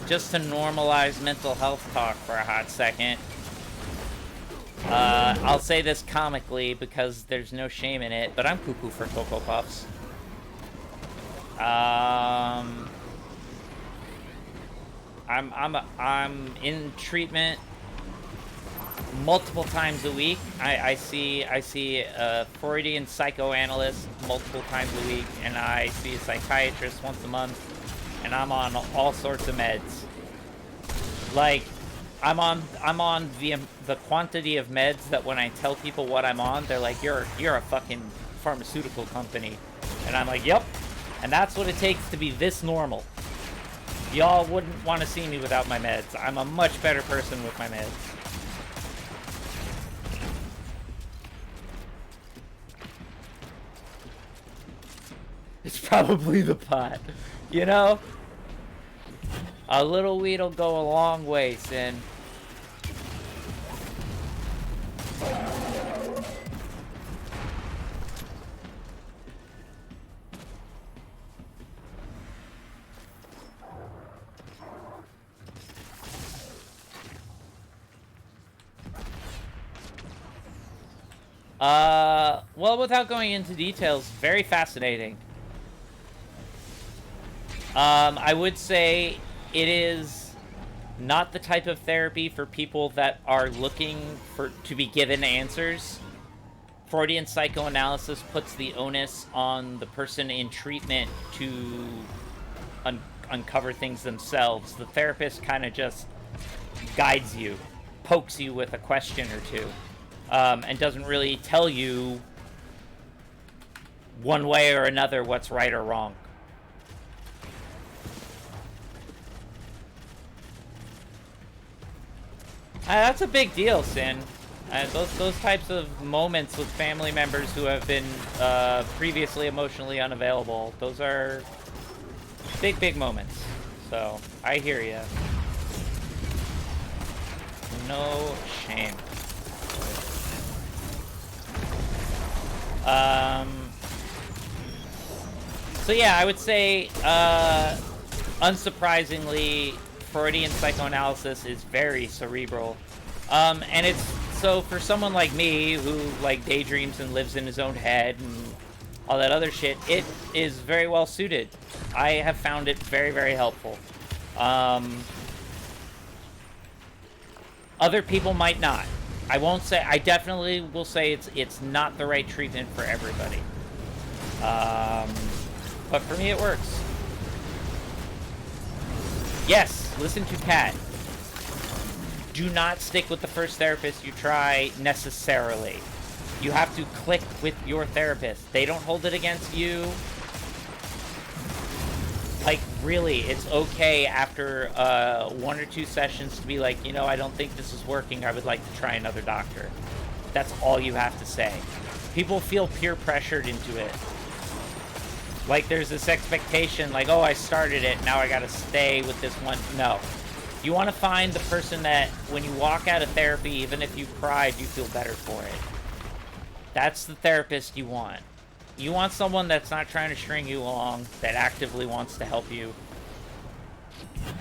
just to normalize mental health talk for a hot second, I'll say this comically because there's no shame in it, but I'm cuckoo for Cocoa Puffs. I'm in treatment multiple times a week. I see a Freudian psychoanalyst multiple times a week, and I see a psychiatrist once a month, and I'm on all sorts of meds. Like, I'm on the quantity of meds that when I tell people what I'm on, they're like, you're a fucking pharmaceutical company, and I'm like, yep. And that's what it takes to be this normal. Y'all wouldn't want to see me without my meds. I'm a much better person with my meds. It's probably the pot. You know? A little weed'll go a long way, Sin. Well, without going into details, very fascinating. I would say it is not the type of therapy for people that are looking to be given answers. Freudian psychoanalysis puts the onus on the person in treatment to uncover things themselves. The therapist kind of just guides you, pokes you with a question or two. And doesn't really tell you one way or another what's right or wrong. That's a big deal, Sin. Those types of moments with family members who have been previously emotionally unavailable, those are big moments. So I hear you. No shame. So yeah, I would say, unsurprisingly, Freudian psychoanalysis is very cerebral. And it's, so for someone like me, who, like, daydreams and lives in his own head and all that other shit, it is very well suited. I have found it very helpful. Other people might not. I definitely will say it's not the right treatment for everybody. But for me, it works. Yes, listen to Kat. Do not stick with the first therapist you try necessarily. You have to click with your therapist. They don't hold it against you. Like, really, it's okay after 1 or 2 sessions to be like, you know, I don't think this is working. I would like to try another doctor. That's all you have to say. People feel peer pressured into it. Like, there's this expectation, like, oh, I started it, now I gotta stay with this one. No. You want to find the person that, when you walk out of therapy, even if you cried, you feel better for it. That's the therapist you want. You want someone that's not trying to string you along, that actively wants to help you.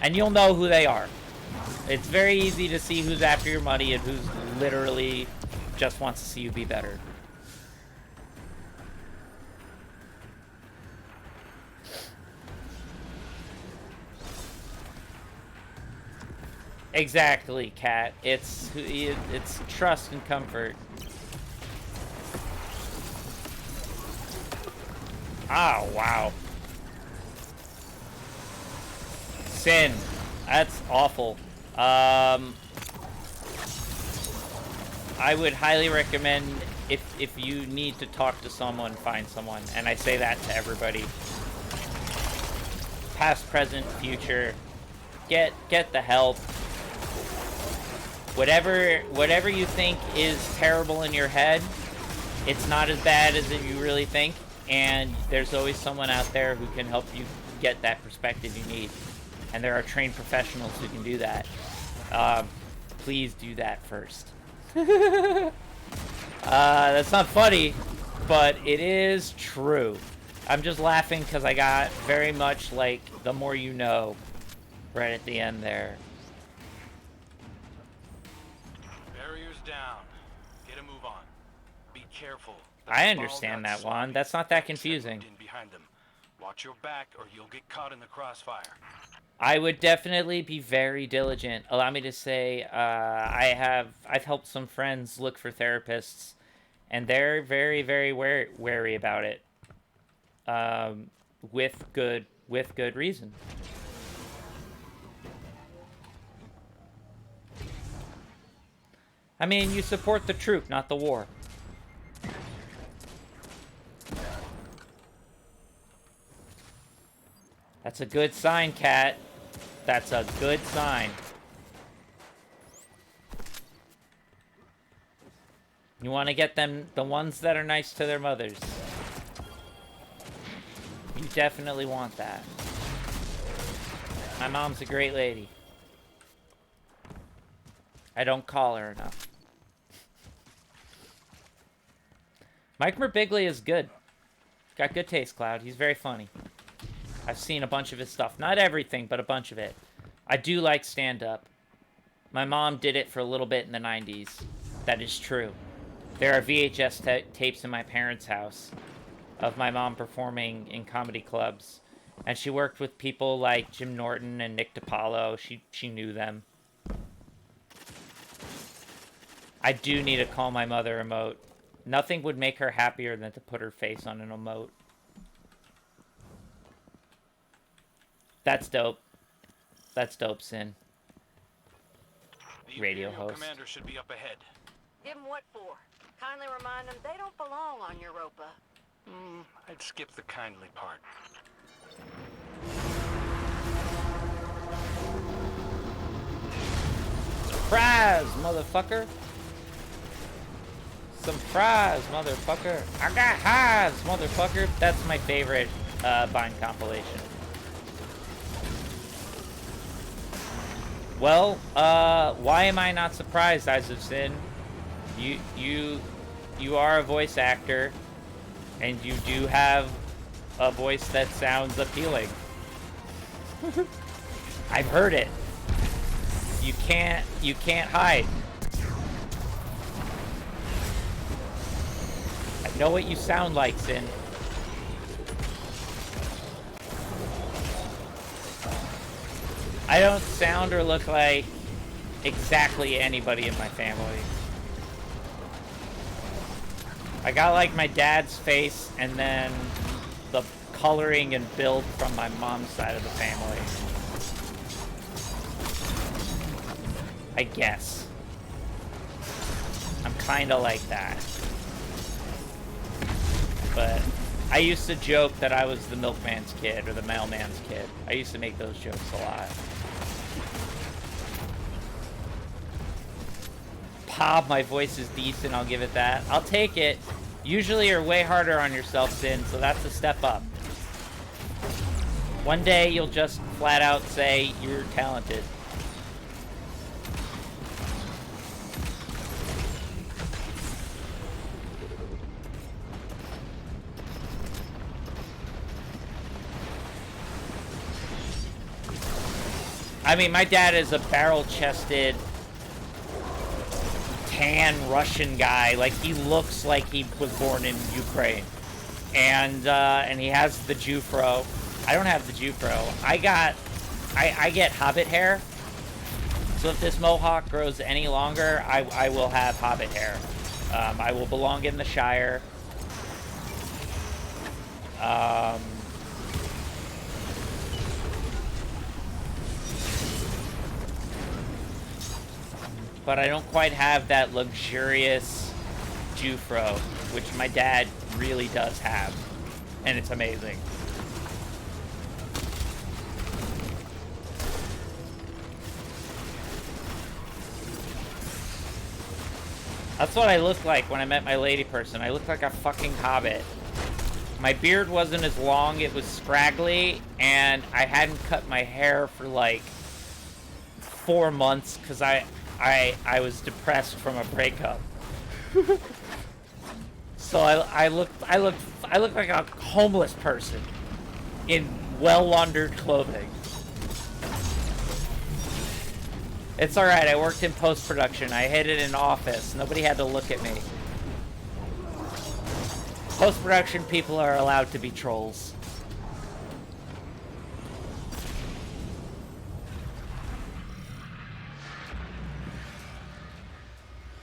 And you'll know who they are. It's very easy to see who's after your money and who's literally just wants to see you be better. Exactly, Kat. It's trust and comfort. Oh, wow. Sin. That's awful. I would highly recommend, if you need to talk to someone, find someone. And I say that to everybody. Past, present, future. Get the help. Whatever you think is terrible in your head, it's not as bad as you really think, and there's always someone out there who can help you get that perspective you need. And there are trained professionals who can do that. Please do that first. That's not funny, but it is true. I'm just laughing because I got very much like the more you know right at the end there. Down. Get a move on. Be careful. I understand that, Juan. That's not that confusing. Behind them. Watch your back or you'll get caught in the crossfire. I would definitely be very diligent. Allow me to say, I've helped some friends look for therapists, and they're very wary about it. With good reason. I mean, you support the troop, not the war. That's a good sign, Kat. That's a good sign. You want to get them, the ones that are nice to their mothers. You definitely want that. My mom's a great lady. I don't call her enough. Mike Birbiglia is good. Got good taste, Cloud. He's very funny. I've seen a bunch of his stuff. Not everything, but a bunch of it. I do like stand-up. My mom did it for a little bit in the 90s. That is true. There are VHS tapes in my parents' house of my mom performing in comedy clubs. And she worked with people like Jim Norton and Nick DiPaolo. She knew them. I do need to call my mother emote. Nothing would make her happier than to put her face on an emote. That's dope. That's dope, Sin. Radio host. Commander should be up ahead. Give them what for? Kindly remind them they don't belong on Europa. I'd skip the kindly part. Surprise, motherfucker! Some fries, motherfucker. I got hives, motherfucker. That's my favorite Vine compilation. Well, why am I not surprised, Eyes of Sin? You are a voice actor, and you do have a voice that sounds appealing. I've heard it. You can't hide. I know what you sound like, Sin. I don't sound or look like exactly anybody in my family. I got like my dad's face and then the coloring and build from my mom's side of the family. I guess. I'm kinda like that. But I used to joke that I was the milkman's kid or the mailman's kid. I used to make those jokes a lot. Pop, my voice is decent, I'll give it that. I'll take it. Usually you're way harder on yourself, Sin, so that's a step up. One day you'll just flat out say you're talented. I mean, my dad is a barrel-chested, tan Russian guy. Like, he looks like he was born in Ukraine. And he has the Jufro. I don't have the Jufro. I get hobbit hair. So if this mohawk grows any longer, I will have hobbit hair. I will belong in the Shire. But I don't quite have that luxurious Jufro, which my dad really does have. And it's amazing. That's what I looked like when I met my lady person. I looked like a fucking hobbit. My beard wasn't as long, it was scraggly, and I hadn't cut my hair for like 4 months because I was depressed from a breakup. So I looked like a homeless person in well-laundered clothing. It's alright, I worked in post-production. I hid in an office. Nobody had to look at me. Post-production people are allowed to be trolls.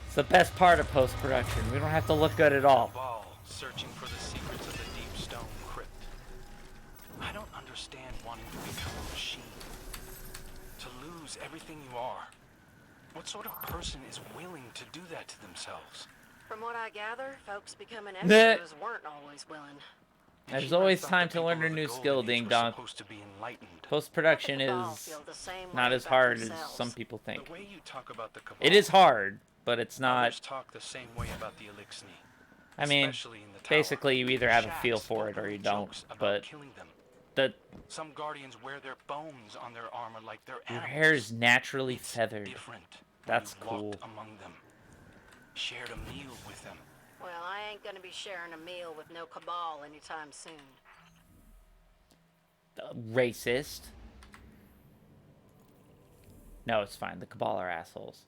It's the best part of post-production. We don't have to look good at all. Ball, searching for the secrets of the deep stone crypt. I don't understand wanting to become a machine. To lose everything you are. What sort of person is willing to do that to themselves? From what I gather, folks becoming Nah. extras weren't always willing. There's always time to learn a new skill, Ding Dong. Post-production is not as hard as some people think. The way you talk about the Cabal, It is hard, but it's not... others talk the same way about the Elixni. I mean, Especially in the tower. basically you either have a Shacks feel for it or you don't, jokes about but killing them. some guardians wear their bones on their armor like their your animals. hair is naturally It's feathered. different when That's you've cool. walked among them, shared a meal with them. Well, I ain't gonna be sharing a meal with no Cabal anytime soon. Racist. No, it's fine. The Cabal are assholes.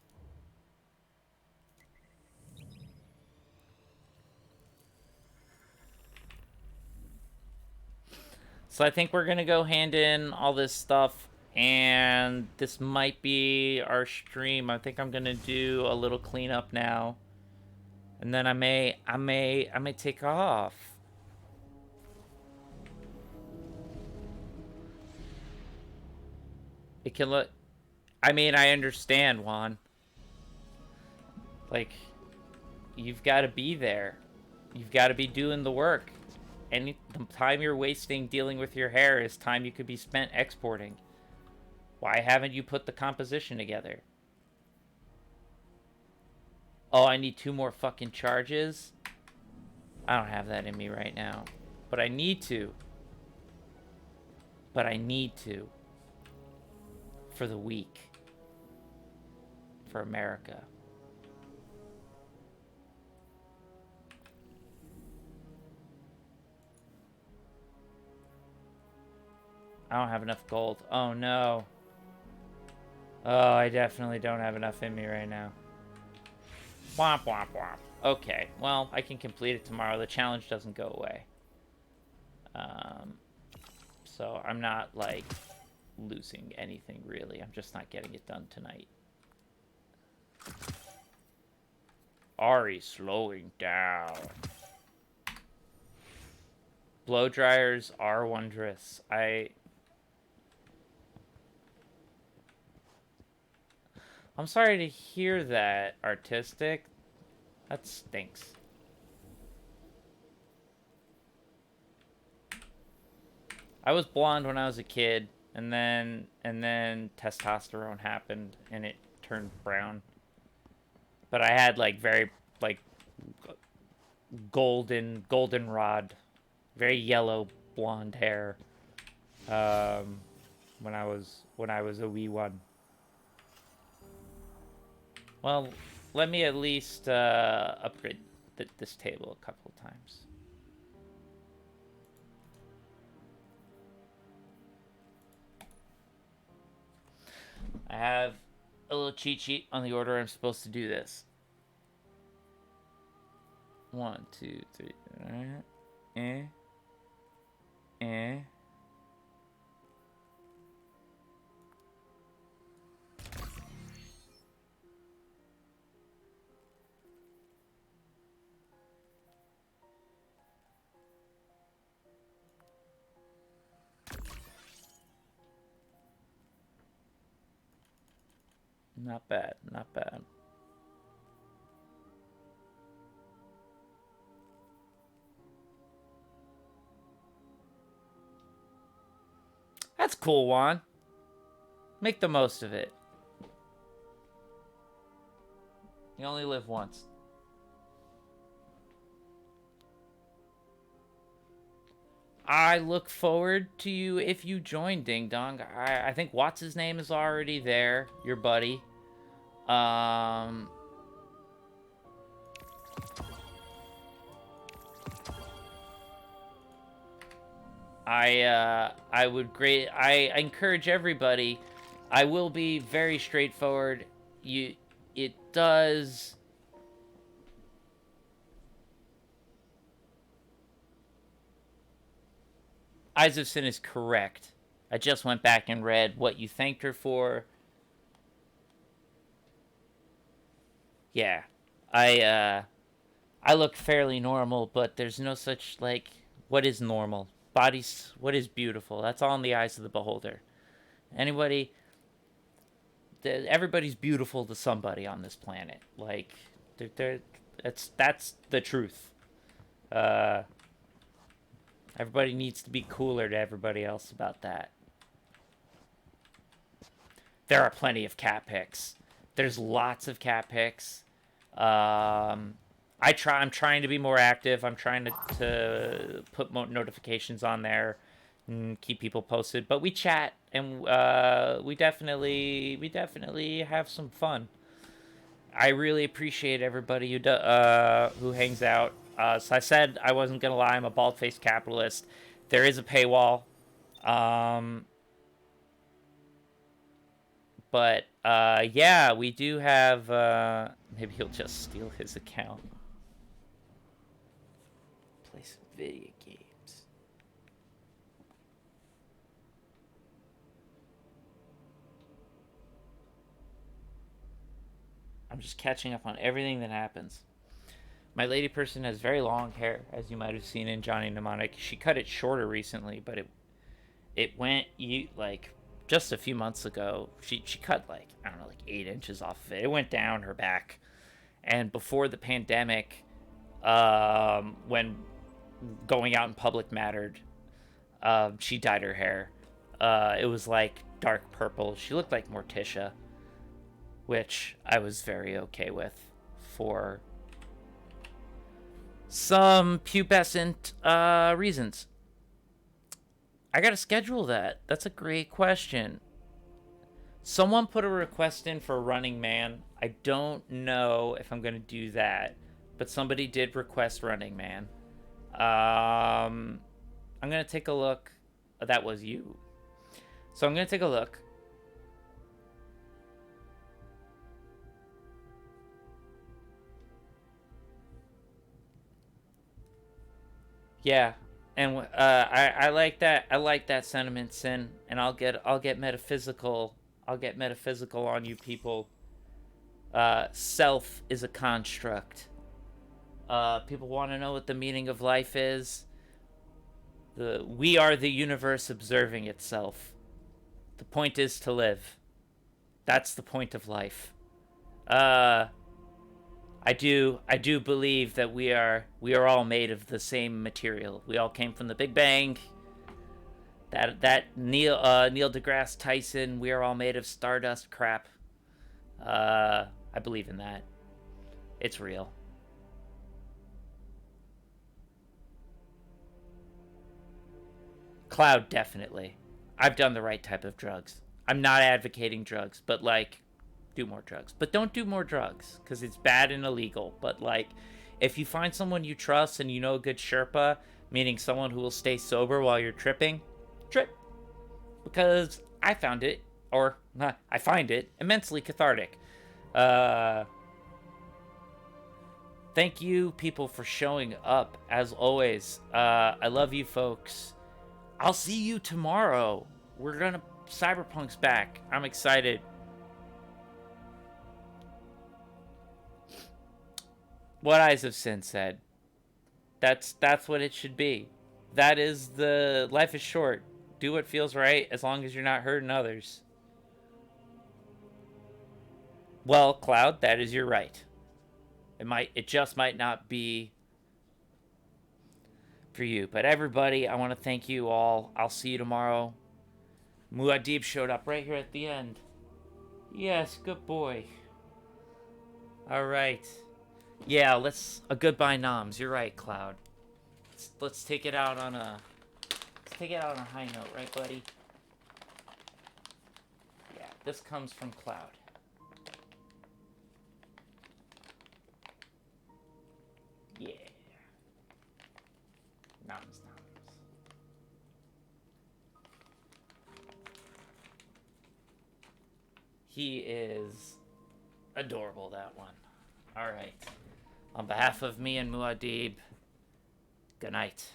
So I think we're gonna go hand in all this stuff, and this might be our stream. I think I'm gonna do a little cleanup now, and then I may take off. It can look... I mean, I understand, Juan. Like, you've got to be there. You've got to be doing the work. The time you're wasting dealing with your hair is time you could be spent exporting. Why haven't you put the composition together? Oh, I need 2 more fucking charges? I don't have that in me right now. But I need to. But I need to. For the week. For America. I don't have enough gold. Oh no. Oh, I definitely don't have enough in me right now. Womp womp womp. Okay, well, I can complete it tomorrow. The challenge doesn't go away. So I'm not, like, losing anything, really. I'm just not getting it done tonight. Ari slowing down. Blow dryers are wondrous. I'm sorry to hear that, Artistic. That stinks. I was blonde when I was a kid, and then testosterone happened and it turned brown. But I had like very like goldenrod, very yellow blonde hair when I was a wee one. Well, let me at least upgrade this table a couple of times. I have a little cheat sheet on the order I'm supposed to do this. 1, 2, 3. Not bad, not bad. That's cool, Juan. Make the most of it. You only live once. I look forward to you if you join, Ding Dong. I think Watts' name is already there, your buddy. I encourage everybody. I will be very straightforward. It does. Eyes of Sin is correct. I just went back and read what you thanked her for. Yeah. I look fairly normal, but there's no such, like, what is normal? Bodies, what is beautiful? That's all in the eyes of the beholder. Everybody's beautiful to somebody on this planet. Like, that's the truth. Everybody needs to be cooler to everybody else about that. There are plenty of cat pics. There's lots of cat pics. I'm trying to be more active. I'm trying to put more notifications on there and keep people posted. But we chat and we definitely have some fun. I really appreciate everybody who hangs out. So I said I wasn't gonna lie. I'm a bald-faced capitalist. There is a paywall. But yeah, we do have. Maybe he'll just steal his account. Play some video games. I'm just catching up on everything that happens. My lady person has very long hair, as you might have seen in Johnny Mnemonic. She cut it shorter recently, but it went like just a few months ago. She cut like, I don't know, like 8 inches off of it. It went down her back. And before the pandemic, when going out in public mattered, she dyed her hair. It was like dark purple. She looked like Morticia, which I was very okay with for some pubescent reasons. I gotta schedule that. That's a great question. Someone put a request in for Running Man. I don't know if I'm gonna do that, but somebody did request Running Man. I'm gonna take a look. That was you. So I'm gonna take a look. Yeah, and I like that. I like that sentiment, Sin. And I'll get metaphysical. I'll get metaphysical on you people. Self is a construct. People want to know what the meaning of life is. We are the universe observing itself. The point is to live. That's the point of life. I do believe that we are all made of the same material. We all came from the Big Bang. That Neil deGrasse Tyson, we are all made of stardust crap. I believe in that. It's real. Cloud, definitely. I've done the right type of drugs. I'm not advocating drugs, but like, do more drugs. But don't do more drugs, because it's bad and illegal. But like, if you find someone you trust and you know a good Sherpa, meaning someone who will stay sober while you're tripping, trip. Because I found it, or I find it, immensely cathartic. Thank you, people, for showing up, as always. I love you, folks. I'll see you tomorrow. Cyberpunk's back. I'm excited. What Eyes of Sin said. That's what it should be. That is the life is short. Do what feels right as long as you're not hurting others. Well, Cloud, that is your right. It just might not be for you. But everybody, I want to thank you all. I'll see you tomorrow. Muad'Dib showed up right here at the end. Yes, good boy. All right. Yeah, a goodbye noms. You're right, Cloud. Let's take it out on a high note, right, buddy? Yeah, this comes from Cloud. Yeah. Noms. He is adorable, that one. All right. On behalf of me and Muad'Dib, good night.